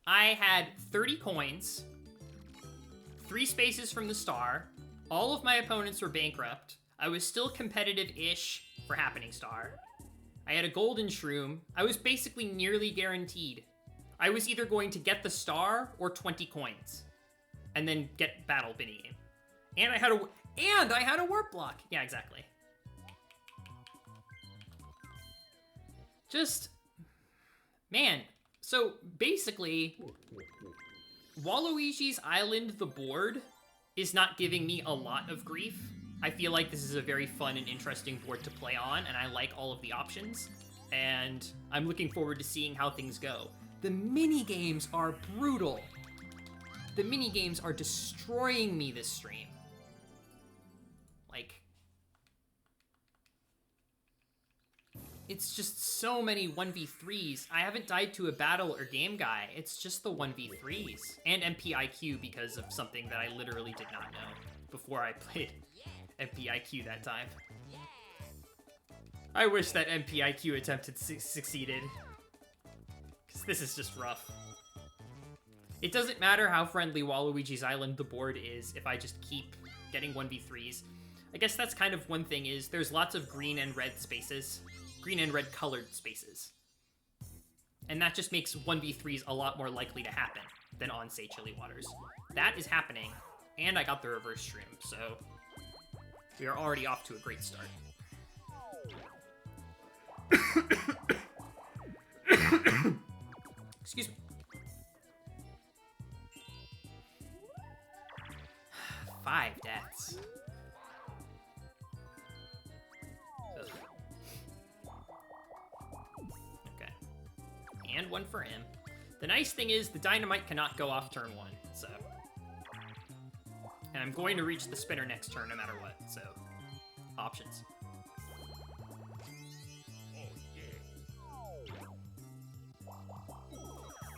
I had 30 coins, 3 spaces from the star, all of my opponents were bankrupt, I was still competitive-ish for Happening Star, I had a golden shroom, I was basically nearly guaranteed. I was either going to get the star or 20 coins, and then get battle minigame. And I had a warp block. Yeah, exactly. Just, man. So basically, Waluigi's Island, the board, is not giving me a lot of grief. I feel like this is a very fun and interesting board to play on, and I like all of the options. And I'm looking forward to seeing how things go. The minigames are brutal. The minigames are destroying me this stream. Like, it's just so many 1v3s. I haven't died to a battle or game guy. It's just the 1v3s. And MPIQ because of something that I literally did not know before I played MPIQ that time. I wish that MPIQ attempt had succeeded. Because this is just rough. It doesn't matter how friendly Waluigi's Island the board is if I just keep getting 1v3s. I guess that's kind of one thing is there's lots of green and red spaces. Green and red colored spaces. And that just makes 1v3s a lot more likely to happen than on, say, Chilly Waters. That is happening, and I got the reverse stream, so we are already off to a great start. Excuse me. Five deaths. Ugh. Okay. And one for him. The nice thing is the dynamite cannot go off turn 1, so. And I'm going to reach the spinner next turn no matter what, so. Options.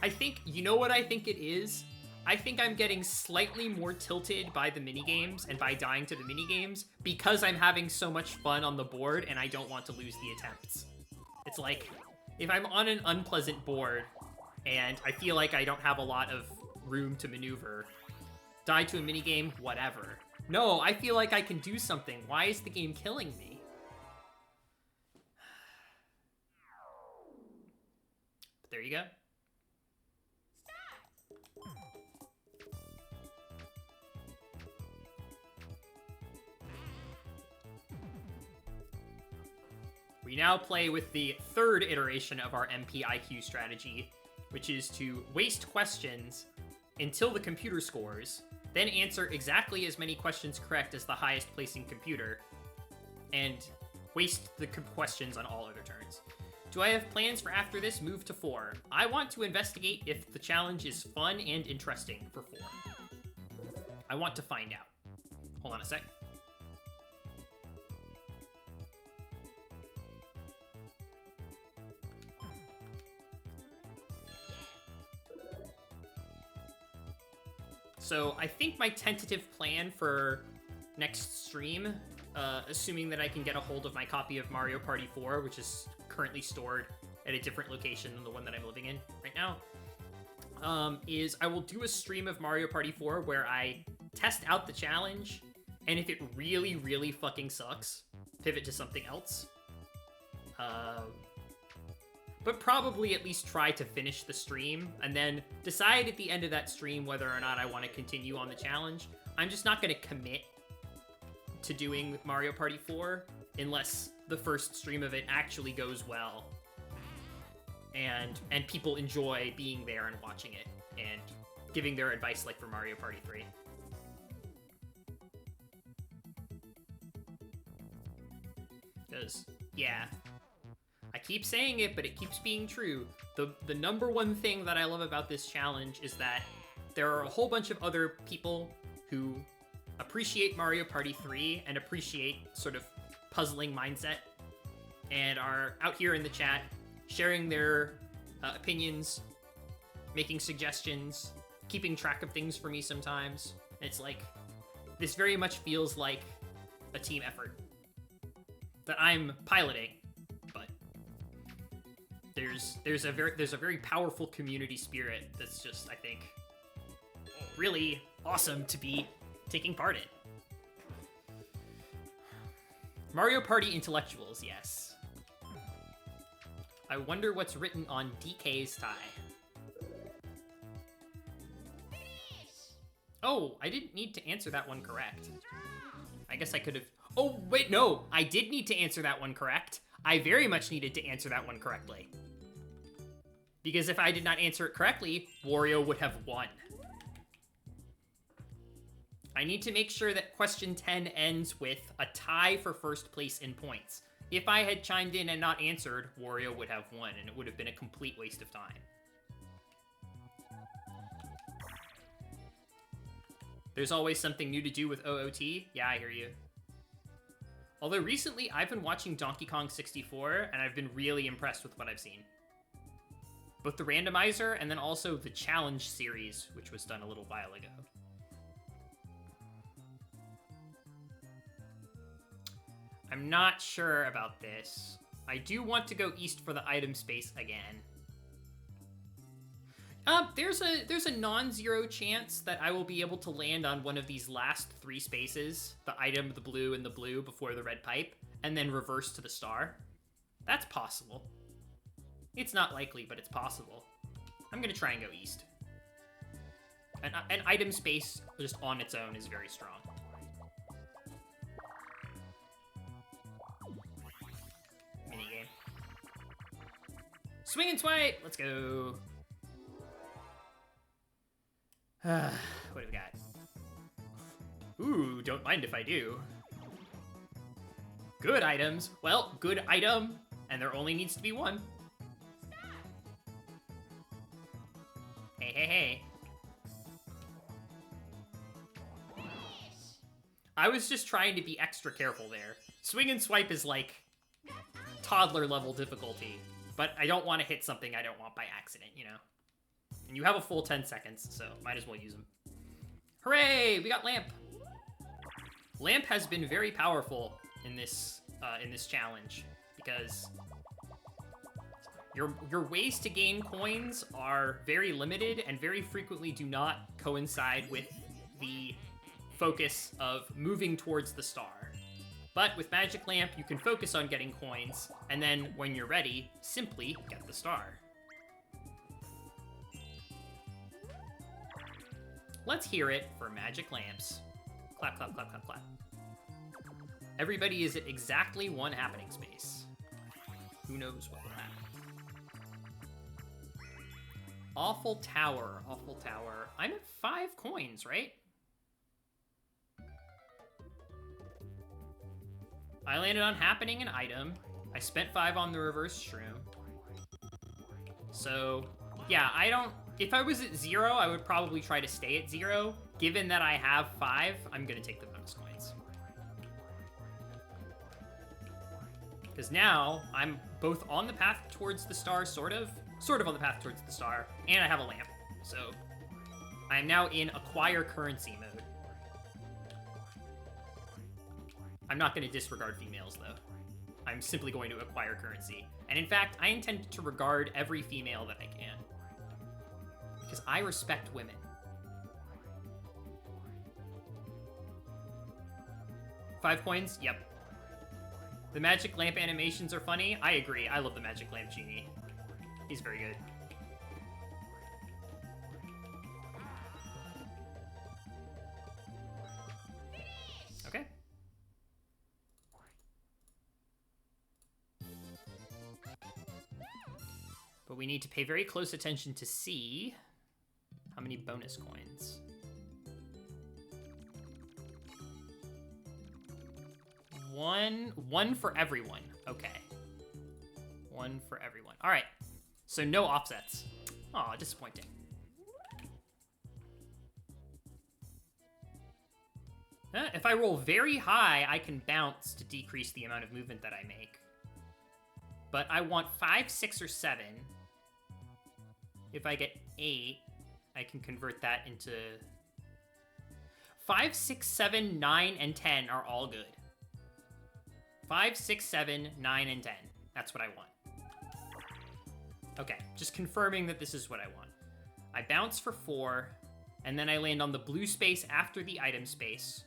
I think, you know what I think it is? I think I'm getting slightly more tilted by the minigames and by dying to the minigames because I'm having so much fun on the board and I don't want to lose the attempts. It's like, if I'm on an unpleasant board and I feel like I don't have a lot of room to maneuver, die to a minigame, whatever. No, I feel like I can do something. Why is the game killing me? But there you go. We now play with the third iteration of our MPIQ strategy, which is to waste questions until the computer scores, then answer exactly as many questions correct as the highest placing computer, and waste the questions on all other turns. Do I have plans for after this move to 4? I want to investigate if the challenge is fun and interesting for 4. I want to find out. Hold on a sec. So I think my tentative plan for next stream, assuming that I can get a hold of my copy of Mario Party 4, which is currently stored at a different location than the one that I'm living in right now, is I will do a stream of Mario Party 4 where I test out the challenge, and if it really, really fucking sucks, pivot to something else. But probably at least try to finish the stream, and then decide at the end of that stream whether or not I want to continue on the challenge. I'm just not going to commit to doing Mario Party 4 unless the first stream of it actually goes well, and people enjoy being there and watching it, and giving their advice like for Mario Party 3. Because, yeah. I keep saying it, but it keeps being true. The number one thing that I love about this challenge is that there are a whole bunch of other people who appreciate Mario Party 3 and appreciate sort of puzzling mindset and are out here in the chat sharing their opinions, making suggestions, keeping track of things for me sometimes. It's like, this very much feels like a team effort that I'm piloting. There's a very powerful community spirit that's just, I think, really awesome to be taking part in. Mario Party intellectuals, yes. I wonder what's written on DK's tie. Oh, I didn't need to answer that one correct. I guess I could have... Oh, wait, no! I did need to answer that one correct. I very much needed to answer that one correctly. Because if I did not answer it correctly, Wario would have won. I need to make sure that question 10 ends with a tie for first place in points. If I had chimed in and not answered, Wario would have won, and it would have been a complete waste of time. There's always something new to do with OOT. Yeah, I hear you. Although recently, I've been watching Donkey Kong 64, and I've been really impressed with what I've seen. Both the randomizer, and then also the challenge series, which was done a little while ago. I'm not sure about this. I do want to go east for the item space again. There's a non-zero chance that I will be able to land on one of these last 3 spaces, the item, the blue, and the blue before the red pipe, and then reverse to the star. That's possible. It's not likely, but it's possible. I'm gonna try and go east. An item space just on its own is very strong. Minigame. Swing and swipe! Let's go. What do we got? Ooh, don't mind if I do. Good items. Well, good item, and there only needs to be one. Hey, hey, hey. I was just trying to be extra careful there. Swing and swipe is like toddler level difficulty, but I don't want to hit something I don't want by accident, you know? And you have a full 10 seconds, so might as well use them. Hooray! We got Lamp! Lamp has been very powerful in this challenge, because your ways to gain coins are very limited and very frequently do not coincide with the focus of moving towards the star. But with Magic Lamp, you can focus on getting coins, and then when you're ready, simply get the star. Let's hear it for Magic Lamps. Clap, clap, clap, clap, clap. Everybody is at exactly 1 happening space. Who knows what will happen? Awful Tower, Awful Tower. I'm at 5 coins, right? I landed on happening an item. I spent 5 on the reverse shroom. So, yeah, if I was at 0, I would probably try to stay at 0. Given that I have 5, I'm gonna take the bonus coins. Because now, I'm both on the path towards the star, sort of on the path towards the star, and I have a lamp. So, I am now in acquire currency mode. I'm not going to disregard females, though. I'm simply going to acquire currency. And in fact, I intend to regard every female that I can. Because I respect women. Five coins? Yep. The Magic Lamp animations are funny. I agree. I love the Magic Lamp Genie. He's very good. Okay. But we need to pay very close attention to see how many bonus coins. One for everyone. Okay. 1 for everyone. All right. So no offsets. Aw, disappointing. If I roll very high, I can bounce to decrease the amount of movement that I make. But I want 5, 6, or 7. If I get 8, I can convert that into... 5, 6, 7, 9, and 10 are all good. 5, 6, 7, 9, and 10. That's what I want. Okay, just confirming that this is what I want. I bounce for 4, and then I land on the blue space after the item space,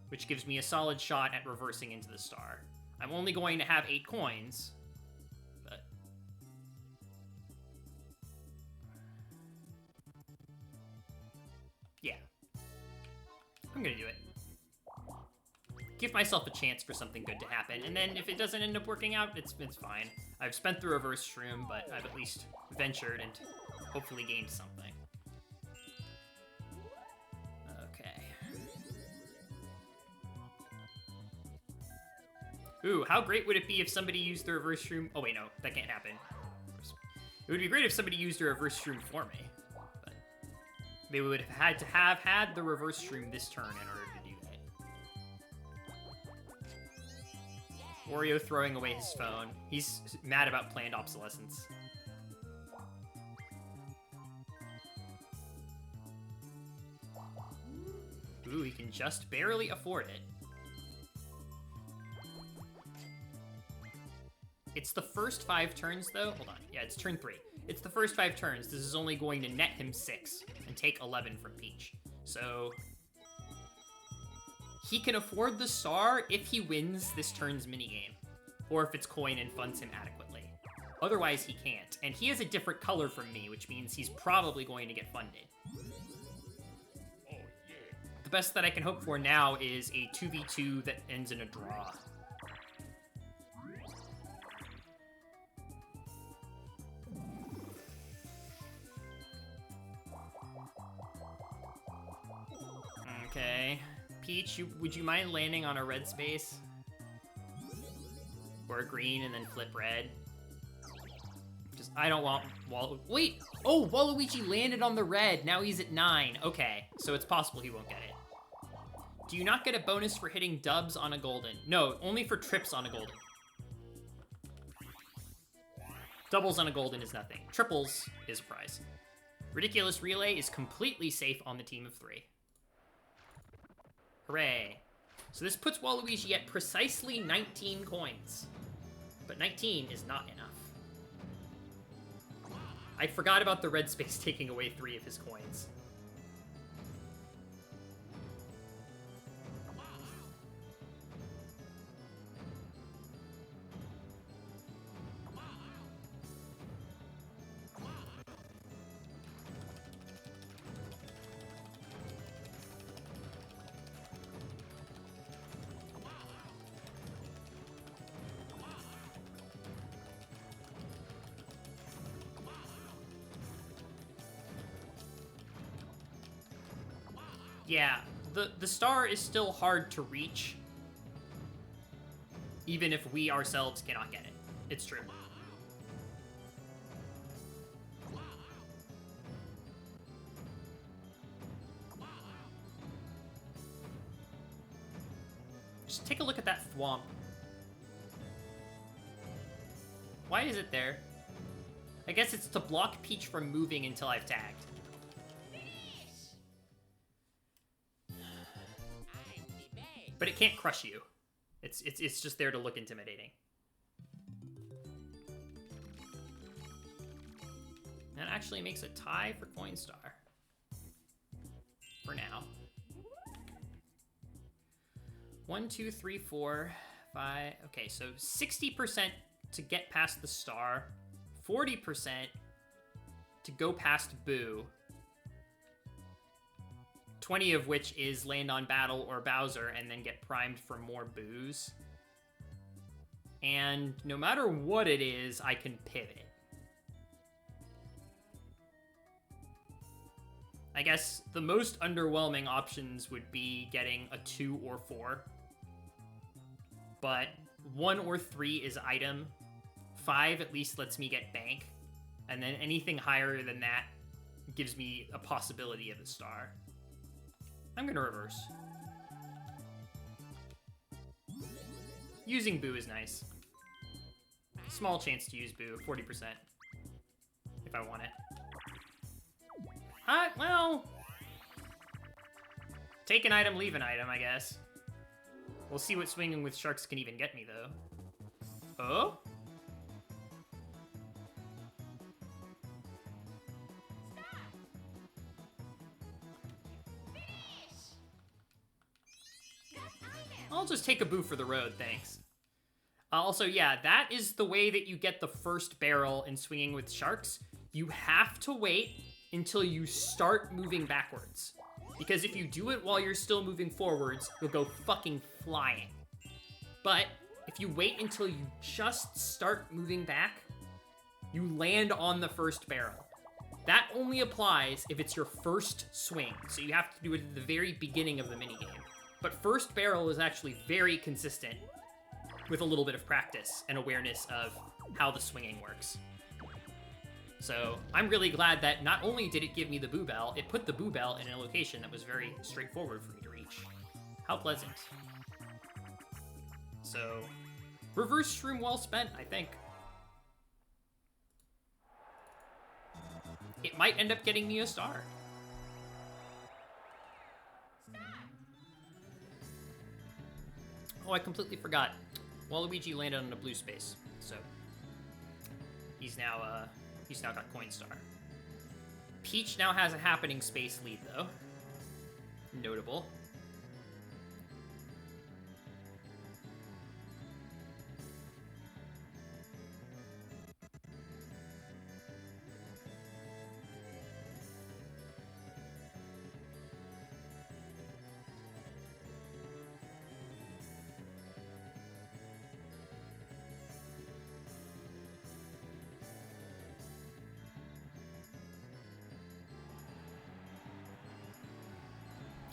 which gives me a solid shot at reversing into the star. I'm only going to have 8 coins, but... yeah. I'm gonna do it. Give myself a chance for something good to happen, and then if it doesn't end up working out, it's fine. I've spent the reverse shroom, but I've at least ventured and hopefully gained something. Okay. Ooh, how great would it be if somebody used the reverse shroom? Oh wait, no, that can't happen. It would be great if somebody used a reverse shroom for me, but they would have had to have had the reverse shroom this turn in order to do that. Wario throwing away his phone. He's mad about planned obsolescence. Ooh, he can just barely afford it. It's the first 5 turns, though. Hold on. Yeah, it's turn 3. It's the first 5 turns. This is only going to net him 6 and take 11 from Peach. So he can afford the star if he wins this turn's minigame, or if it's coin and funds him adequately. Otherwise, he can't. And he has a different color from me, which means he's probably going to get funded. The best that I can hope for now is a 2v2 that ends in a draw. Okay. Peach, would you mind landing on a red space? Or a green and then flip red? Just, I don't want wait! Oh, Waluigi landed on the red. Now he's at 9. Okay, so it's possible he won't get it. Do you not get a bonus for hitting dubs on a golden? No, only for trips on a golden. Doubles on a golden is nothing. Triples is a prize. Ridiculous Relay is completely safe on the team of 3. Hooray. So this puts Waluigi at precisely 19 coins. But 19 is not enough. I forgot about the red space taking away 3 of his coins. Yeah, the star is still hard to reach, even if we ourselves cannot get it. It's true. Just take a look at that thwomp. Why is it there? I guess it's to block Peach from moving until I've tagged. But it can't crush you. It's just there to look intimidating. That actually makes a tie for Coinstar. For now. 1, 2, 3, 4, 5. Okay, so 60% to get past the star. 40% to go past Boo. 20 of which is land on Battle or Bowser and then get primed for more boos. And no matter what it is, I can pivot. I guess the most underwhelming options would be getting a 2 or 4. But 1 or 3 is item. 5 at least lets me get bank. And then anything higher than that gives me a possibility of a star. I'm gonna reverse. Using Boo is nice. Small chance to use Boo, 40%. If I want it. Well... take an item, leave an item, I guess. We'll see what swinging with sharks can even get me, though. Oh? I'll just take a Boo for the road, thanks. Also, yeah, that is the way that you get the first barrel in Swinging with Sharks. You have to wait until you start moving backwards. Because if you do it while you're still moving forwards, you'll go fucking flying. But if you wait until you just start moving back, you land on the first barrel. That only applies if it's your first swing, so you have to do it at the very beginning of the minigame. But first barrel is actually very consistent with a little bit of practice and awareness of how the swinging works. So I'm really glad that not only did it give me the Boo Bell, it put the Boo Bell in a location that was very straightforward for me to reach. How pleasant. So, reverse shroom well spent, I think. It might end up getting me a star. Oh, I completely forgot. Waluigi landed on a blue space, so He's now got Coinstar. Peach now has a happening space lead, though. Notable.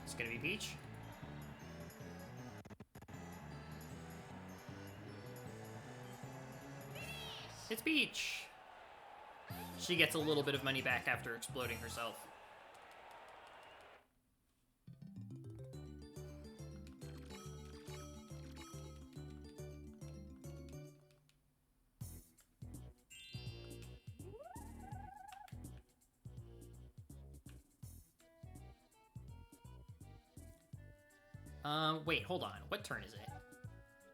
It's gonna be Peach. It's Peach! She gets a little bit of money back after exploding herself. Wait, hold on. What turn is it?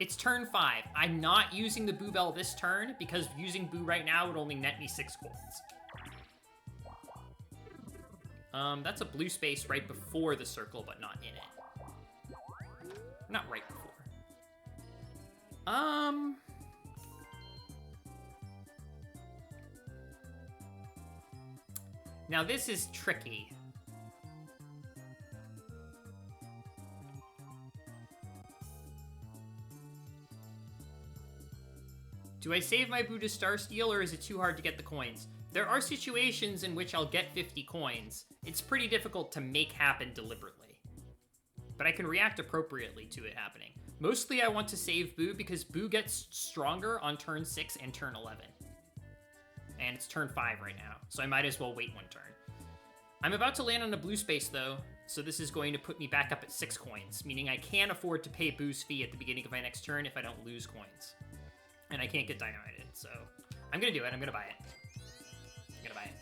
It's turn 5. I'm not using the Boo Bell this turn because using Boo right now would only net me 6 coins. That's a blue space right before the circle, but not in it. Not right before. Now this is tricky. Do I save my Boo to Star Steel, or is it too hard to get the coins? There are situations in which I'll get 50 coins. It's pretty difficult to make happen deliberately. But I can react appropriately to it happening. Mostly I want to save Boo because Boo gets stronger on turn 6 and turn 11. And it's turn 5 right now, so I might as well wait one turn. I'm about to land on a blue space though, so this is going to put me back up at 6 coins, meaning I can afford to pay Boo's fee at the beginning of my next turn if I don't lose coins. And I can't get dynamited, so I'm gonna do it. I'm gonna buy it. I'm gonna buy it.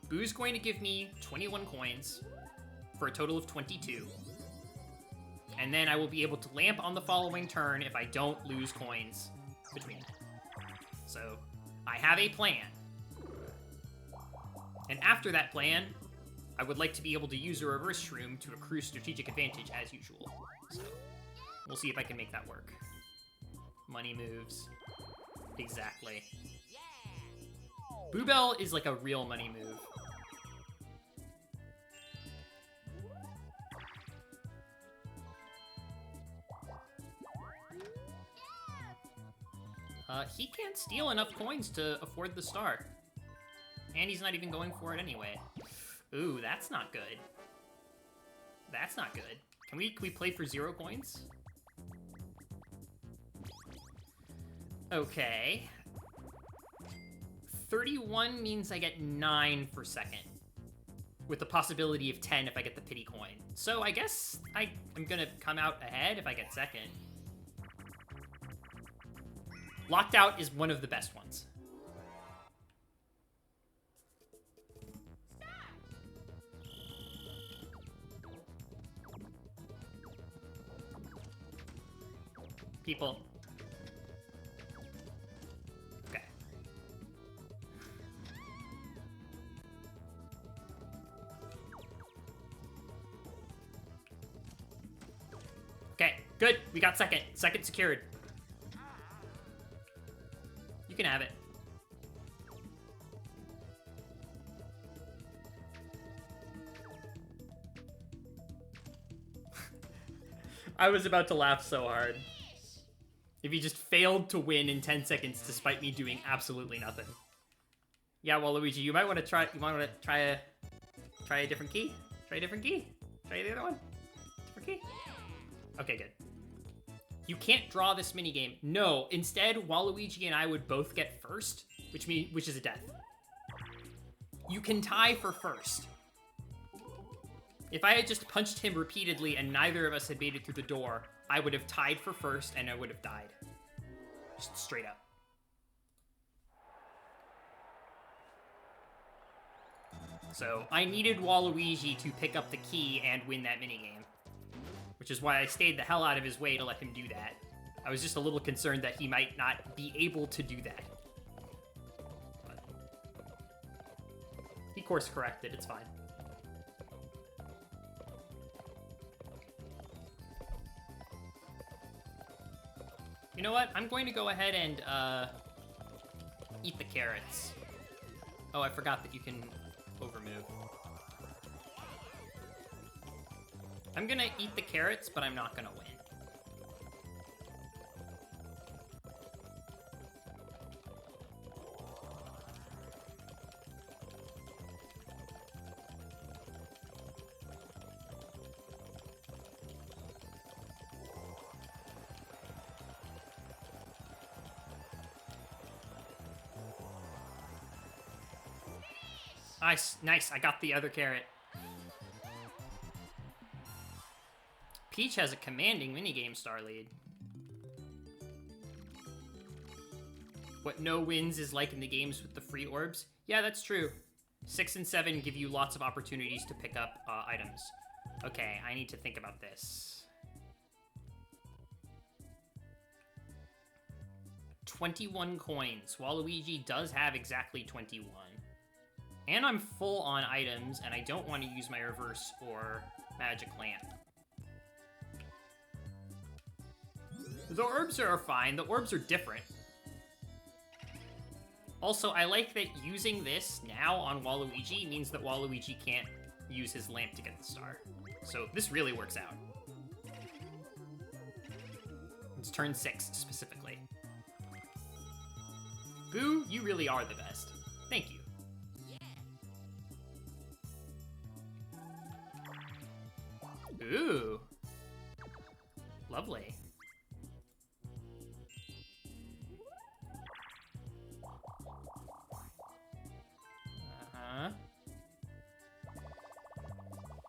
Boo's going to give me 21 coins for a total of 22. And then I will be able to lamp on the following turn if I don't lose coins between that. So I have a plan. And after that plan, I would like to be able to use a reverse shroom to accrue strategic advantage as usual. So we'll see if I can make that work. Money moves. Exactly. Boo Bell is like a real money move. He can't steal enough coins to afford the star. And he's not even going for it anyway. Ooh, that's not good. That's not good. Can we play for 0 coins? Okay. 31 means I get 9 for second. With the possibility of 10 if I get the pity coin. So I guess I'm gonna come out ahead if I get second. Locked out is one of the best ones. People. Okay. Okay, good. We got second. Second secured. You can have it. I was about to laugh so hard. If he just failed to win in 10 seconds despite me doing absolutely nothing. Yeah, Waluigi, you might want to try. You might want to try a different key. Try a different key. Try the other one. Different key. Okay, good. You can't draw this minigame. No, instead, Waluigi and I would both get first, which is a death. You can tie for first. If I had just punched him repeatedly and neither of us had made it through the door, I would have tied for first and I would have died. Just straight up. So I needed Waluigi to pick up the key and win that minigame. Which is why I stayed the hell out of his way to let him do that. I was just a little concerned that he might not be able to do that. But he course corrected, it's fine. You know what? I'm going to go ahead and eat the carrots. Oh, I forgot that you can overmove. I'm gonna eat the carrots, but I'm not gonna win. Nice, nice, I got the other carrot. Peach has a commanding minigame star lead. What no wins is like in the games with the free orbs. Yeah, that's true. 6 and 7 give you lots of opportunities to pick up items. Okay, I need to think about this. 21 coins. Waluigi does have exactly 21. And I'm full on items, and I don't want to use my reverse or magic lamp. The orbs are fine. The orbs are different. Also, I like that using this now on Waluigi means that Waluigi can't use his lamp to get the star. So this really works out. It's turn 6, specifically. Boo, you really are the best. Thank you. Ooh. Lovely. Uh-huh.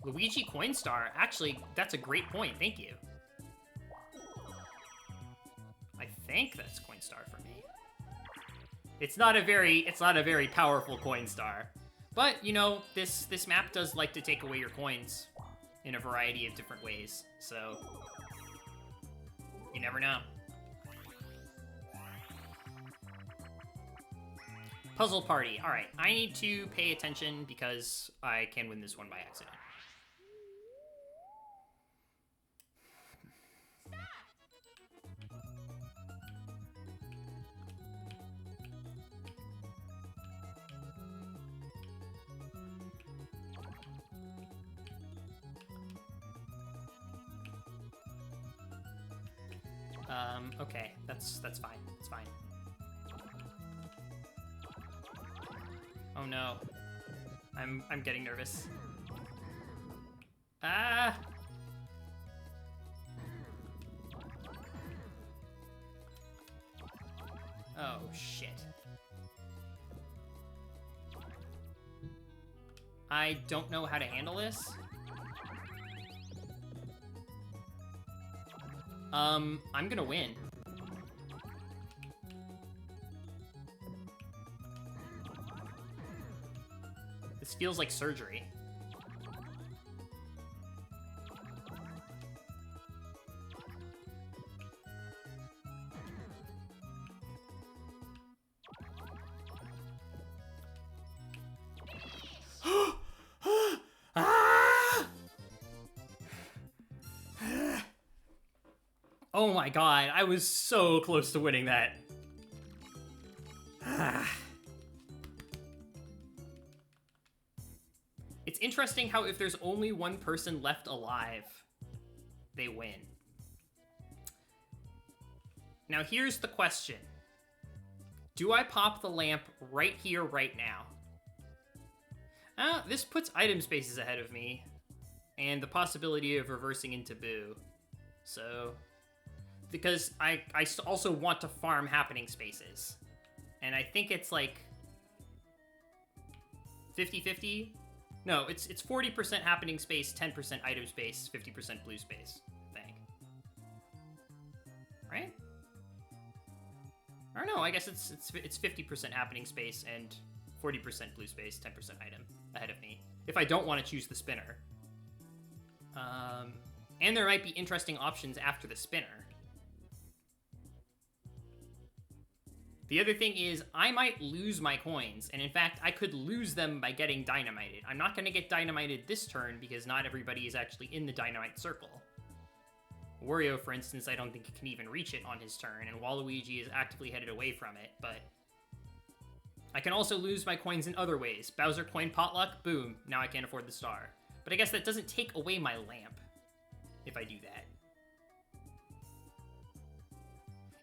Luigi Coinstar. Actually, that's a great point. Thank you. I think that's Coinstar for me. It's not a very powerful Coinstar. But, you know, this map does like to take away your coins in a variety of different ways, so you never know. Puzzle party. All right, I need to pay attention because I can win this one by accident. Okay, that's fine. It's fine. Oh no. I'm getting nervous. Ah! Oh shit. I don't know how to handle this. I'm gonna win. This feels like surgery. Oh my god, I was so close to winning that. It's interesting how if there's only one person left alive, they win. Now here's the question. Do I pop the lamp right here, right now? This puts item spaces ahead of me, and the possibility of reversing into Boo. So, because I also want to farm happening spaces. And I think it's like 50-50? No, it's 40% happening space, 10% item space, 50% blue space, I think. Right? Or no, I guess it's 50% happening space and 40% blue space, 10% item ahead of me. If I don't want to choose the spinner. And there might be interesting options after the spinner. The other thing is, I might lose my coins, and in fact, I could lose them by getting dynamited. I'm not going to get dynamited this turn because not everybody is actually in the dynamite circle. Wario, for instance, I don't think can even reach it on his turn, and Waluigi is actively headed away from it, but... I can also lose my coins in other ways. Bowser coin potluck, boom, now I can't afford the star. But I guess that doesn't take away my lamp, if I do that.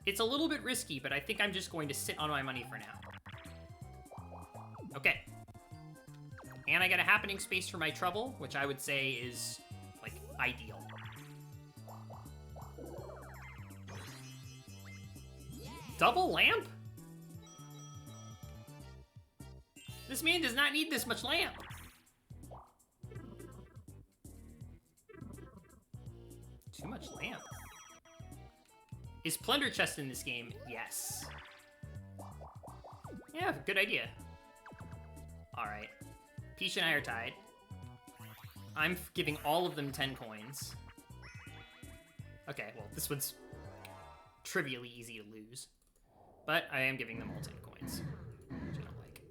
It's a little bit risky, but I think I'm just going to sit on my money for now. Okay. And I get a happening space for my trouble, which I would say is, like, ideal. Double lamp? This man does not need this much lamp. Too much lamp. Is plunder chest in this game? Yes. Yeah, good idea. Alright. Peach and I are tied. I'm giving all of them 10 coins. Okay, well, this one's trivially easy to lose. But I am giving them all 10 coins. Which I don't like.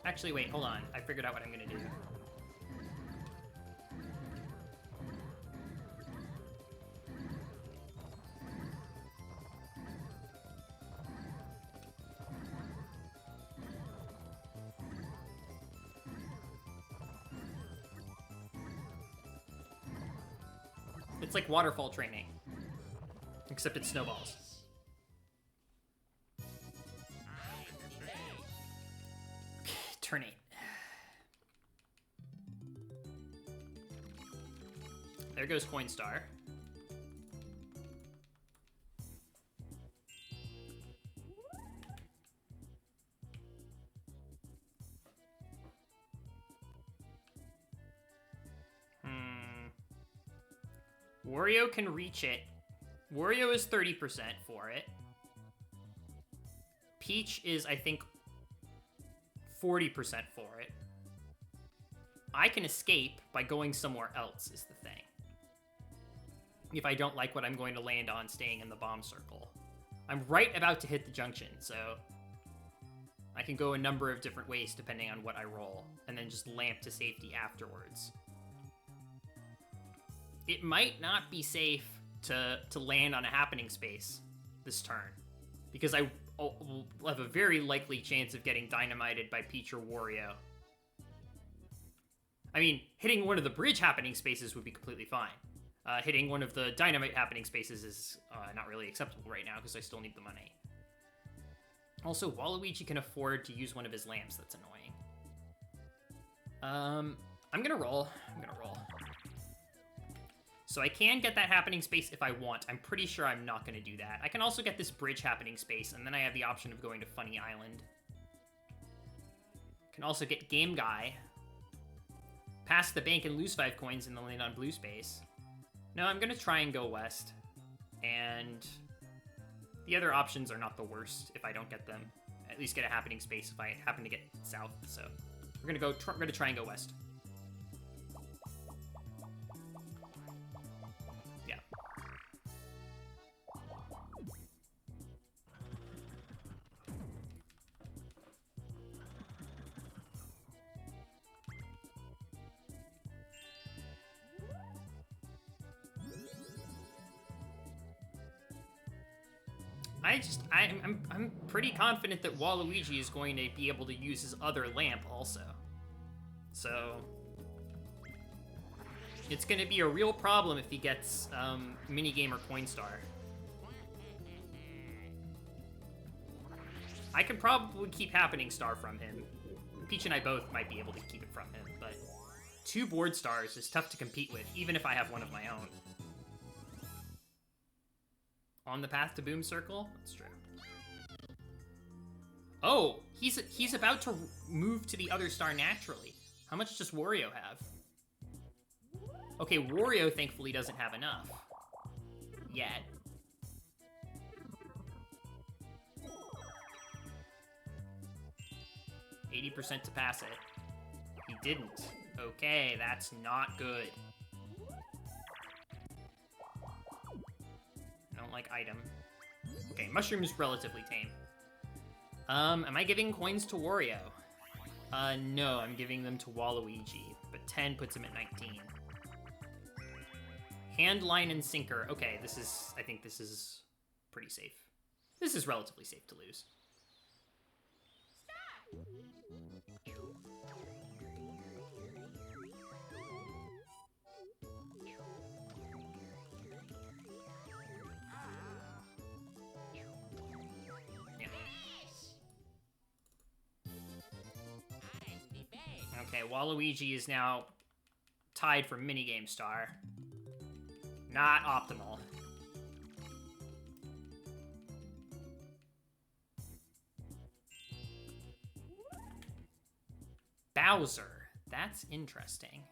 Actually, wait, hold on. I figured out what I'm gonna do. It's like waterfall training, except it snowballs. Turn 8. There goes Coinstar. Wario can reach it. Wario is 30% for it. Peach is, I think, 40% for it. I can escape by going somewhere else, is the thing. If I don't like what I'm going to land on staying in the bomb circle. I'm right about to hit the junction, so I can go a number of different ways depending on what I roll, and then just lamp to safety afterwards. It might not be safe to land on a happening space this turn, because I will have a very likely chance of getting dynamited by Peach or Wario. I mean, hitting one of the bridge happening spaces would be completely fine. Hitting one of the dynamite happening spaces is not really acceptable right now because I still need the money. Also, Waluigi can afford to use one of his lamps. That's annoying. I'm gonna roll. So I can get that happening space if I want. I'm pretty sure I'm not going to do that. I can also get this bridge happening space, and then I have the option of going to Funny Island. Can also get Game Guy. Pass the bank and lose 5 coins and then land on blue space. No, I'm going to try and go west. And the other options are not the worst if I don't get them. At least get a happening space if I happen to get south. So we're going to try and go west. I'm pretty confident that Waluigi is going to be able to use his other lamp also. So it's going to be a real problem if he gets Minigame or Coinstar. I can probably keep Happening Star from him. Peach and I both might be able to keep it from him, but 2 board stars is tough to compete with, even if I have one of my own. On the path to Boom Circle? That's true. Oh, he's about to move to the other star naturally. How much does Wario have? Okay, Wario thankfully doesn't have enough. Yet. %80 to pass it. He didn't. Okay, that's not good. I don't like item. Okay, mushroom is relatively tame. Am I giving coins to Wario? No, I'm giving them to Waluigi, but 10 puts him at 19. Hand, line, and sinker. Okay, I think this is pretty safe. This is relatively safe to lose. Okay, Waluigi is now tied for minigame star. Not optimal. Bowser. That's interesting.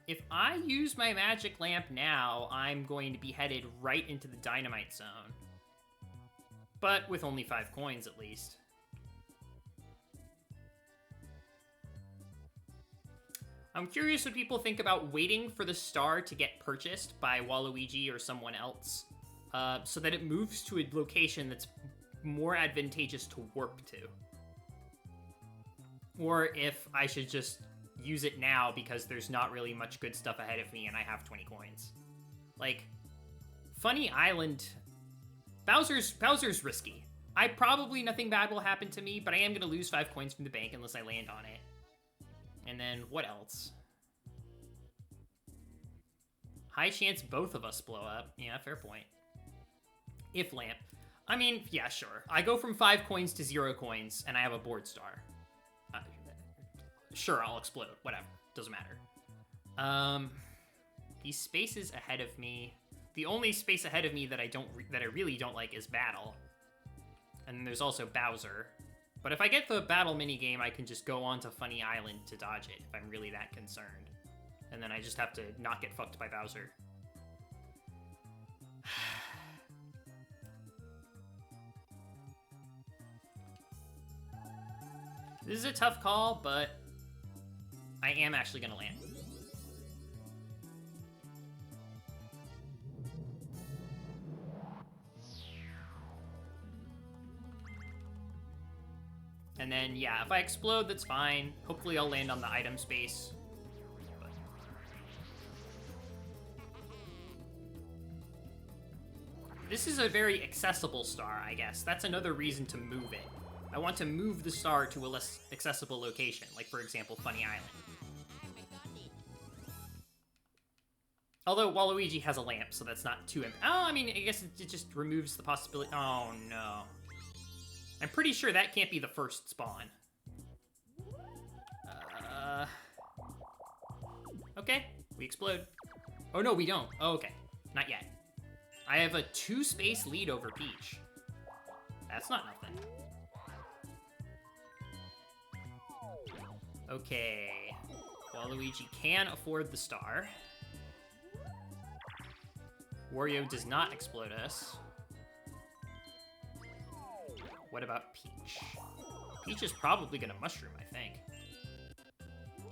If I use my magic lamp now, I'm going to be headed right into the dynamite zone. But with only 5 coins at least. I'm curious what people think about waiting for the star to get purchased by Waluigi or someone else, so that it moves to a location that's more advantageous to warp to. Or if I should just use it now because there's not really much good stuff ahead of me and I have 20 coins. Like, Funny Island... Bowser's risky. Nothing bad will happen to me, but I am going to lose 5 coins from the bank unless I land on it. And then, what else? High chance both of us blow up. Yeah, fair point. If lamp. I mean, yeah, sure. I go from 5 coins to 0 coins, and I have a board star. Sure, I'll explode. Whatever. Doesn't matter. These spaces ahead of me... The only space ahead of me that I really don't like is Battle. And then there's also Bowser. But if I get the battle minigame, I can just go on to Funny Island to dodge it if I'm really that concerned. And then I just have to not get fucked by Bowser. This is a tough call, but I am actually gonna land. And then, yeah, if I explode, that's fine. Hopefully I'll land on the item space. But... This is a very accessible star, I guess. That's another reason to move it. I want to move the star to a less accessible location, like, for example, Funny Island. Although Waluigi has a lamp, so that's not too... I mean, I guess it just removes the possibility... Oh, no. I'm pretty sure that can't be the first spawn. Okay, we explode. Oh, no, we don't. Oh, okay. Not yet. I have a 2-space lead over Peach. That's not nothing. Okay. Waluigi can afford the star. Wario does not explode us. What about Peach? Peach is probably gonna mushroom, I think.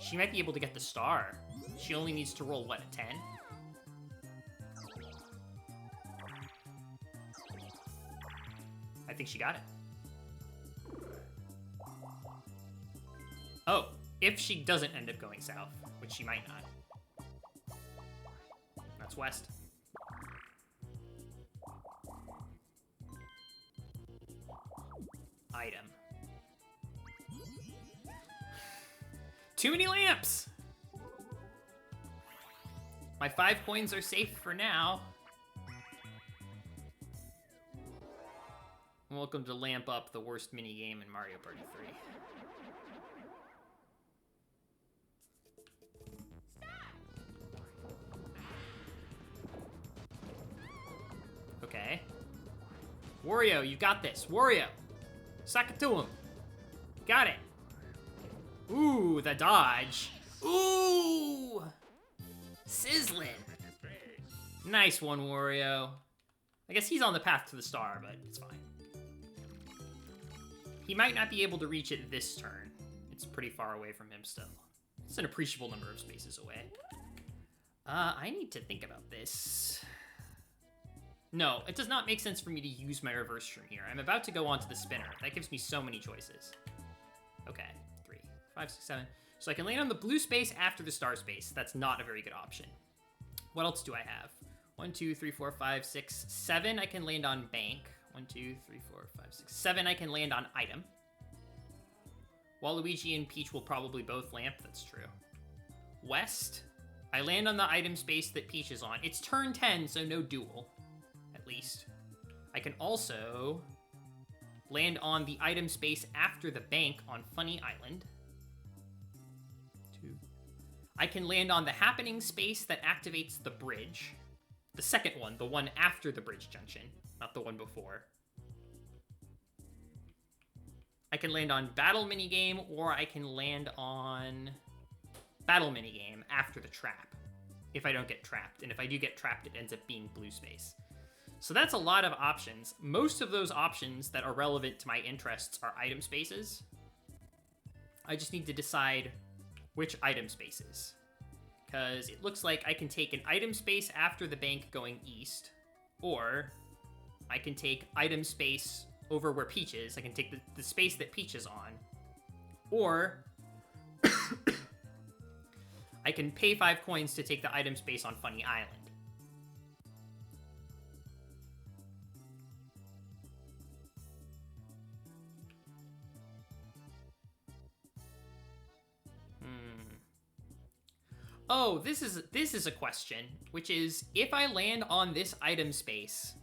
She might be able to get the star. She only needs to roll, what, a 10? I think she got it. Oh, if she doesn't end up going south, which she might not. That's west. Item. Too many lamps! My 5 coins are safe for now. Welcome to Lamp Up, the worst minigame in Mario Party 3. Okay. Wario, you got this. Wario! Suck it to him. Got it. Ooh, the dodge. Ooh! Sizzling. Nice one, Wario. I guess he's on the path to the star, but it's fine. He might not be able to reach it this turn. It's pretty far away from him still. It's an appreciable number of spaces away. I need to think about this. No, it does not make sense for me to use my reverse shroom here. I'm about to go on to the spinner. That gives me so many choices. Okay, 3, 5, 6, 7. So I can land on the blue space after the star space. That's not a very good option. What else do I have? 1, 2, 3, 4, 5, 6, 7. I can land on bank. 1, 2, 3, 4, 5, 6, 7. I can land on item. Waluigi and Peach will probably both lamp. That's true. West. I land on the item space that Peach is on. It's turn 10, so no duel. At least. I can also land on the item space after the bank on Funny Island. 2. I can land on the happening space that activates the bridge. The second one, the one after the bridge junction, not the one before. I can land on battle minigame, or I can land on battle minigame after the trap, if I don't get trapped. And if I do get trapped, it ends up being blue space. So that's a lot of options. Most of those options that are relevant to my interests are item spaces. I just need to decide which item spaces. Because it looks like I can take an item space after the bank going east, or I can take item space over where Peach is. I can take the space that Peach is on, or I can pay 5 coins to take the item space on Funny Island. Oh, this is a question, which is, if I land on this item space,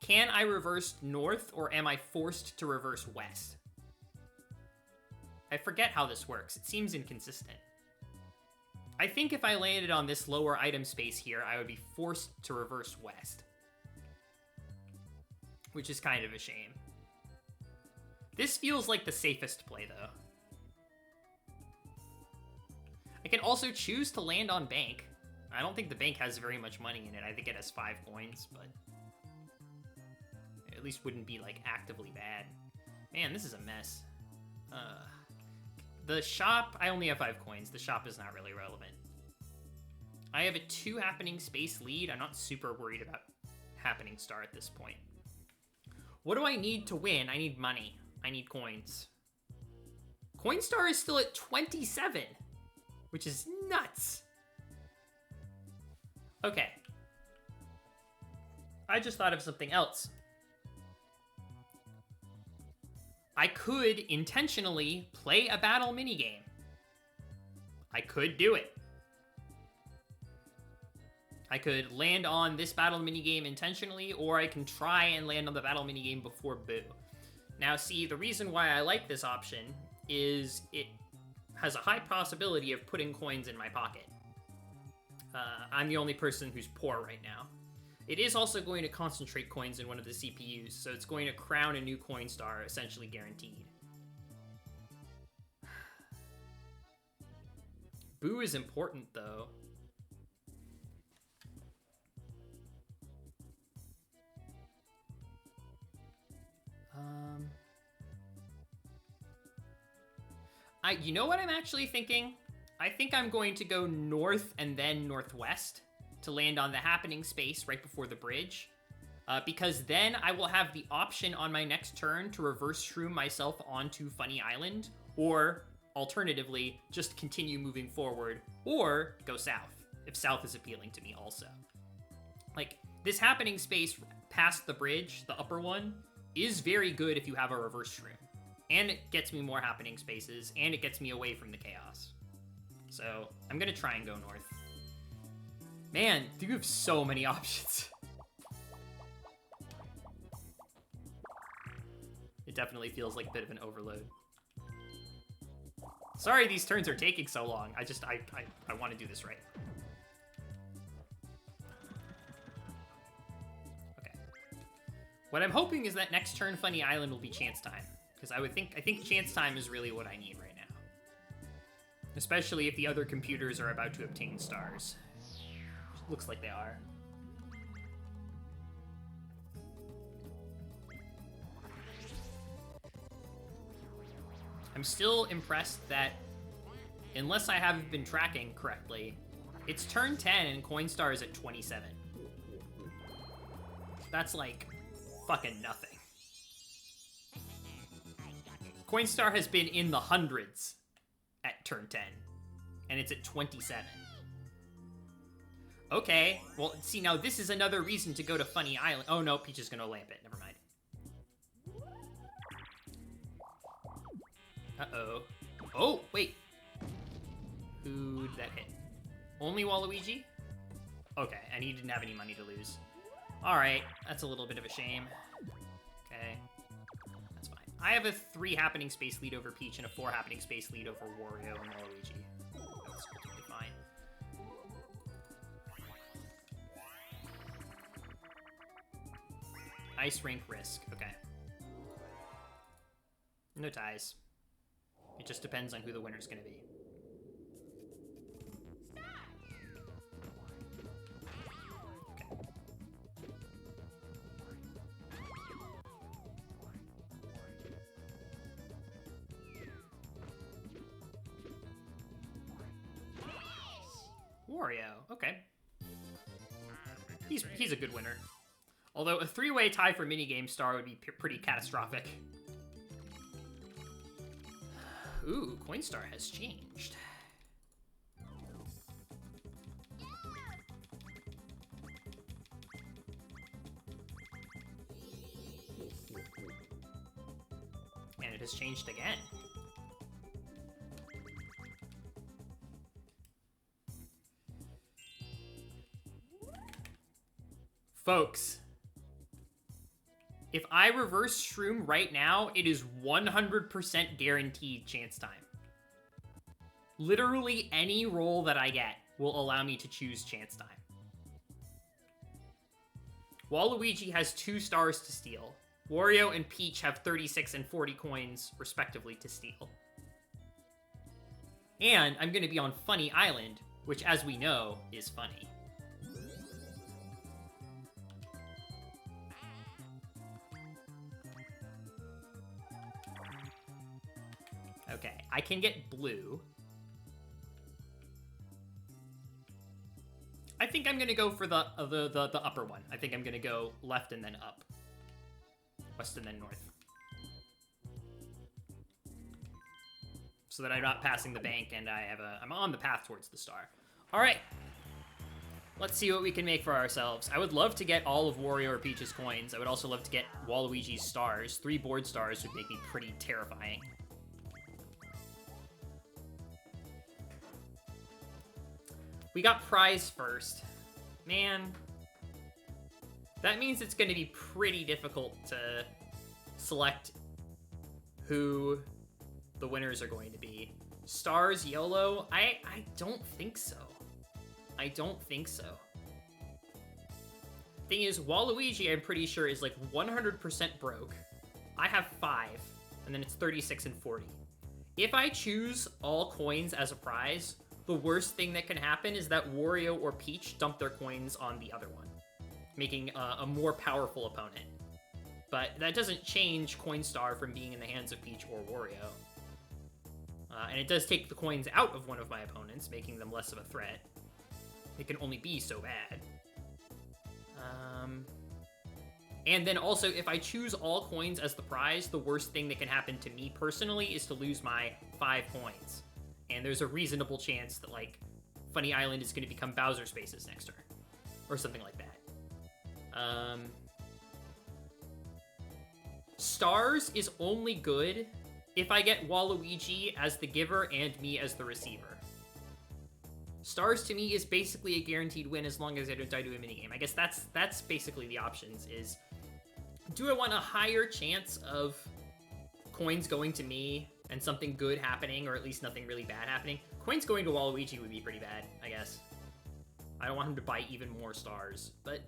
can I reverse north, or am I forced to reverse west? I forget how this works. It seems inconsistent. I think if I landed on this lower item space here, I would be forced to reverse west. Which is kind of a shame. This feels like the safest play, though. I can also choose to land on bank. I don't think the bank has very much money in it. I think it has 5 coins, but it at least wouldn't be, like, actively bad. Man, this is a mess. The shop, I only have 5 coins. The shop is not really relevant. I have a 2 happening space lead. I'm not super worried about happening star at this point. What do I need to win? I need money. I need coins. Coinstar is still at 27. Which is nuts. Okay. I just thought of something else. I could intentionally play a battle minigame. I could do it. I could land on this battle minigame intentionally, or I can try and land on the battle minigame before Boo. Now, see, the reason why I like this option is it has a high possibility of putting coins in my pocket. I'm the only person who's poor right now. It is also going to concentrate coins in one of the CPUs, so it's going to crown a new coin star, essentially guaranteed. Boo is important, though. You know what I'm actually thinking? I think I'm going to go north and then northwest to land on the happening space right before the bridge. Because then I will have the option on my next turn to reverse shroom myself onto Funny Island, or alternatively, just continue moving forward, or go south, if south is appealing to me also. Like, this happening space past the bridge, the upper one, is very good if you have a reverse shroom. And it gets me more happening spaces, and it gets me away from the chaos. So, I'm gonna try and go north. Man, you have so many options. It definitely feels like a bit of an overload. Sorry these turns are taking so long. I want to do this right. Okay. What I'm hoping is that next turn Funny Island will be chance time. Because I think chance time is really what I need right now. Especially if the other computers are about to obtain stars. Looks like they are. I'm still impressed that, unless I haven't been tracking correctly, it's turn 10 and Coinstar is at 27. That's like fucking nothing. Coinstar has been in the hundreds at turn 10, and it's at 27. Okay, well, see, now this is another reason to go to Funny Island. Oh, no, Peach is gonna lamp it. Never mind. Uh-oh. Oh, wait. Who'd that hit? Only Waluigi? Okay, and he didn't have any money to lose. Alright, that's a little bit of a shame. Okay, that's fine. I have a 3 happening space lead over Peach and a 4 happening space lead over Wario and Waluigi. That's completely fine. Ice rink risk, okay. No ties. It just depends on who the winner's gonna be. Wario, okay. He's a good winner. Although a 3-way tie for minigame star would be pretty catastrophic. Ooh, Coinstar has changed. And it has changed again. Folks, if I reverse Shroom right now, it is 100% guaranteed chance time. Literally any roll that I get will allow me to choose chance time. Waluigi has 2 stars to steal. Wario and Peach have 36 and 40 coins, respectively, to steal. And I'm going to be on Funny Island, which, as we know, is funny. Okay, I can get blue. I think I'm gonna go for the upper one. I think I'm gonna go left and then up, west and then north, so that I'm not passing the bank and I'm on the path towards the star. All right, let's see what we can make for ourselves. I would love to get all of Wario or Peach's coins. I would also love to get Waluigi's stars. 3 board stars would make me pretty terrifying. We got prize first. Man. That means it's going to be pretty difficult to select who the winners are going to be. Stars, YOLO? I don't think so. I don't think so. Thing is, Waluigi, I'm pretty sure, is like 100% broke. I have 5, and then it's 36 and 40. If I choose all coins as a prize, the worst thing that can happen is that Wario or Peach dump their coins on the other one, making a more powerful opponent. But that doesn't change Coinstar from being in the hands of Peach or Wario. And it does take the coins out of one of my opponents, making them less of a threat. It can only be so bad. And then also, if I choose all coins as the prize, the worst thing that can happen to me personally is to lose my 5 coins. And there's a reasonable chance that, like, Funny Island is going to become Bowser Spaces next turn. Or something like that. Stars is only good if I get Waluigi as the giver and me as the receiver. Stars, to me, is basically a guaranteed win as long as I don't die to a minigame. I guess that's basically the options, is... Do I want a higher chance of coins going to me and something good happening, or at least nothing really bad happening? Coins going to Waluigi would be pretty bad, I guess. I don't want him to buy even more stars, but...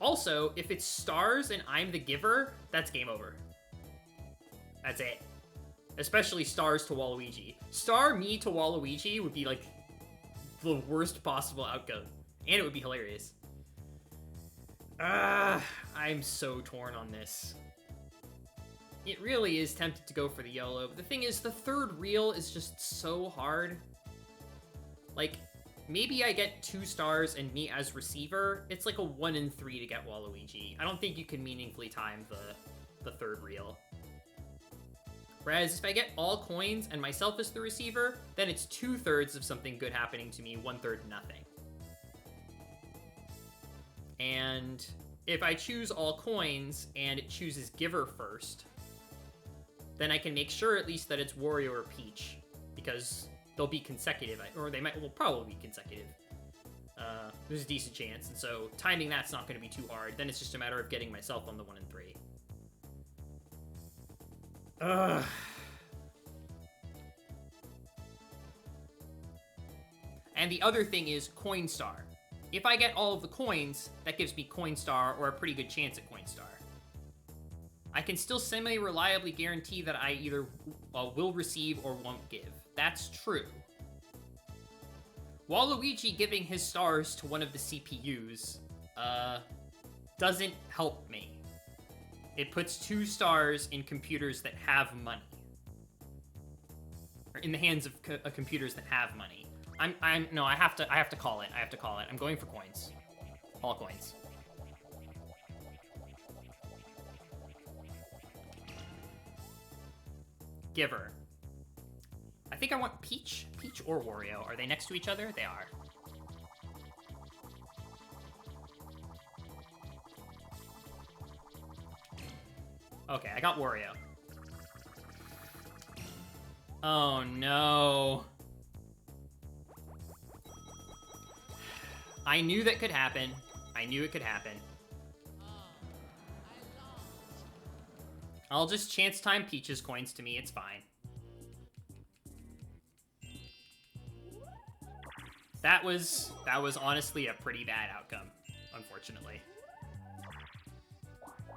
Also, if it's stars and I'm the giver, that's game over. That's it. Especially stars to Waluigi. Star me to Waluigi would be, like, the worst possible outcome. And it would be hilarious. I'm so torn on this. It really is tempted to go for the YOLO, but the thing is, the third reel is just so hard. Like, maybe I get 2 stars and me as receiver. It's like a 1 in 3 to get Waluigi. I don't think you can meaningfully time the third reel. Whereas if I get all coins and myself as the receiver, then it's 2/3 of something good happening to me, 1/3 nothing. And if I choose all coins and it chooses giver first, then I can make sure at least that it's Wario or Peach, because they'll be consecutive, or they will probably be consecutive. There's a decent chance, and so timing that's not going to be too hard. Then it's just a matter of getting myself on the 1 in 3. Ugh. And the other thing is Coin Star. If I get all of the coins, that gives me Coin Star, or a pretty good chance at Coin Star. I can still semi-reliably guarantee that I either will receive or won't give. That's true. Waluigi giving his stars to one of the CPUs doesn't help me. It puts 2 stars in computers that have money. Or in the hands of computers that have money. No, I have to call it. I have to call it. I'm going for coins. All coins. Giver. I think I want Peach. Peach or Wario. Are they next to each other? They are. Okay, I got Wario. Oh no. I knew that could happen. I knew it could happen. I'll just chance time Peach's coins to me, it's fine. That was honestly a pretty bad outcome, unfortunately.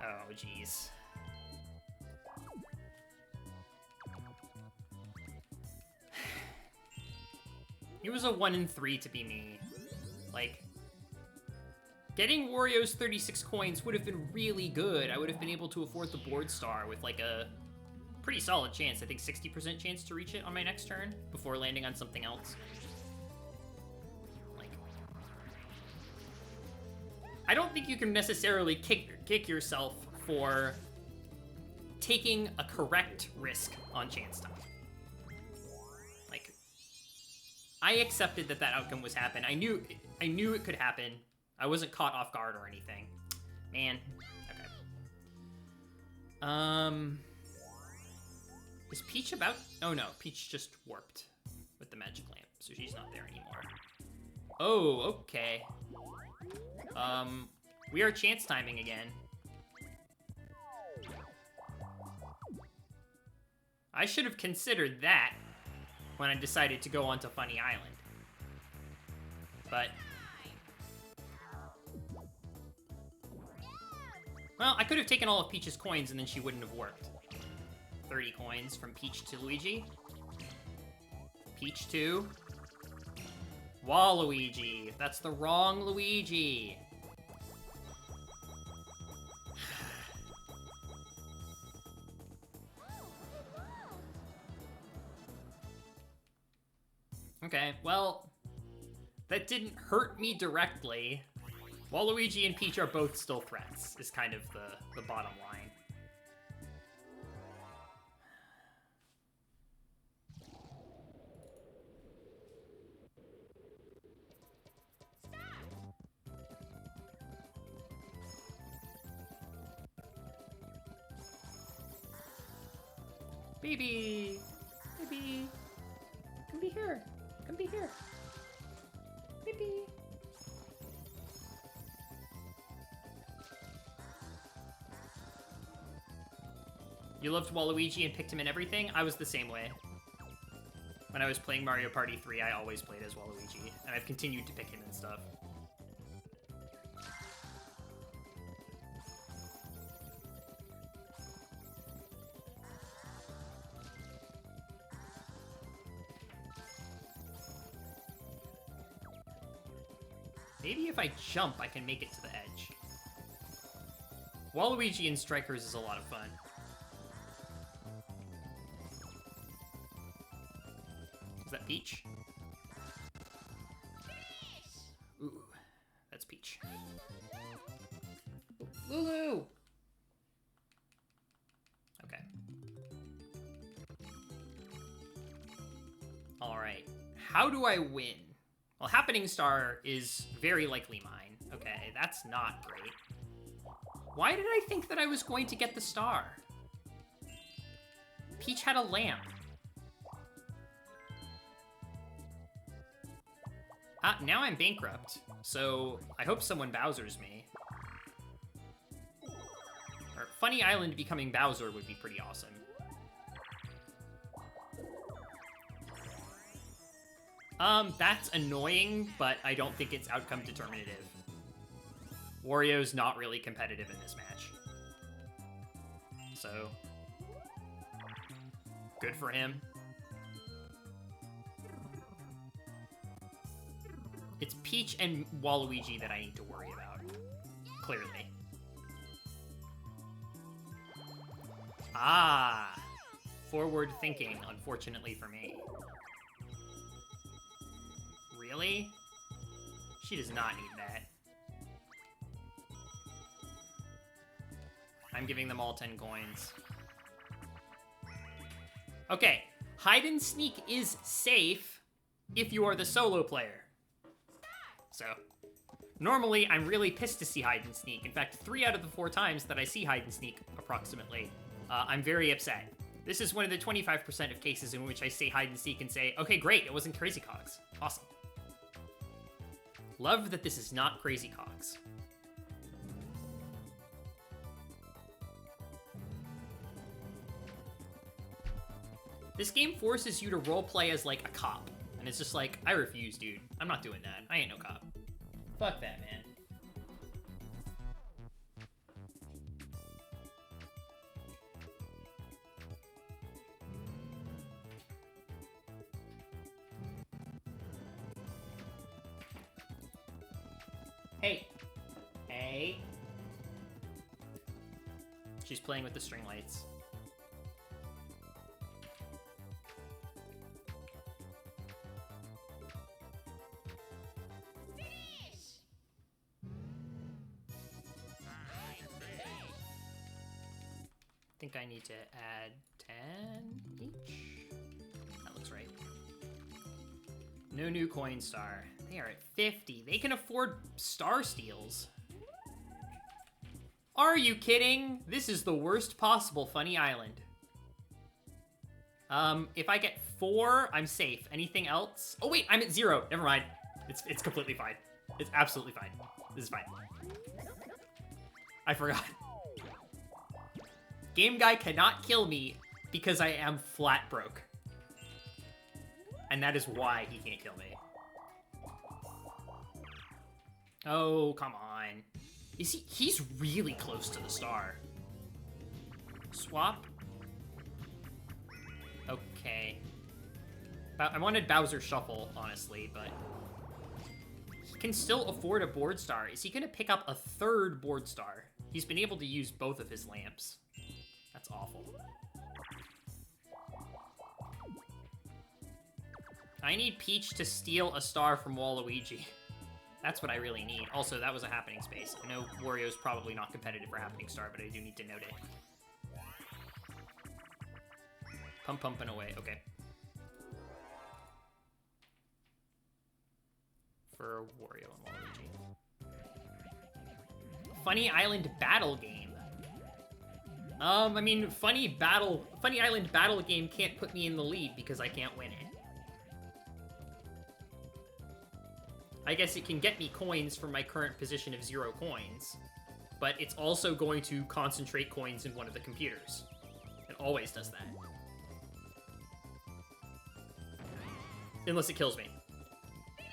Oh, jeez. It was a 1 in 3 to be me. Like, getting Wario's 36 coins would have been really good. I would have been able to afford the board star with like a pretty solid chance. I think 60% chance to reach it on my next turn before landing on something else. Like, I don't think you can necessarily kick yourself for taking a correct risk on chance time. Like, I accepted that outcome was happen. I knew it could happen. I wasn't caught off guard or anything. Man. Okay. Is Peach about? Oh no, Peach just warped with the magic lamp, so she's not there anymore. Oh, okay. We are chance timing again. I should have considered that when I decided to go onto Funny Island. But well, I could have taken all of Peach's coins and then she wouldn't have worked. 30 coins from Peach to Luigi. Peach to Waluigi. That's the wrong Luigi. Okay, well, that didn't hurt me directly. Waluigi and Peach are both still threats, is kind of the bottom line. Baby! Baby! Come be here! Come be here! Baby! You loved Waluigi and picked him in everything? I was the same way. When I was playing Mario Party 3, I always played as Waluigi, and I've continued to pick him and stuff. Maybe if I jump, I can make it to the edge. Waluigi in Strikers is a lot of fun. Peach. Ooh, that's Peach. Lulu! Okay. Alright. How do I win? Well, Happening Star is very likely mine. Okay, that's not great. Why did I think that I was going to get the star? Peach had a lamp. Now I'm bankrupt, so I hope someone Bowsers me. Or Funny Island becoming Bowser would be pretty awesome. That's annoying, but I don't think it's outcome determinative. Wario's not really competitive in this match. So, good for him. It's Peach and Waluigi that I need to worry about, clearly. Ah, forward thinking, unfortunately for me. Really? She does not need that. I'm giving them all 10 coins. Okay, hide and sneak is safe if you are the solo player. So, normally I'm really pissed to see hide and sneak. In fact, 3 out of the 4 times that I see hide and sneak, approximately, I'm very upset. This is one of the 25% of cases in which I say hide and seek and say, okay, great, it wasn't Crazy Cogs. Awesome. Love that this is not Crazy Cogs. This game forces you to roleplay as, like, a cop. And it's just like, I refuse, dude. I'm not doing that. I ain't no cop. Fuck that, man. Hey. Hey. She's playing with the string lights. I think I need to add 10 each. That looks right. No new coin star. They are at 50. They can afford star steals. Are you kidding? This is the worst possible Funny Island. If I get 4, I'm safe. Anything else? Oh wait, I'm at 0. Never mind. It's completely fine. It's absolutely fine. This is fine. I forgot. Game Guy cannot kill me because I am flat broke. And that is why he can't kill me. Oh, come on. Is he? He's really close to the star. Swap. Okay. I wanted Bowser Shuffle, honestly, but he can still afford a board star. Is he gonna pick up a 3rd board star? He's been able to use both of his lamps. That's awful. I need Peach to steal a star from Waluigi. That's what I really need. Also, that was a happening space. I know Wario's probably not competitive for happening star, but I do need to note it. Pumping away. Okay. For Wario and Waluigi. Funny Island Battle game. I mean, Funny Island Battle game can't put me in the lead because I can't win it. I guess it can get me coins from my current position of 0 coins, but it's also going to concentrate coins in one of the computers. It always does that. Unless it kills me.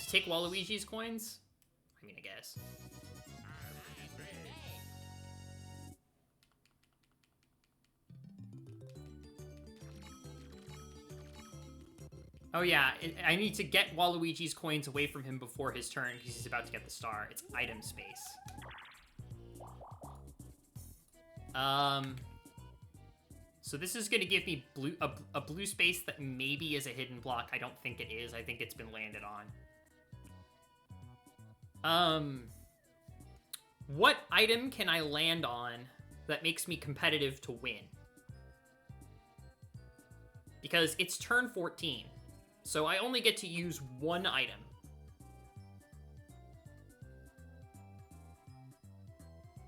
To take Waluigi's coins? I mean, I guess. Oh yeah, I need to get Waluigi's coins away from him before his turn because he's about to get the star. It's item space. So this is going to give me a blue space that maybe is a hidden block. I don't think it is. I think it's been landed on. What item can I land on that makes me competitive to win? Because it's turn 14, so I only get to use one item.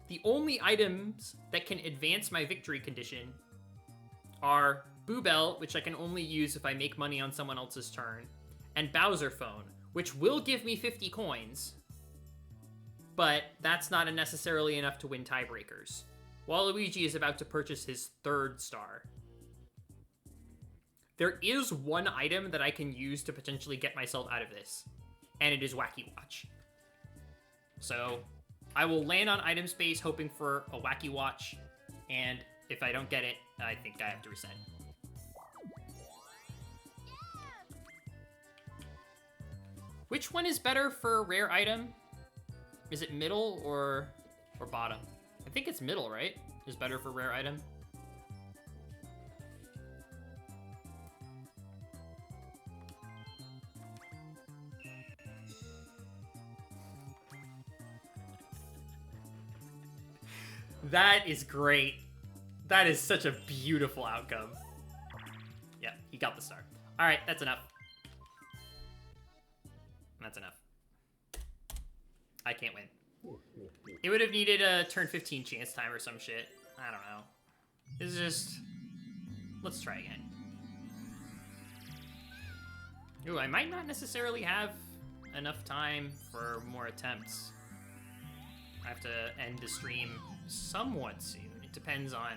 The only items that can advance my victory condition are Boo Bell, which I can only use if I make money on someone else's turn, and Bowser Phone, which will give me 50 coins, but that's not necessarily enough to win tiebreakers. Waluigi is about to purchase his 3rd star. There is one item that I can use to potentially get myself out of this, and it is Wacky Watch. So I will land on item space hoping for a Wacky Watch, and if I don't get it, I think I have to reset. Which one is better for a rare item? Is it middle or bottom? I think it's middle, right? Is better for rare item. That is great. That is such a beautiful outcome. Yeah, he got the star. All right, that's enough. That's enough. I can't win. It would have needed a turn 15 chance time or some shit. I don't know. It's just... Let's try again. Ooh, I might not necessarily have enough time for more attempts. I have to end the stream somewhat soon. It depends on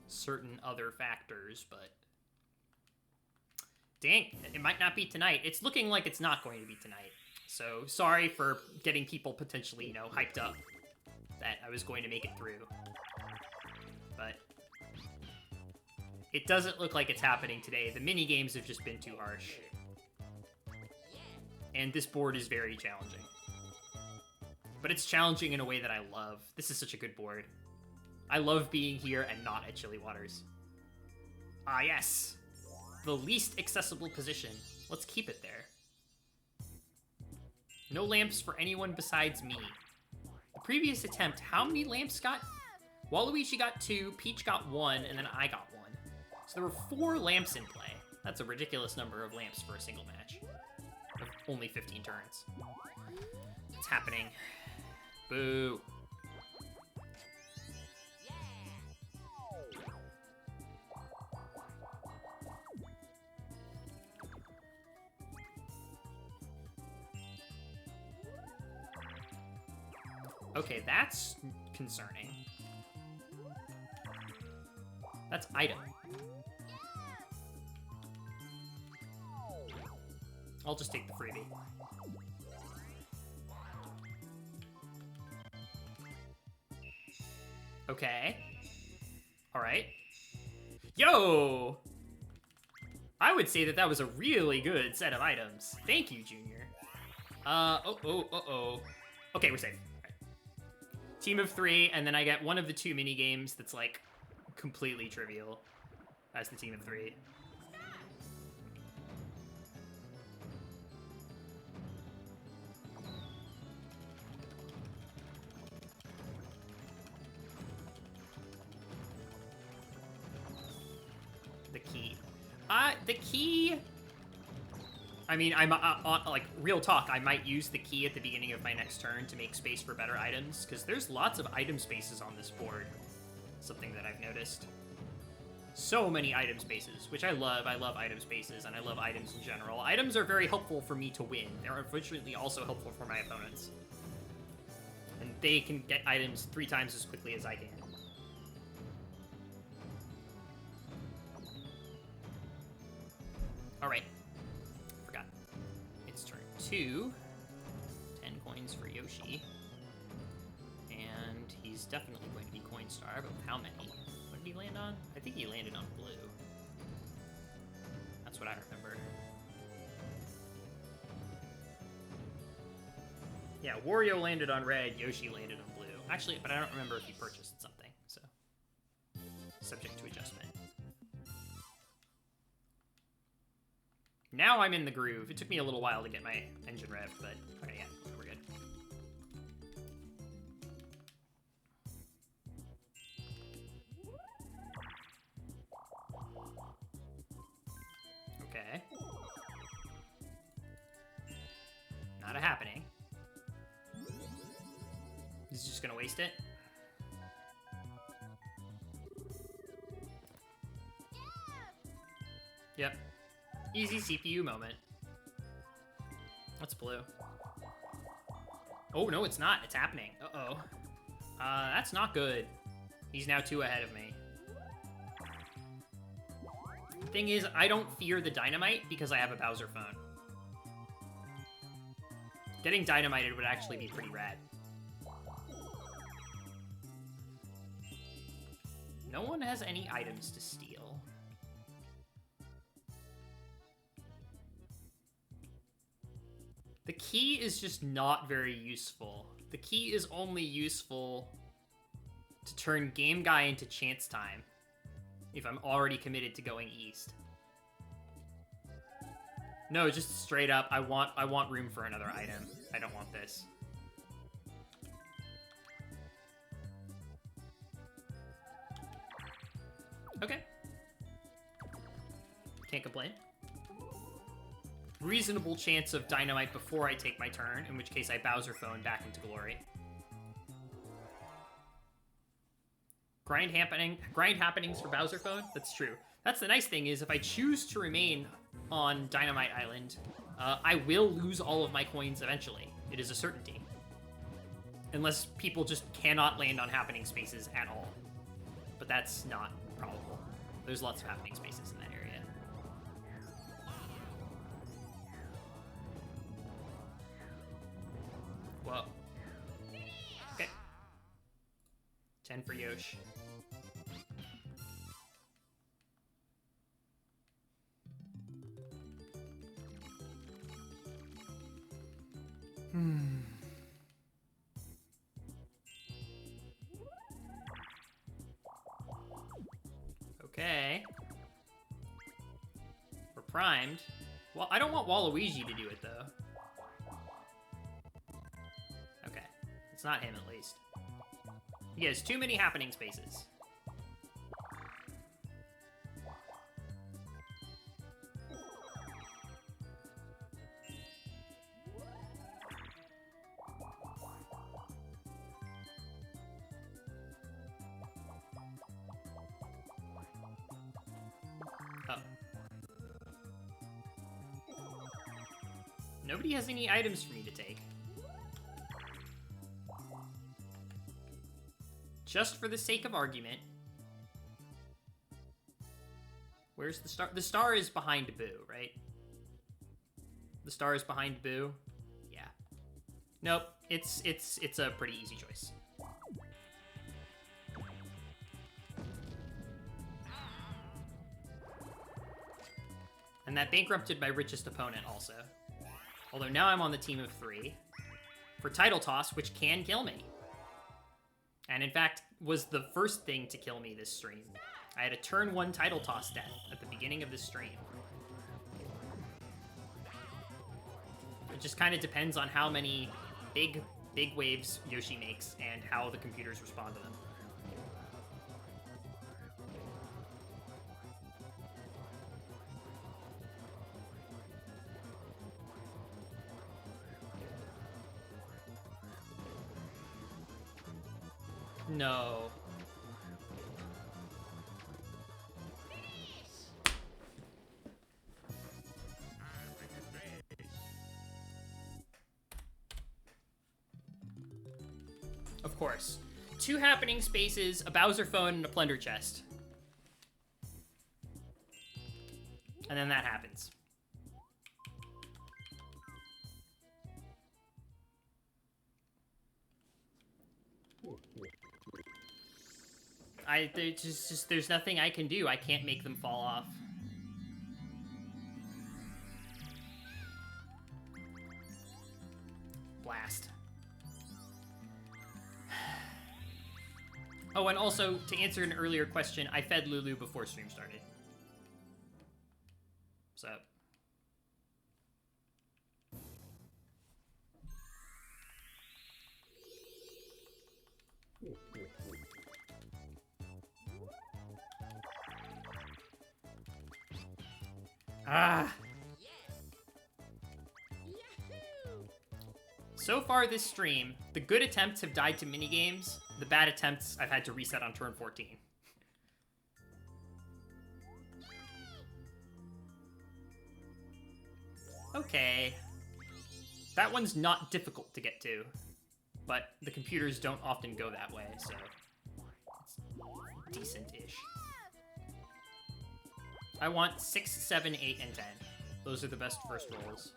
certain other factors, but... Dang, it might not be tonight. It's looking like it's not going to be tonight. So, sorry for getting people potentially, you know, hyped up that I was going to make it through. But it doesn't look like it's happening today. The mini-games have just been too harsh. And this board is very challenging. But it's challenging in a way that I love. This is such a good board. I love being here and not at Chilly Waters. Ah, yes! The least accessible position. Let's keep it there. No lamps for anyone besides me. The previous attempt, how many lamps got? Waluigi got 2, Peach got 1, and then I got 1. So there were 4 lamps in play. That's a ridiculous number of lamps for a single match. Of only 15 turns. It's happening. Boo. Okay, that's concerning. That's item. I'll just take the freebie. Okay. Alright. Yo! I would say that that was a really good set of items. Thank you, Junior. Okay, we're safe. Team of 3, and then I get one of the 2 mini games that's like completely trivial as the team of 3. The key. The key. I mean, I'm like, real talk, I might use the key at the beginning of my next turn to make space for better items, because there's lots of item spaces on this board. Something that I've noticed. So many item spaces, which I love. I love item spaces, and I love items in general. Items are very helpful for me to win. They're unfortunately also helpful for my opponents. And they can get items 3 times as quickly as I can. Alright. 2, 10 coins for Yoshi, and he's definitely going to be Coin Star, but how many? What did he land on? I think he landed on blue. That's what I remember. Yeah, Wario landed on red, Yoshi landed on blue. Actually, but I don't remember if he purchased something, so subject to adjustment. Now I'm in the groove. It took me a little while to get my engine revved, but okay, yeah, we're good. Okay. Not a happening. He's just gonna waste it. Yep. Easy CPU moment. What's blue? Oh, no, it's not. It's happening. Uh-oh. That's not good. He's now 2 ahead of me. Thing is, I don't fear the dynamite because I have a Bowser phone. Getting dynamited would actually be pretty rad. No one has any items to steal. The key is just not very useful. The key is only useful to turn Game Guy into Chance Time if I'm already committed to going east. No, just straight up, I want room for another item. I don't want this. Okay. Can't complain. Reasonable chance of dynamite before I take my turn, in which case I Bowser phone back into glory. Grind happenings for Bowser phone? That's true. That's the nice thing is if I choose to remain on Dynamite Island, I will lose all of my coins eventually. It is a certainty. Unless people just cannot land on happening spaces at all. But that's not probable. There's lots of happening spaces in that area. Whoa. Okay. 10 for Yosh. Okay. We're primed. Well, I don't want Waluigi to do it, though. Okay. It's not him, at least. He has too many happening spaces. Nobody has any items for me to take. Just for the sake of argument. Where's the star? The star is behind Boo, right? The star is behind Boo? Yeah. Nope, it's a pretty easy choice. And that bankrupted my richest opponent also. Although now I'm on the team of 3 for title toss, which can kill me. And in fact, was the first thing to kill me this stream. I had a turn 1 title toss death at the beginning of this stream. It just kind of depends on how many big waves Yoshi makes and how the computers respond to them. No. Of course. 2 happening spaces, a Bowser phone, and a plunder chest. And then that happens. There's nothing I can do. I can't make them fall off. Blast. Oh, and also, to answer an earlier question, I fed Lulu before stream started. So, Ah. So far this stream, the good attempts have died to minigames. The bad attempts I've had to reset on turn 14. Okay. That one's not difficult to get to, but the computers don't often go that way, so it's decent-ish. I want 6, 7, 8, and 10. Those are the best first rolls.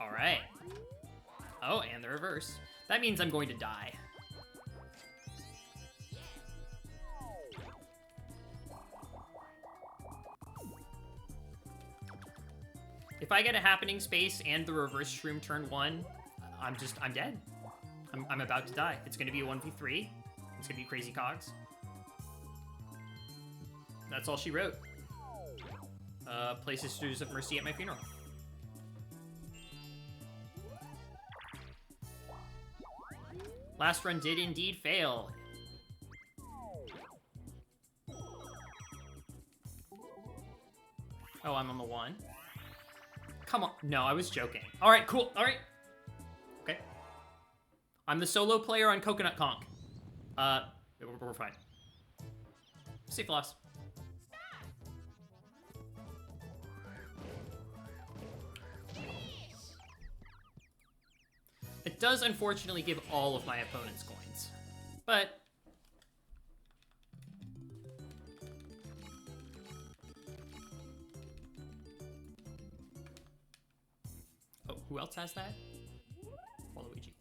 All right. Oh, and the reverse. That means I'm going to die. If I get a happening space and the reverse shroom turn 1, I'm dead. I'm about to die. It's gonna be a 1v3. It's gonna be crazy cogs. That's all she wrote. Play Sisters of Mercy at my funeral. Last run did indeed fail. Oh, I'm on the 1. Come on. No, I was joking. All right, cool. All right. Okay. I'm the solo player on Coconut Conk. We're fine. Safe loss. It does unfortunately give all of my opponent's coins, but oh, who else has that? Waluigi.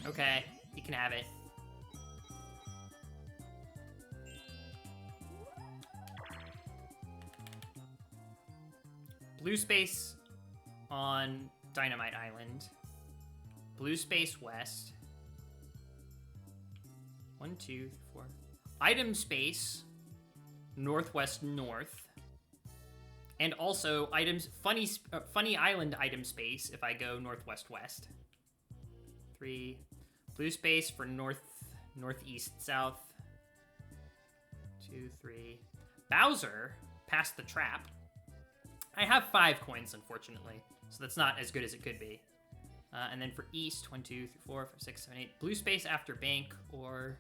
Okay, you can have it. Blue space on Dynamite Island. Blue space west. 1, 2, 4. Item space northwest north. And also items funny island item space if I go northwest west. 3. Blue space for northeast south. 2, 3. Bowser past the trap. I have 5 coins, unfortunately, so that's not as good as it could be. And then for east, 1, 2, 3, 4, 5, 6, 7, 8. Blue space after bank, or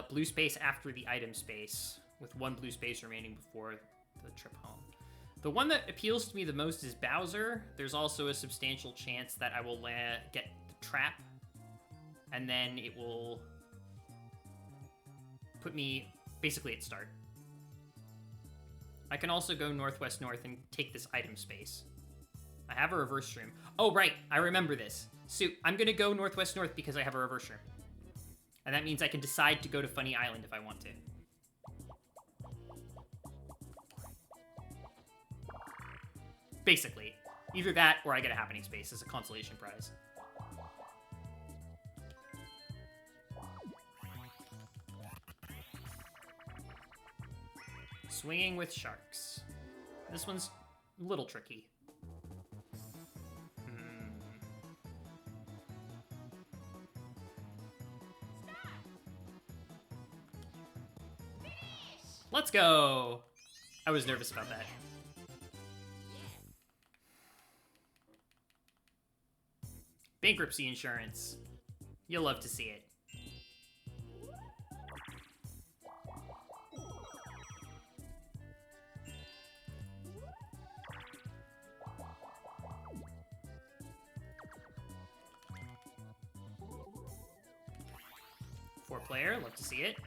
blue space after the item space, with 1 blue space remaining before the trip home. The one that appeals to me the most is Bowser. There's also a substantial chance that I will get the trap, and then it will put me basically at start. I can also go northwest north and take this item space. I have a reverse shroom. Oh, right. I remember this. So I'm going to go northwest north because I have a reverse shroom. And that means I can decide to go to Funny Island if I want to. Basically. Either that or I get a happening space as a consolation prize. Swinging with sharks. This one's a little tricky. Let's go! I was nervous about that. Bankruptcy insurance. You'll love to see it. Four-player, love to see it.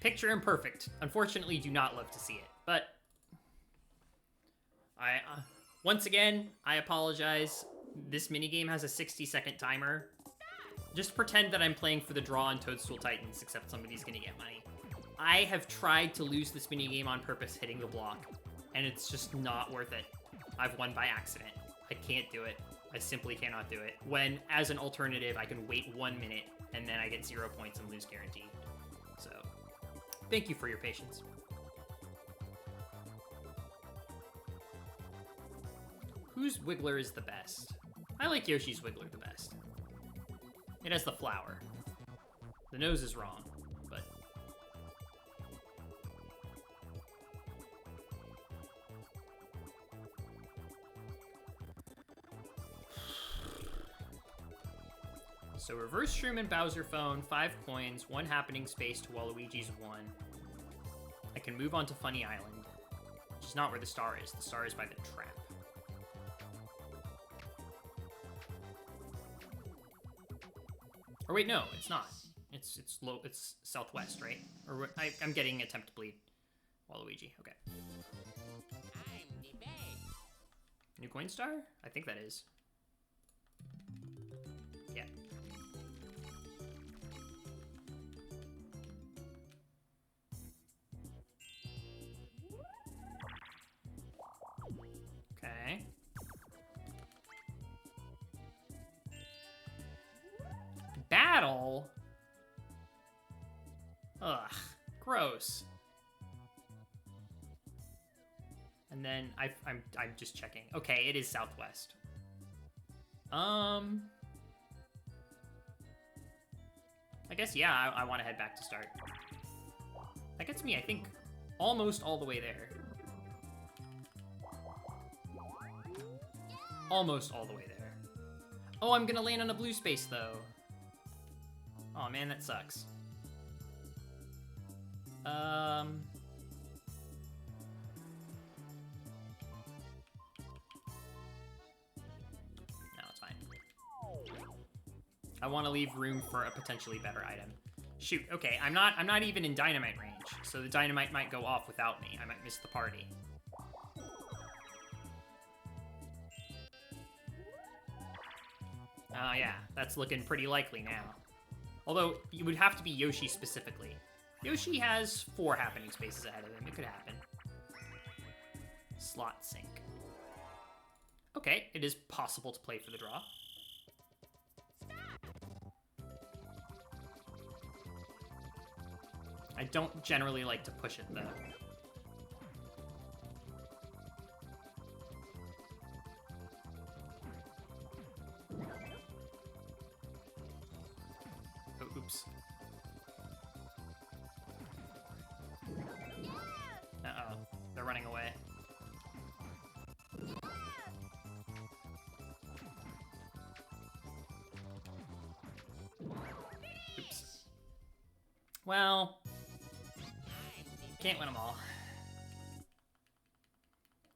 Picture imperfect. Unfortunately, do not love to see it, but once again, I apologize. This minigame has a 60-second timer. Just pretend that I'm playing for the draw on Toadstool Titans, except somebody's gonna get money. I have tried to lose this minigame on purpose hitting the block, and it's just not worth it. I've won by accident. I can't do it. I simply cannot do it. When, as an alternative, I can wait 1 minute, and then I get 0 points and lose guaranteed. So, thank you for your patience. Whose Wiggler is the best? I like Yoshi's Wiggler the best. It has the flower. The nose is wrong, but... So reverse shroom and Bowser phone, 5 coins, 1 happening space to Waluigi's 1. I can move on to Funny Island, which is not where the star is. The star is by the trap. Or wait, no, it's not. It's low. It's southwest, right? Or I'm getting attempt to bleed. Waluigi. Okay. New coin star? I think that is. Yeah. Okay. Battle? Ugh, gross. And then I'm just checking. Okay, it is southwest. I guess yeah, I want to head back to start. That gets me, I think, almost all the way there. Almost all the way there. Oh, I'm gonna land on a blue space though. Oh man, that sucks. No, it's fine. I want to leave room for a potentially better item. Shoot, okay, I'm not even in dynamite range, so the dynamite might go off without me. I might miss the party. Oh yeah, that's looking pretty likely now. Although, it would have to be Yoshi specifically. Yoshi has 4 happening spaces ahead of him. It could happen. Slot sync. Okay, it is possible to play for the draw. I don't generally like to push it, though. Oh, oops. Uh-oh. They're running away. Oops. Well... can't win them all.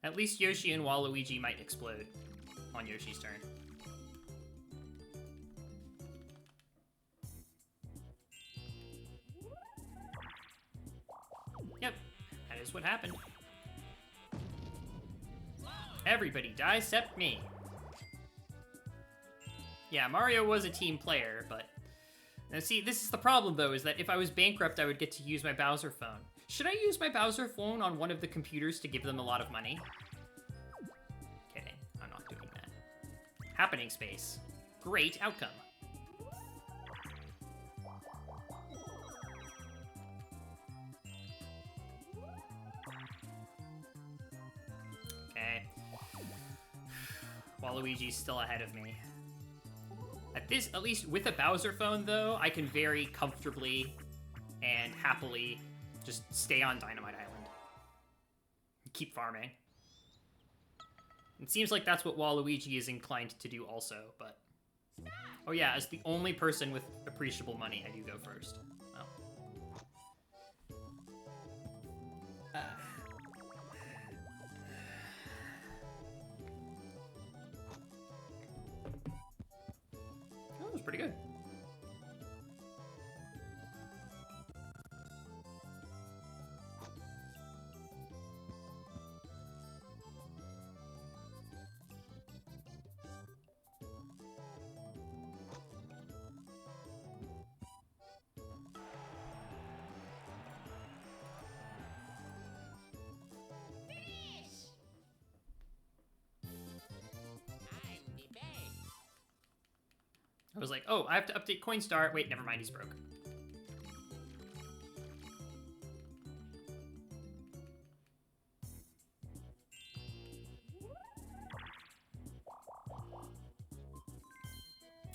At least Yoshi and Waluigi might explode on Yoshi's turn. Yep, that is what happened. Everybody dies except me. Yeah, Mario was a team player, but... Now see, this is the problem though, is that if I was bankrupt, I would get to use my Bowser phone. Should I use my Bowser phone on one of the computers to give them a lot of money? Kidding, I'm not doing that. Happening space. Great outcome. Okay. Waluigi's still ahead of me. At least with a Bowser phone though, I can very comfortably and happily just stay on Dynamite Island. Keep farming. It seems like that's what Waluigi is inclined to do also, but... Oh yeah, as the only person with appreciable money, I do go first. Oh. That was pretty good. I was like, oh, I have to update Coinstar. Wait, never mind, he's broke.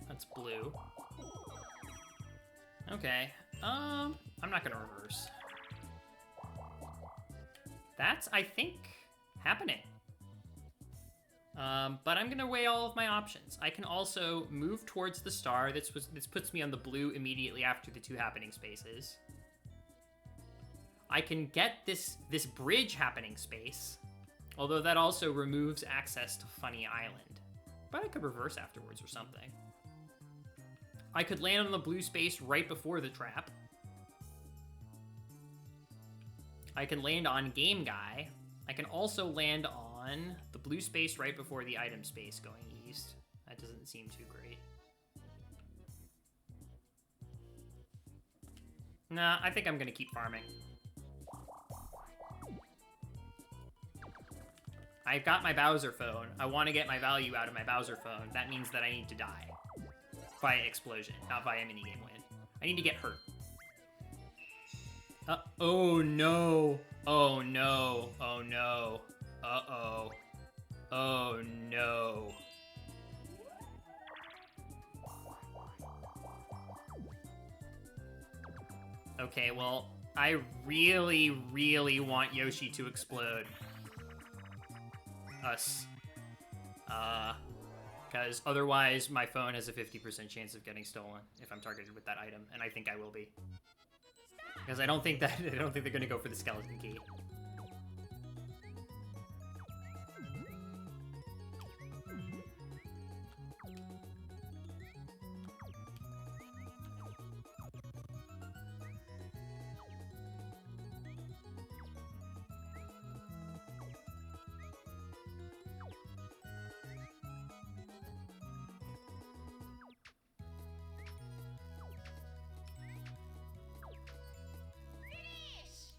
That's blue. Okay. I'm not gonna reverse. That's, I think, happening. But I'm gonna weigh all of my options. I can also move towards the star. This puts me on the blue immediately after the 2 happening spaces. I can get this bridge happening space, although that also removes access to Funny Island. But I could reverse afterwards or something. I could land on the blue space right before the trap. I can land on Game Guy. I can also land on the blue space right before the item space going east. That doesn't seem too great. Nah, I think I'm gonna keep farming. I've got my Bowser phone. I want to get my value out of my Bowser phone. That means that I need to die. Via explosion, not via minigame win. I need to get hurt. Oh no. Oh no. Oh no. Uh-oh. Oh no. Okay, well, I really, really want Yoshi to explode. Us. Because otherwise my phone has a 50% chance of getting stolen if I'm targeted with that item, and I think I will be. Because I don't think they're gonna go for the skeleton key.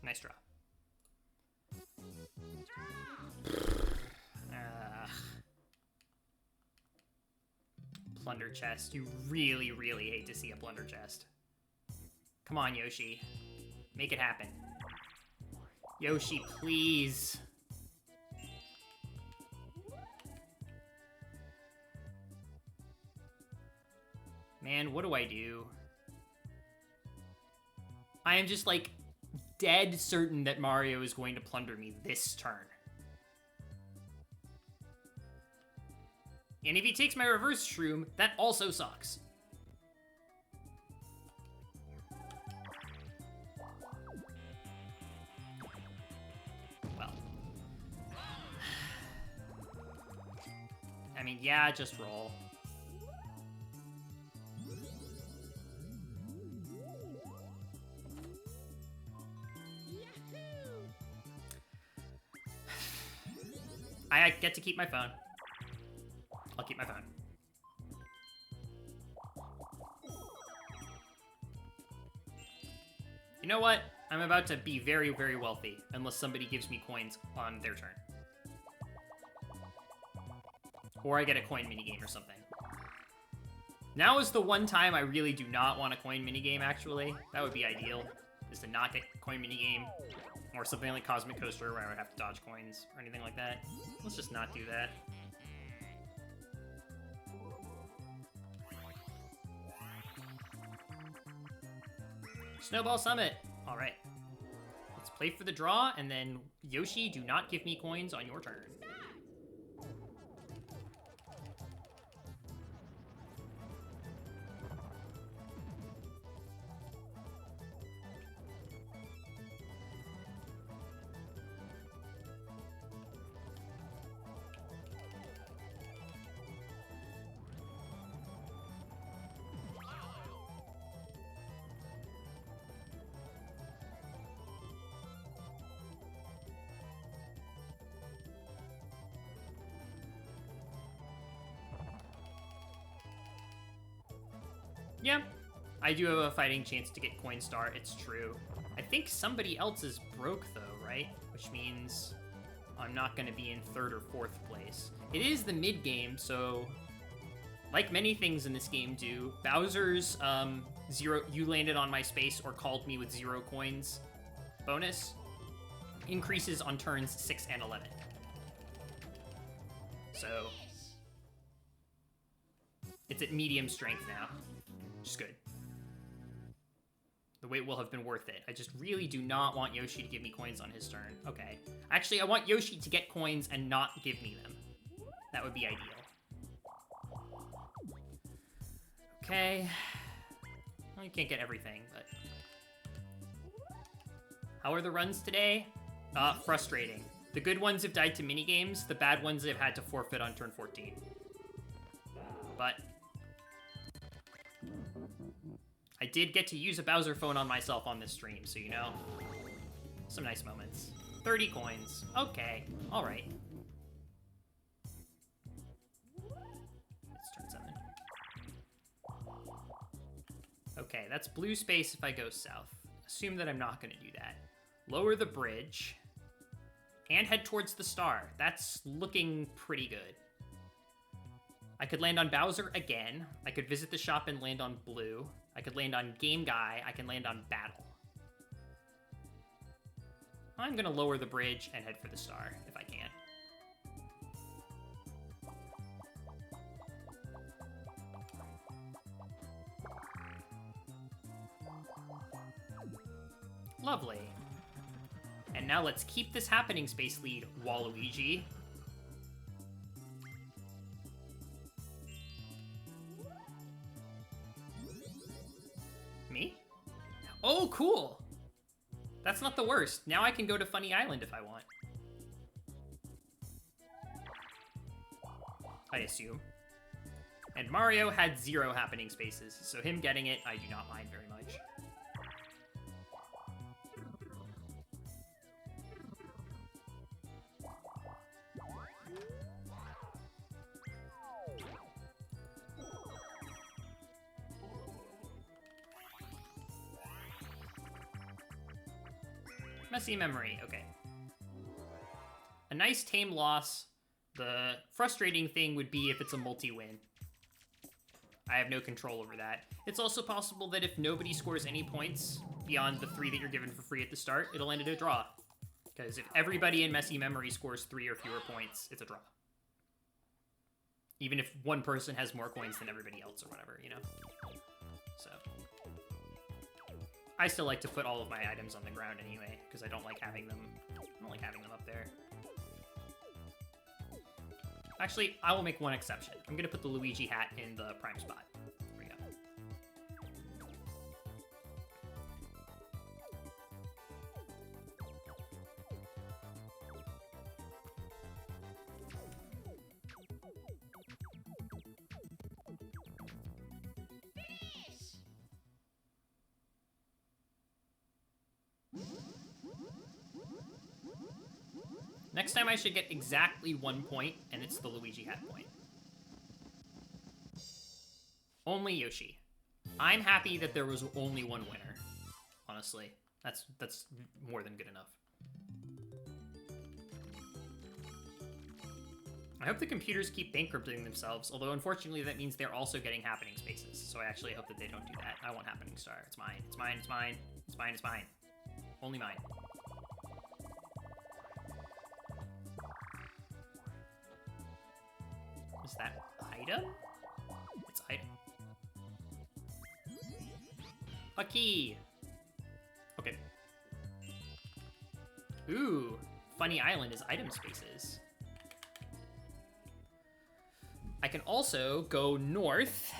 Nice draw. Plunder chest. You really, really hate to see a plunder chest. Come on, Yoshi. Make it happen. Yoshi, please. Man, what do I do? I am just like dead certain that Mario is going to plunder me this turn. And if he takes my reverse shroom, that also sucks. Well. I mean, yeah, just roll. I get to keep my phone. I'll keep my phone. You know what? I'm about to be very, very wealthy unless somebody gives me coins on their turn. Or I get a coin minigame or something. Now is the one time I really do not want a coin minigame, actually. That would be ideal, is to not get coin minigame. Or something like Cosmic Coaster where I would have to dodge coins or anything like that. Let's just not do that. Snowball Summit! Alright. Let's play for the draw, and then Yoshi, do not give me coins on your turn. Yeah, I do have a fighting chance to get Coinstar, it's true. I think somebody else is broke though, right? Which means I'm not going to be in 3rd or 4th place. It is the mid-game, so Like many things in this game do, Bowser's you landed on my space or called me with 0 coins bonus increases on turns 6 and 11. So it's at medium strength now, which is good. The wait will have been worth it. I just really do not want Yoshi to give me coins on his turn. Okay. Actually, I want Yoshi to get coins and not give me them. That would be ideal. Okay. Well, you can't get everything, but... How are the runs today? Frustrating. The good ones have died to minigames. The bad ones have had to forfeit on turn 14. But... I did get to use a Bowser phone on myself on this stream, so you know. Some nice moments. 30 coins. Okay. Alright. It's turn 7. Okay, that's blue space if I go south. Assume that I'm not going to do that. Lower the bridge. And head towards the star. That's looking pretty good. I could land on Bowser again. I could visit the shop and land on blue. I could land on Game Guy. I can land on Battle. I'm going to lower the bridge and head for the star, if I can. Lovely. And now let's keep this happening space lead, Waluigi. Me? Oh, cool! That's not the worst. Now I can go to Funny Island if I want. I assume. And Mario had 0 happening spaces, so him getting it, I do not mind very much. Messy memory, okay. A nice tame loss. The frustrating thing would be if it's a multi-win. I have no control over that. It's also possible that if nobody scores any points beyond the 3 that you're given for free at the start, it'll end in a draw. Because if everybody in Messy Memory scores 3 or fewer points, it's a draw. Even if one person has more coins than everybody else or whatever, you know? So... I still like to put all of my items on the ground anyway, because I don't like having them up there. Actually, I will make one exception. I'm gonna put the Luigi hat in the prime spot. There we go. Next time I should get exactly 1 point, and it's the Luigi hat point. Only Yoshi. I'm happy that there was only one winner. Honestly, that's more than good enough. I hope the computers keep bankrupting themselves, although unfortunately that means they're also getting happening spaces, so I actually hope that they don't do that. I want happening star. It's mine. It's mine. It's mine. It's mine. It's mine. Only mine. Is that item? It's item. A key! Okay. Ooh, Funny Island is item spaces. I can also go north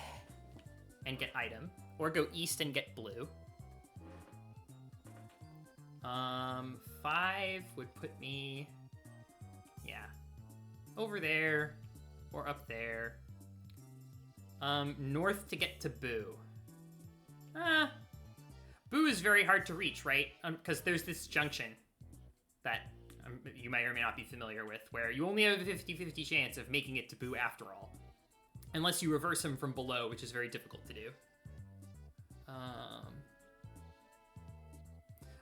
and get item, or go east and get blue. 5 would put me, yeah, over there. Or up there. North to get to Boo. Boo is very hard to reach, right? Because there's this junction that you may or may not be familiar with, where you only have a 50-50 chance of making it to Boo after all. Unless you reverse him from below, which is very difficult to do.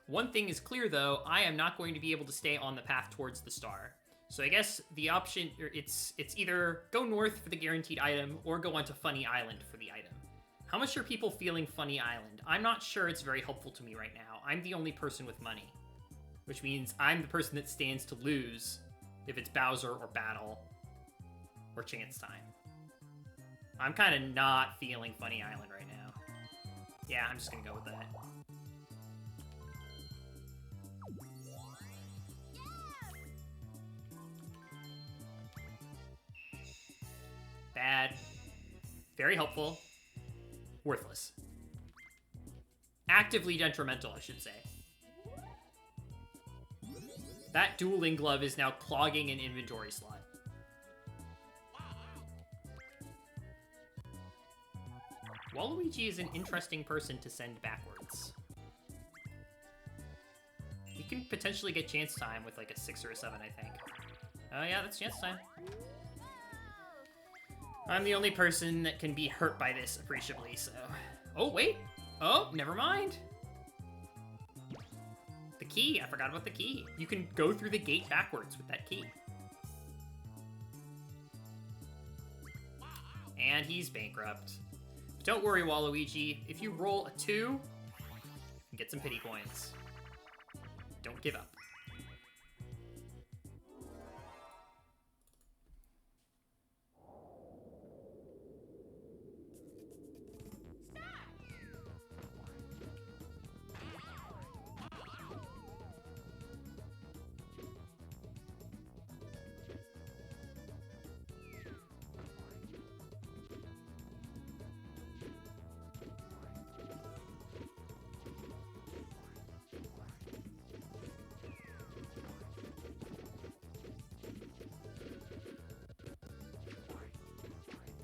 One thing is clear, though. I am not going to be able to stay on the path towards the star. So I guess the option, it's either go north for the guaranteed item or go onto Funny Island for the item. How much are people feeling Funny Island? I'm not sure it's very helpful to me right now. I'm the only person with money, which means I'm the person that stands to lose if it's Bowser or Battle or Chance Time. I'm kind of not feeling Funny Island right now. Yeah, I'm just gonna go with that. Bad. Very helpful. Worthless. Actively detrimental, I should say. That dueling glove is now clogging an inventory slot. Waluigi is an interesting person to send backwards. He can potentially get chance time with like a 6 or a 7, I think. Oh yeah, that's chance time. I'm the only person that can be hurt by this appreciably, so... Oh, wait! Oh, never mind! The key! I forgot about the key. You can go through the gate backwards with that key. And he's bankrupt. Don't worry, Waluigi. If you roll a 2, you get some pity coins. Don't give up.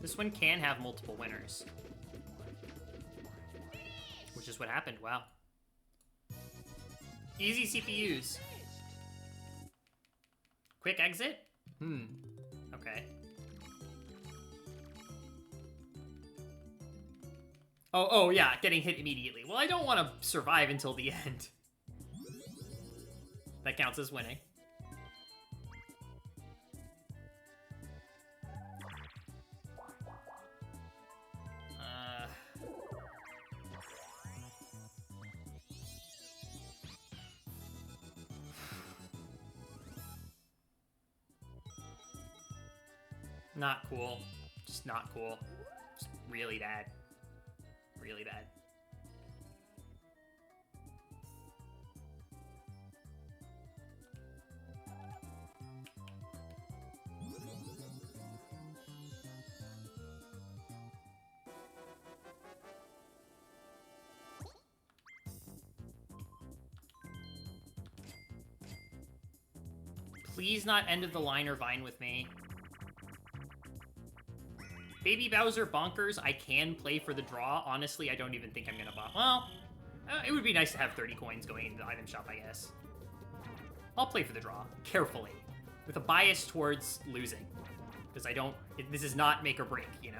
This one can have multiple winners. Which is what happened, wow. Easy CPUs. Quick exit? Okay. Oh yeah, getting hit immediately. Well, I don't want to survive until the end. That counts as winning. Not cool. Just not cool. Just really bad. Really bad. Please not end of the line or vine with me. Baby Bowser Bonkers, I can play for the draw. Honestly, I don't even think I'm gonna buy. Well, it would be nice to have 30 coins going into the item shop, I guess. I'll play for the draw, carefully, with a bias towards losing. Because I don't, this is not make or break, you know?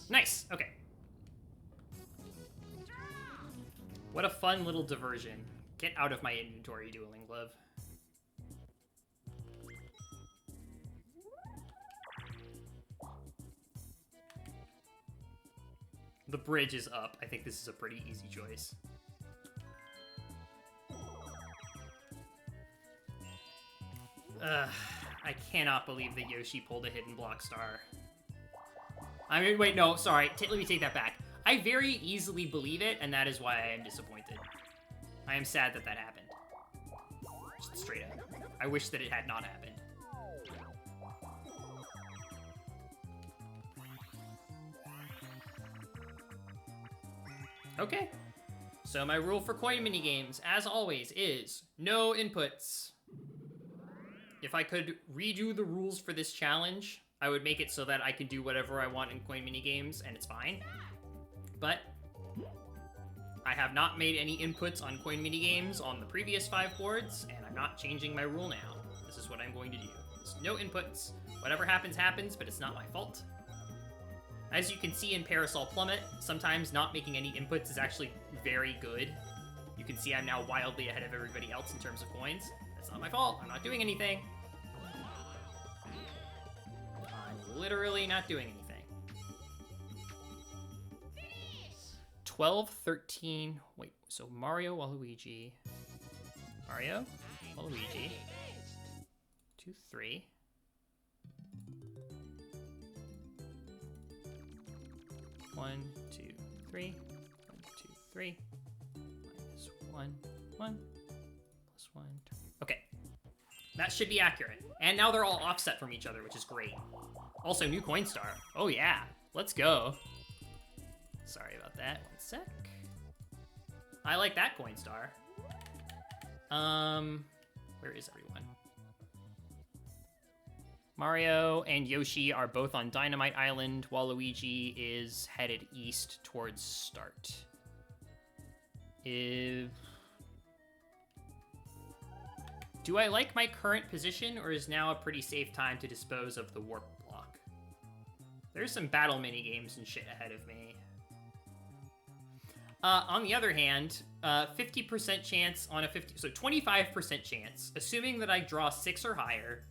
Nice, okay. What a fun little diversion. Get out of my inventory, dueling glove. The bridge is up. I think this is a pretty easy choice. I cannot believe that Yoshi pulled a hidden block star. I mean, wait, no, sorry. Let me take that back. I very easily believe it, and that is why I am disappointed. I am sad that that happened. Just straight up. I wish that it had not happened. Okay. So my rule for coin minigames, as always, is no inputs. If I could redo the rules for this challenge, I would make it so that I can do whatever I want in coin minigames, and it's fine. But I have not made any inputs on coin minigames on the previous 5 boards, and I'm not changing my rule now. This is what I'm going to do. There's no inputs. Whatever happens, happens, but it's not my fault. As you can see in Parasol Plummet, sometimes not making any inputs is actually very good. You can see I'm now wildly ahead of everybody else in terms of coins. That's not my fault. I'm not doing anything. I'm literally not doing anything. 12, 13, wait, so Mario, Waluigi. Mario, Waluigi. 2, 3. One, 2, 3. 1, 2, 3. Minus 1, 1. Plus 1, 2. Okay. That should be accurate. And now they're all offset from each other, which is great. Also, new coin star. Oh yeah, let's go. Sorry about that. 1 sec. I like that coin star. Where is everyone? Mario and Yoshi are both on Dynamite Island. Waluigi is headed east towards start. Do I like my current position, or is now a pretty safe time to dispose of the warp block? There's some battle minigames and shit ahead of me. On the other hand, 50% chance on a 25% chance, assuming that I draw 6 or higher,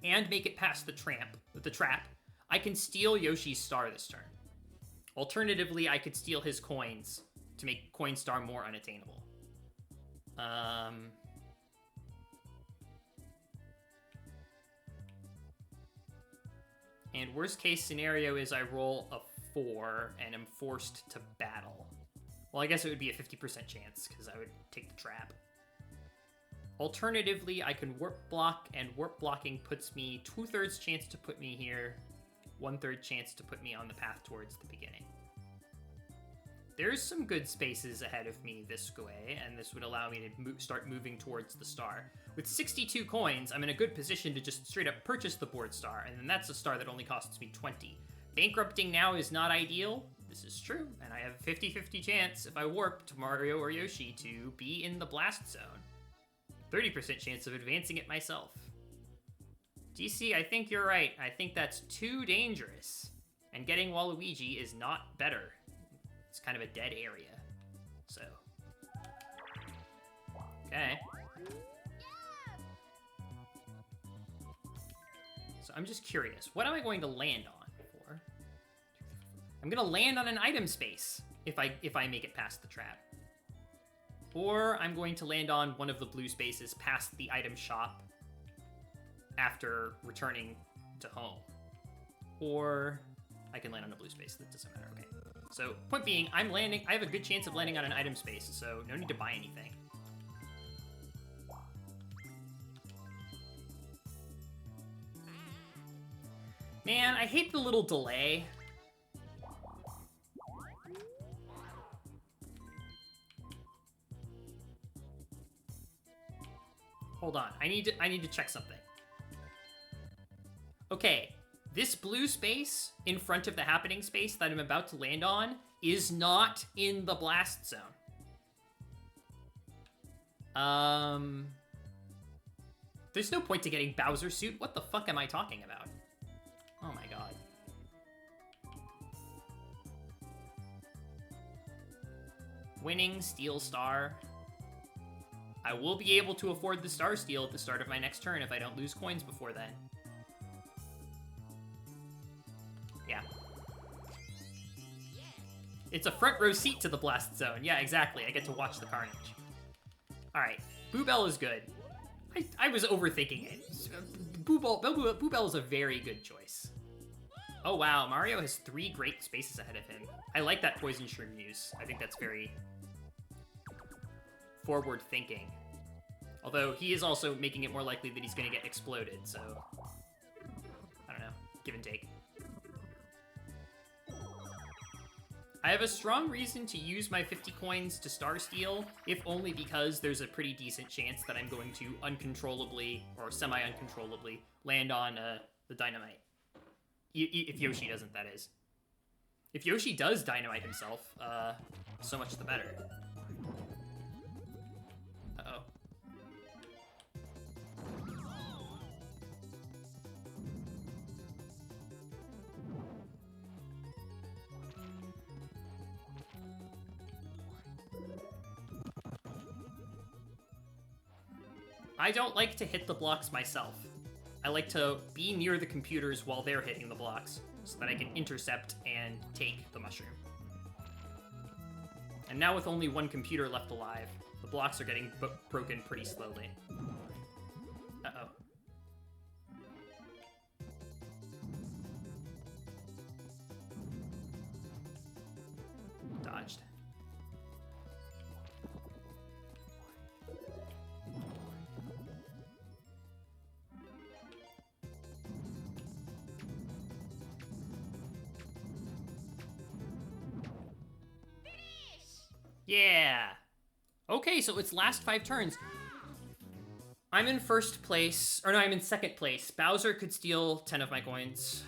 and make it past the trap, I can steal Yoshi's star this turn. Alternatively, I could steal his coins to make coin star more unattainable. And worst case scenario is I roll a 4 and am forced to battle. Well, I guess it would be a 50% chance, because I would take the trap. Alternatively, I can warp block, and warp blocking puts me 2/3 chance to put me here, 1/3 chance to put me on the path towards the beginning. There's some good spaces ahead of me this way, and this would allow me to start moving towards the star. With 62 coins, I'm in a good position to just straight up purchase the board star, and then that's a star that only costs me 20. Bankrupting now is not ideal. This is true, and I have a 50-50 chance if I warp to Mario or Yoshi to be in the blast zone. 30% chance of advancing it myself. DC, I think you're right. I think that's too dangerous. And getting Waluigi is not better. It's kind of a dead area. So. Okay. So I'm just curious. What am I going to land on for? I'm going to land on an item space if I make it past the trap. Or I'm going to land on one of the blue spaces past the item shop after returning to home. Or I can land on a blue space, that doesn't matter, okay. So, point being, I have a good chance of landing on an item space, so no need to buy anything. Man, I hate the little delay. Hold on, I need to check something. Okay, this blue space in front of the happening space that I'm about to land on is not in the blast zone. There's no point to getting Bowser suit. What the fuck am I talking about? Oh my god. Winning Steel Star. I will be able to afford the Star Steal at the start of my next turn if I don't lose coins before then. Yeah. It's a front row seat to the blast zone. Yeah, exactly. I get to watch the carnage. Alright. Boo Bell is good. I was overthinking it. Boo Bell is a very good choice. Oh wow, Mario has 3 great spaces ahead of him. I like that Poison Shroom use. I think that's very forward thinking. Although he is also making it more likely that he's going to get exploded, so I don't know, give and take. I have a strong reason to use my 50 coins to Star Steal, if only because there's a pretty decent chance that I'm going to uncontrollably, or semi-uncontrollably, land on the Dynamite. If Yoshi doesn't, that is. If Yoshi does Dynamite himself, so much the better. I don't like to hit the blocks myself. I like to be near the computers while they're hitting the blocks so that I can intercept and take the mushroom. And now with only one computer left alive, the blocks are getting broken pretty slowly. Uh-oh. Dodged. Yeah! Okay, so it's last 5 turns. I'm in first place, or no, I'm in second place. Bowser could steal 10 of my coins.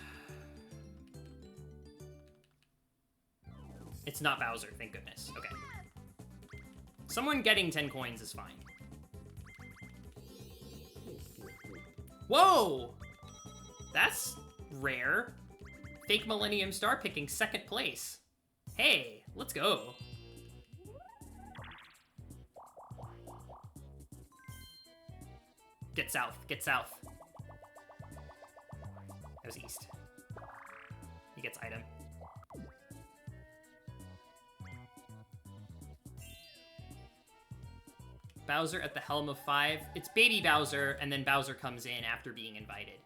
It's not Bowser, thank goodness. Okay. Someone getting 10 coins is fine. Whoa! That's rare. Fake Millennium Star picking second place. Hey, let's go. Get south, get south. That was east. He gets item. Bowser at the helm of 5. It's baby Bowser, and then Bowser comes in after being invited.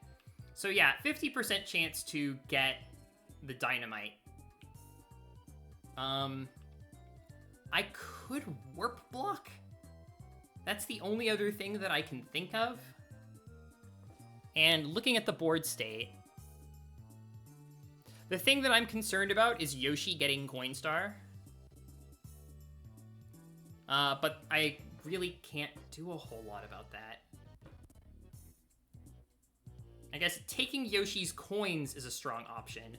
So yeah, 50% chance to get the dynamite. I could warp block. That's the only other thing that I can think of. And looking at the board state, the thing that I'm concerned about is Yoshi getting Coinstar. But I really can't do a whole lot about that. I guess taking Yoshi's coins is a strong option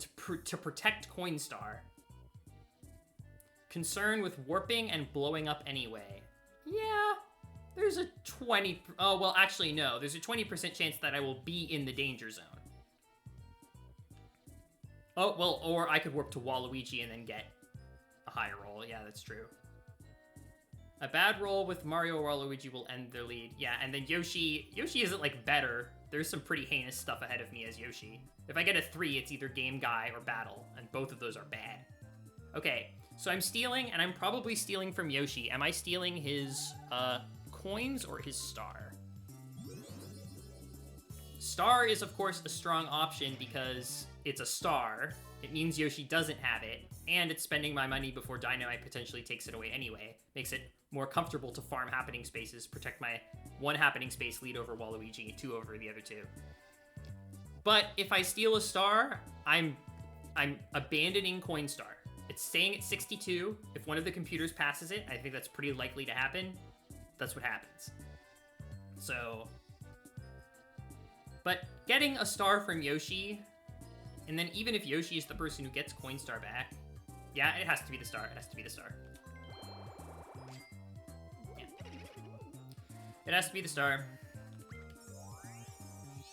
to protect Coinstar. Concern with warping and blowing up anyway. Yeah, there's a 20... Oh, well, actually, no. There's a 20% chance that I will be in the danger zone. Oh, well, or I could warp to Waluigi and then get a higher roll. Yeah, that's true. A bad roll with Mario or Waluigi will end their lead. Yeah, and then Yoshi isn't, like, better. There's some pretty heinous stuff ahead of me as Yoshi. If I get a 3, it's either Game Guy or Battle, and both of those are bad. Okay, so I'm stealing, and I'm probably stealing from Yoshi. Am I stealing his coins or his star? Star is, of course, a strong option because it's a star. It means Yoshi doesn't have it, and it's spending my money before Dynamite potentially takes it away anyway. Makes it more comfortable to farm happening spaces, protect my 1 happening space lead over Waluigi, 2 over the other 2. But if I steal a star, I'm abandoning Coinstar. It's staying at 62. If one of the computers passes it, I think that's pretty likely to happen. That's what happens. So, but getting a star from Yoshi, and then even if Yoshi is the person who gets Coinstar back, yeah, it has to be the star. It has to be the star. Yeah. It has to be the star.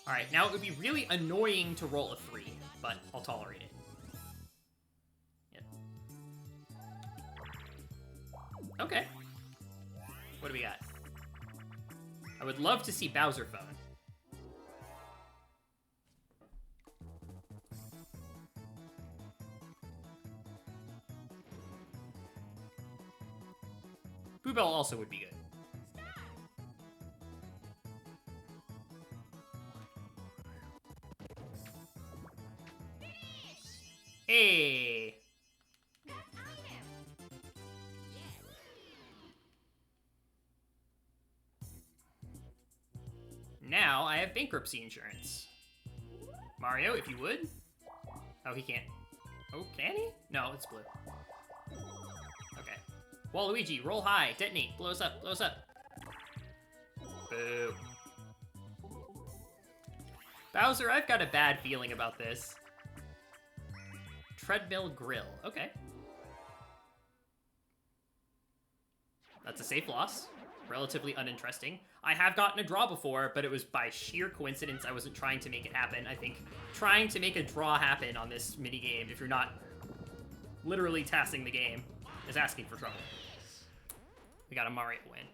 All right, now it would be really annoying to roll a 3, but I'll tolerate it. Okay. What do we got? I would love to see Bowser Phone. Boo Bell also would be good. Hey! Now I have bankruptcy insurance. Mario, if you would. Oh, he can't. Oh, can he? No, it's blue. Okay. Waluigi, roll high, detonate, blow us up, blow us up. Boo. Bowser, I've got a bad feeling about this. Treadmill grill, okay. That's a safe loss. Relatively uninteresting. I have gotten a draw before, but it was by sheer coincidence. I wasn't trying to make it happen. I think trying to make a draw happen on this minigame, if you're not literally tassing the game, is asking for trouble. We got a Mario win.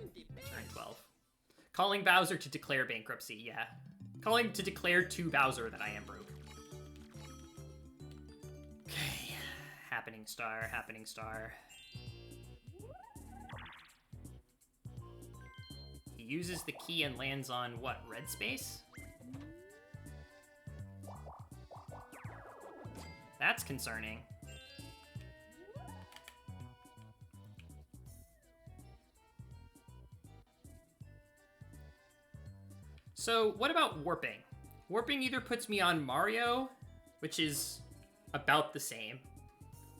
Turn 12. Calling Bowser to declare bankruptcy, yeah. Calling to declare to Bowser that I am broke. Okay. Happening star, happening star. He uses the key and lands on, what, red space? That's concerning. So, what about warping? Warping either puts me on Mario, which is about the same,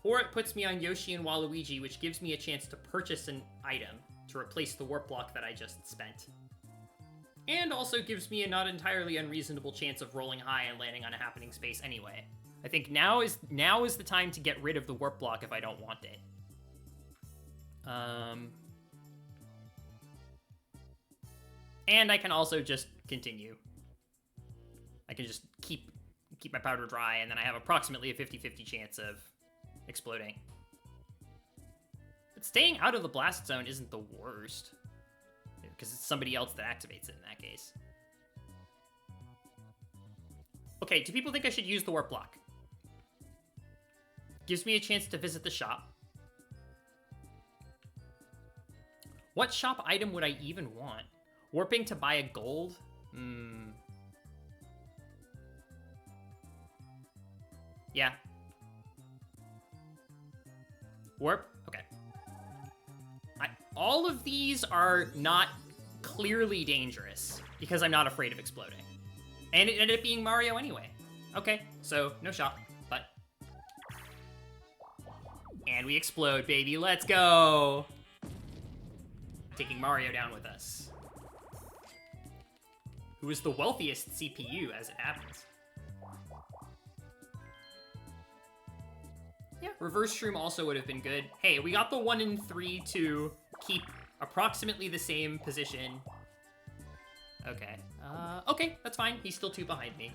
or it puts me on Yoshi and Waluigi, which gives me a chance to purchase an item to replace the warp block that I just spent. And also gives me a not entirely unreasonable chance of rolling high and landing on a happening space anyway. I think now is the time to get rid of the warp block if I don't want it. And I can also just continue. I can just keep my powder dry, and then I have approximately a 50-50 chance of exploding. But staying out of the blast zone isn't the worst, because it's somebody else that activates it in that case. Okay, do people think I should use the warp block? Gives me a chance to visit the shop. What shop item would I even want? Warping to buy a gold? Yeah. Warp? Okay. All of these are not clearly dangerous because I'm not afraid of exploding. And it ended up being Mario anyway. Okay, so no shop, but... And we explode, baby. Let's go! Taking Mario down with us. Who is the wealthiest CPU, as it happens. Yeah, reverse shroom also would have been good. Hey, we got the 1 in 3 to keep approximately the same position. Okay. Okay, that's fine. He's still 2 behind me.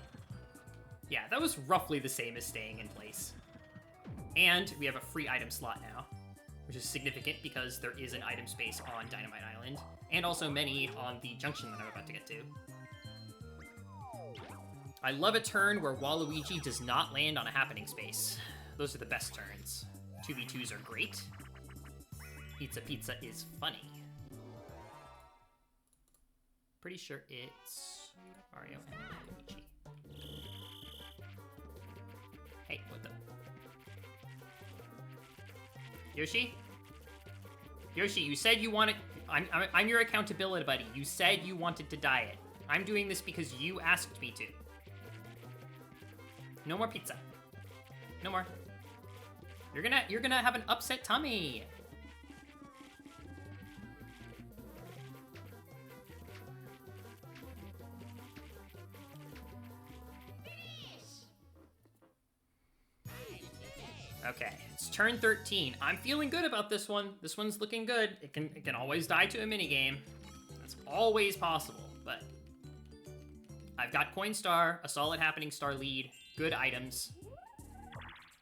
Yeah, that was roughly the same as staying in place. And we have a free item slot now, which is significant because there is an item space on Dynamite Island, and also many on the junction that I'm about to get to. I love a turn where Waluigi does not land on a happening space. Those are the best turns. 2v2s are great. Pizza Pizza is funny. Pretty sure it's Mario and Luigi. Hey, what the? Yoshi? Yoshi, you said you wanted... I'm your accountability buddy. You said you wanted to diet. I'm doing this because you asked me to. No more pizza. No more. You're gonna have an upset tummy. Okay, it's turn 13. I'm feeling good about this one. This one's looking good. It can always die to a minigame. That's always possible, but I've got Coin Star, a solid Happening Star lead, good items,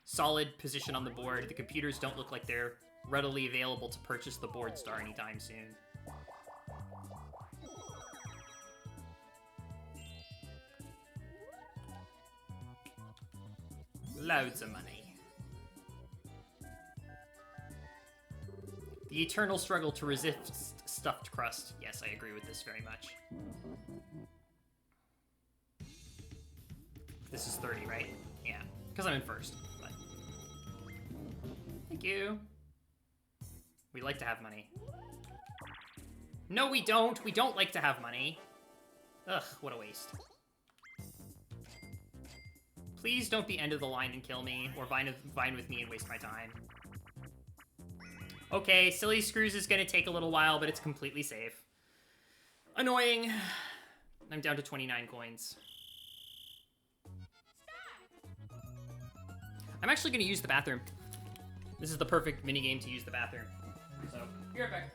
solid position on the board. The computers don't look like they're readily available to purchase the board star anytime soon. Loads of money. The eternal struggle to resist stuffed crust. Yes, I agree with this very much. This is 30, right? Yeah, because I'm in first. But... Thank you. We like to have money. No, we don't. We don't like to have money. Ugh, what a waste. Please don't be end of the line and kill me, or vine with me and waste my time. Okay, Silly Screws is gonna take a little while, but it's completely safe. Annoying. I'm down to 29 coins. I'm actually gonna use the bathroom. This is the perfect minigame to use the bathroom. So, be right back.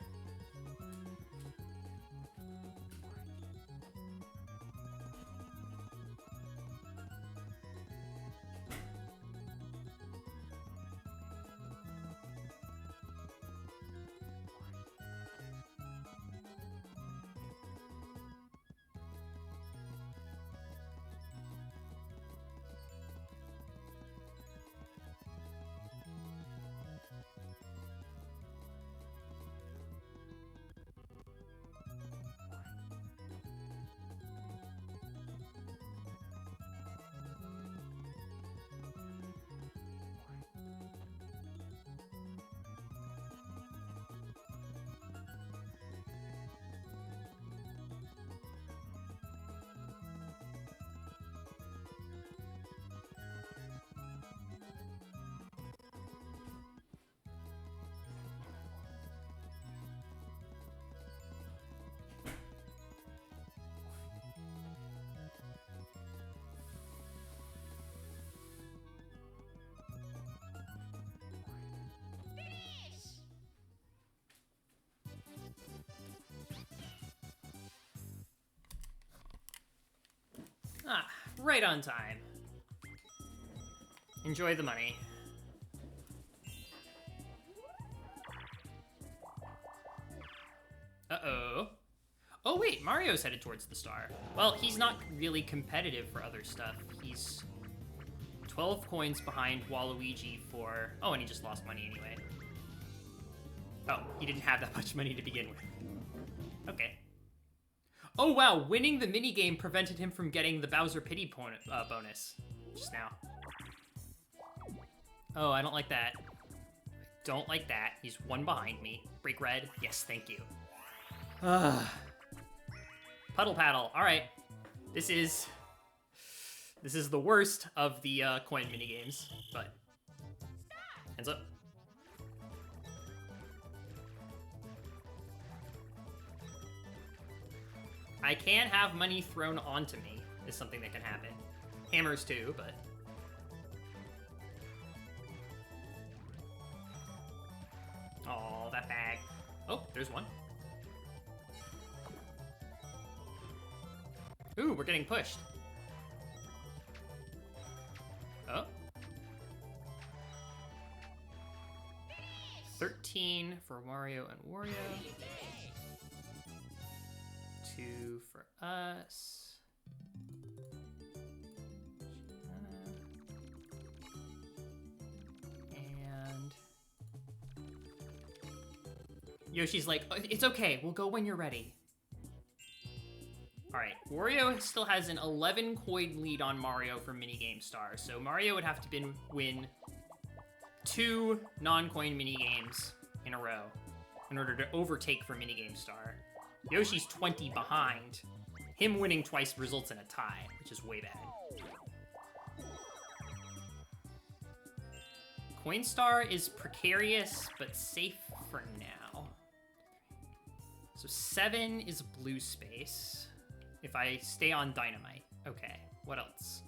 Ah, right on time. Enjoy the money. Uh-oh. Oh wait, Mario's headed towards the star. Well, he's not really competitive for other stuff. He's 12 coins behind Waluigi for... Oh, and he just lost money anyway. Oh, he didn't have that much money to begin with. Okay. Oh wow, winning the minigame prevented him from getting the Bowser Pity bonus just now. Oh, I don't like that. Don't like that. He's one behind me. Break red. Yes, thank you. Puddle paddle. All right. This is the worst of the coin minigames, but hands up. I can have money thrown onto me is something that can happen. Hammers too, but... Oh, that bag. Oh, there's one. Ooh, we're getting pushed. Oh. 13 for Mario and Wario. 2 for us. And Yoshi's like, oh, it's okay, we'll go when you're ready. Alright, Wario still has an 11 coin lead on Mario for Minigame Star, so Mario would have to win 2 non-coin minigames in a row in order to overtake for Minigame Star. Yoshi's 20 behind. Him winning twice results in a tie, which is way bad. Coinstar is precarious, but safe for now. So 7 is blue space. If I stay on dynamite. Okay, what else?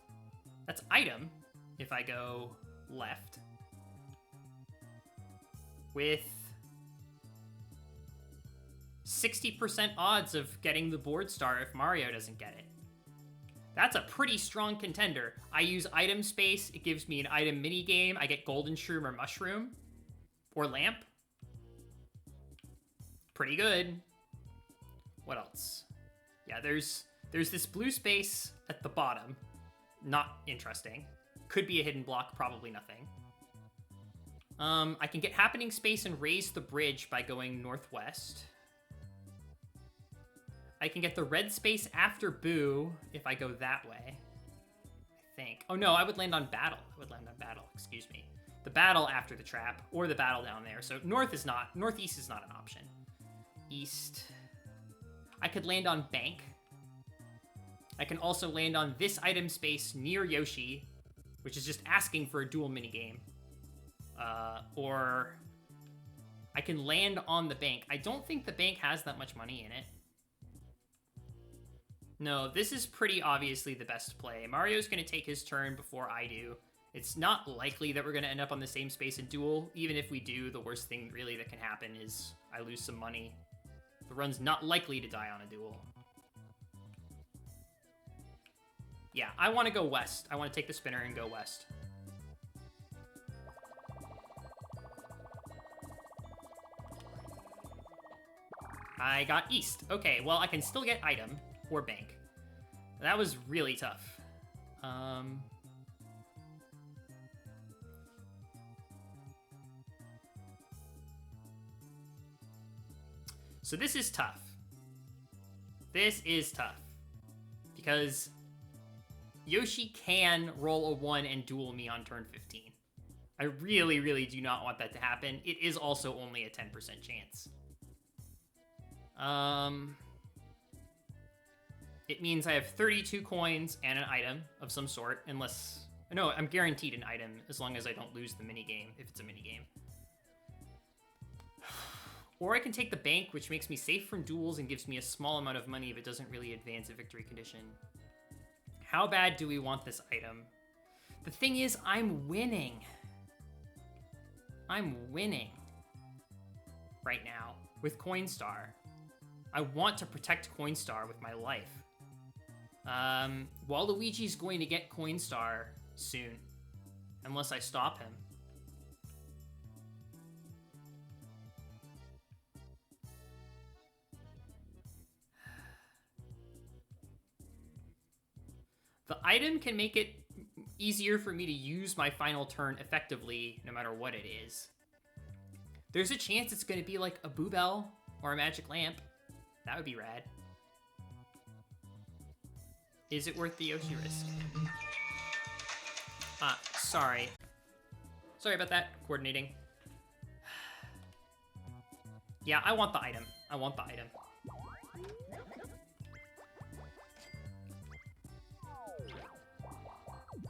That's item, if I go left. With 60% odds of getting the board star if Mario doesn't get it. That's a pretty strong contender. I use item space, it gives me an item mini game. I get golden shroom or mushroom. Or lamp. Pretty good. What else? Yeah, there's this blue space at the bottom. Not interesting. Could be a hidden block, probably nothing. I can get happening space and raise the bridge by going northwest. I can get the red space after Boo if I go that way. I think. Oh no, I would land on battle. Excuse me. The battle after the trap, or the battle down there. So northeast is not an option. East. I could land on bank. I can also land on this item space near Yoshi, which is just asking for a dual minigame. Or I can land on the bank. I don't think the bank has that much money in it. No, this is pretty obviously the best play. Mario's going to take his turn before I do. It's not likely that we're going to end up on the same space in duel. Even if we do, the worst thing really that can happen is I lose some money. The run's not likely to die on a duel. Yeah, I want to go west. I want to take the spinner and go west. I got east. Okay, well, I can still get item or bank. That was really tough. So this is tough. This is tough. Because Yoshi can roll a 1 and duel me on turn 15. I really, really do not want that to happen. It is also only a 10% chance. It means I have 32 coins and an item of some sort, unless... No, I'm guaranteed an item as long as I don't lose the minigame, if it's a minigame. Or I can take the bank, which makes me safe from duels and gives me a small amount of money if it doesn't really advance a victory condition. How bad do we want this item? The thing is, I'm winning. I'm winning right now with Coinstar. I want to protect Coinstar with my life. Waluigi's going to get Coinstar soon. Unless I stop him. The item can make it easier for me to use my final turn effectively, no matter what it is. There's a chance it's going to be like a Boo Bell or a Magic Lamp. That would be rad. Is it worth the Yoshi risk? Sorry. Sorry about that. Coordinating. Yeah, I want the item. I want the item.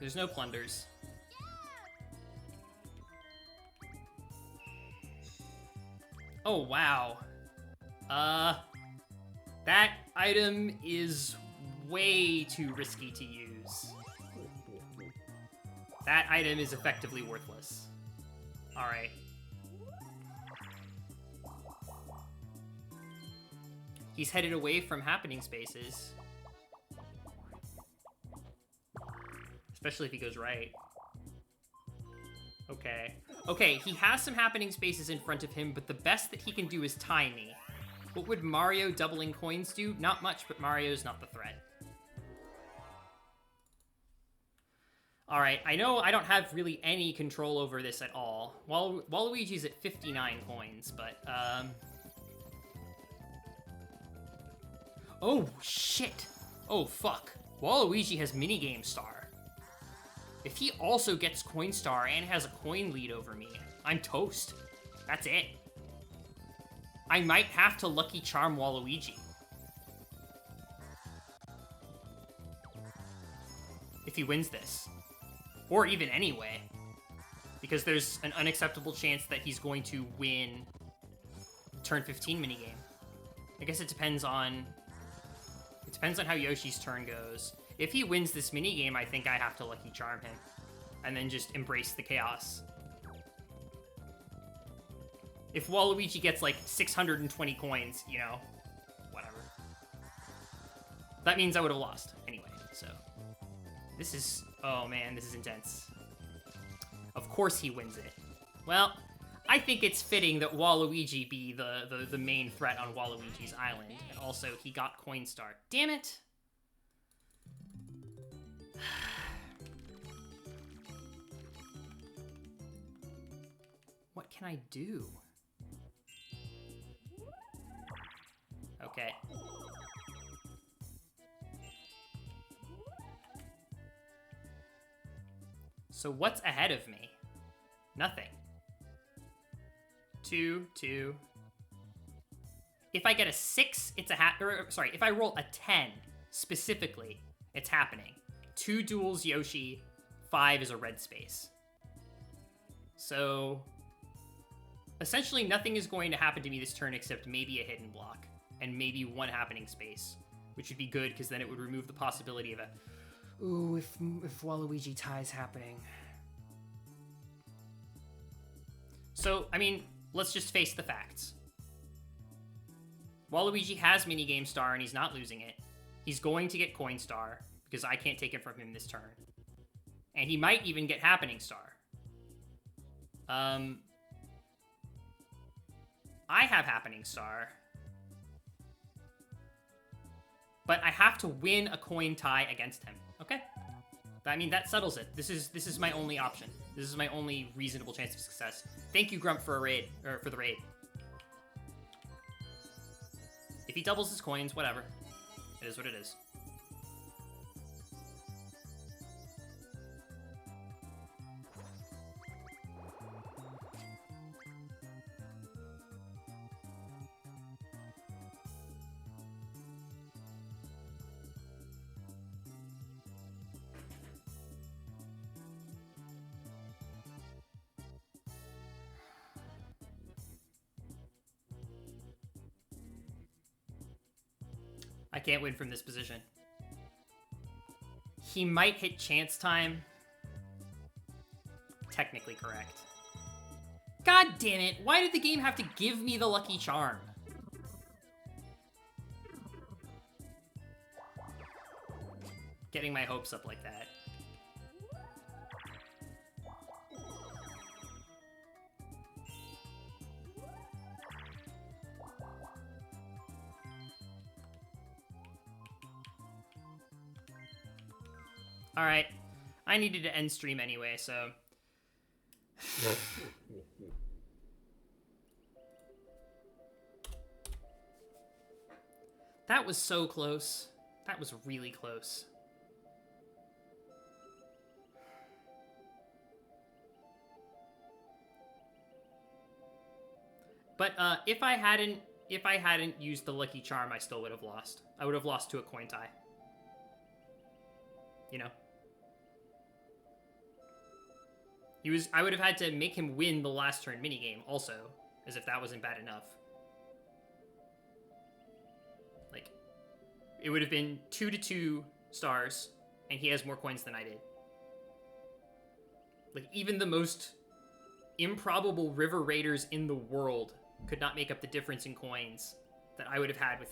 There's no plunders. Oh, wow. That item is way too risky to use. That item is effectively worthless. Alright. He's headed away from happening spaces. Especially if he goes right. Okay. Okay, he has some happening spaces in front of him, but the best that he can do is tie me. What would Mario doubling coins do? Not much, but Mario's not the threat. Alright, I know I don't have really any control over this at all. Waluigi's at 59 coins, but, Oh, shit! Oh, fuck. Waluigi has Minigame Star. If he also gets Coinstar and has a coin lead over me, I'm toast. That's it. I might have to Lucky Charm Waluigi. If he wins this. Or even anyway. Because there's an unacceptable chance that he's going to win turn 15 minigame. I guess it depends on how Yoshi's turn goes. If he wins this minigame, I think I have to Lucky Charm him. And then just embrace the chaos. If Waluigi gets like 620 coins, you know, whatever. That means I would have lost anyway, so. This is, oh man, this is intense. Of course he wins it. Well, I think it's fitting that Waluigi be the main threat on Waluigi's Island. And also, he got Coinstar. Damn it! What can I do? Okay. So what's ahead of me? Nothing. 2, 2. If I get a 6, it's a sorry, if I roll a 10, specifically, it's happening. 2 duels Yoshi, 5 is a red space. So, essentially nothing is going to happen to me this turn except maybe a hidden block, and maybe 1 happening space, which would be good because then it would remove the possibility of a, ooh, if Waluigi ties happening. So, I mean, let's just face the facts. Waluigi has Minigame Star and he's not losing it. He's going to get Coin Star because I can't take it from him this turn. And he might even get Happening Star. I have Happening Star. But I have to win a coin tie against him. Okay? I mean, that settles it. This is my only option. This is my only reasonable chance of success. Thank you, Grump, for a raid, or for the raid. If he doubles his coins, whatever. It is what it is. I can't win from this position. He might hit chance time. Technically correct. God damn it! Why did the game have to give me the Lucky Charm? getting my hopes up like that. Alright. I needed to end stream anyway, so... That was so close. That was really close. But if I hadn't used the lucky charm, I still would have lost. I would have lost to a coin tie. You know? I would have had to make him win the last turn minigame also, as if that wasn't bad enough. Like, it would have been 2-2 stars, and he has more coins than I did. Like, even the most improbable river raiders in the world could not make up the difference in coins that I would have had with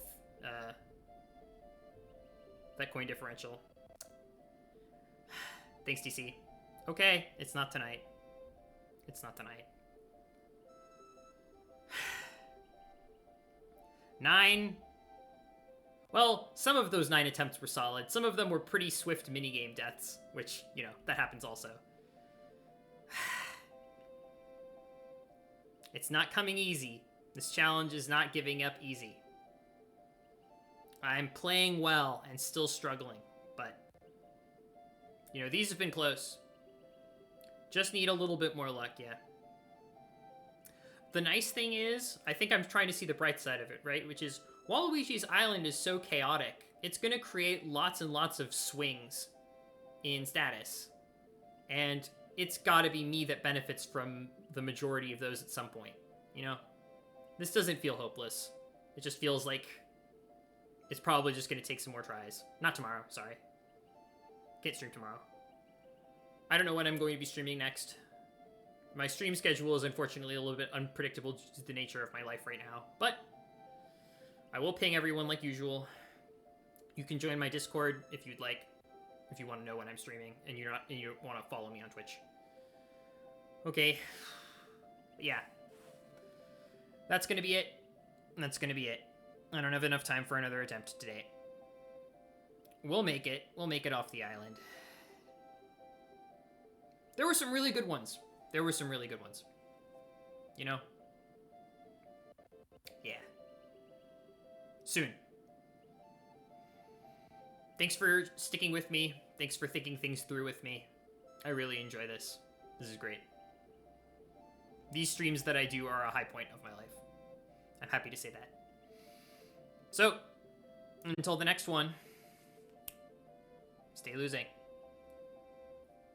that coin differential. Thanks, DC. Okay, it's not tonight. It's not tonight. 9. Well, some of those 9 attempts were solid. Some of them were pretty swift minigame deaths, which, you know, that happens also. It's not coming easy. This challenge is not giving up easy. I'm playing well and still struggling, but, you know, these have been close. Just need a little bit more luck, yeah. The nice thing is, I think I'm trying to see the bright side of it, right? Which is, Waluigi's Island is so chaotic, it's going to create lots and lots of swings in status. And it's got to be me that benefits from the majority of those at some point, you know? This doesn't feel hopeless. It just feels like it's probably just going to take some more tries. Not tomorrow, sorry. Can't stream tomorrow. I don't know when I'm going to be streaming next. My stream schedule is unfortunately a little bit unpredictable due to the nature of my life right now, but I will ping everyone like usual. You can join my Discord if you'd like, if you want to know when I'm streaming and you want to follow me on Twitch. Okay. Yeah. That's going to be it. That's going to be it. I don't have enough time for another attempt today. We'll make it. We'll make it off the island. There were some really good ones. There were some really good ones. You know? Yeah. Soon. Thanks for sticking with me. Thanks for thinking things through with me. I really enjoy this. This is great. These streams that I do are a high point of my life. I'm happy to say that. So, until the next one, stay losing.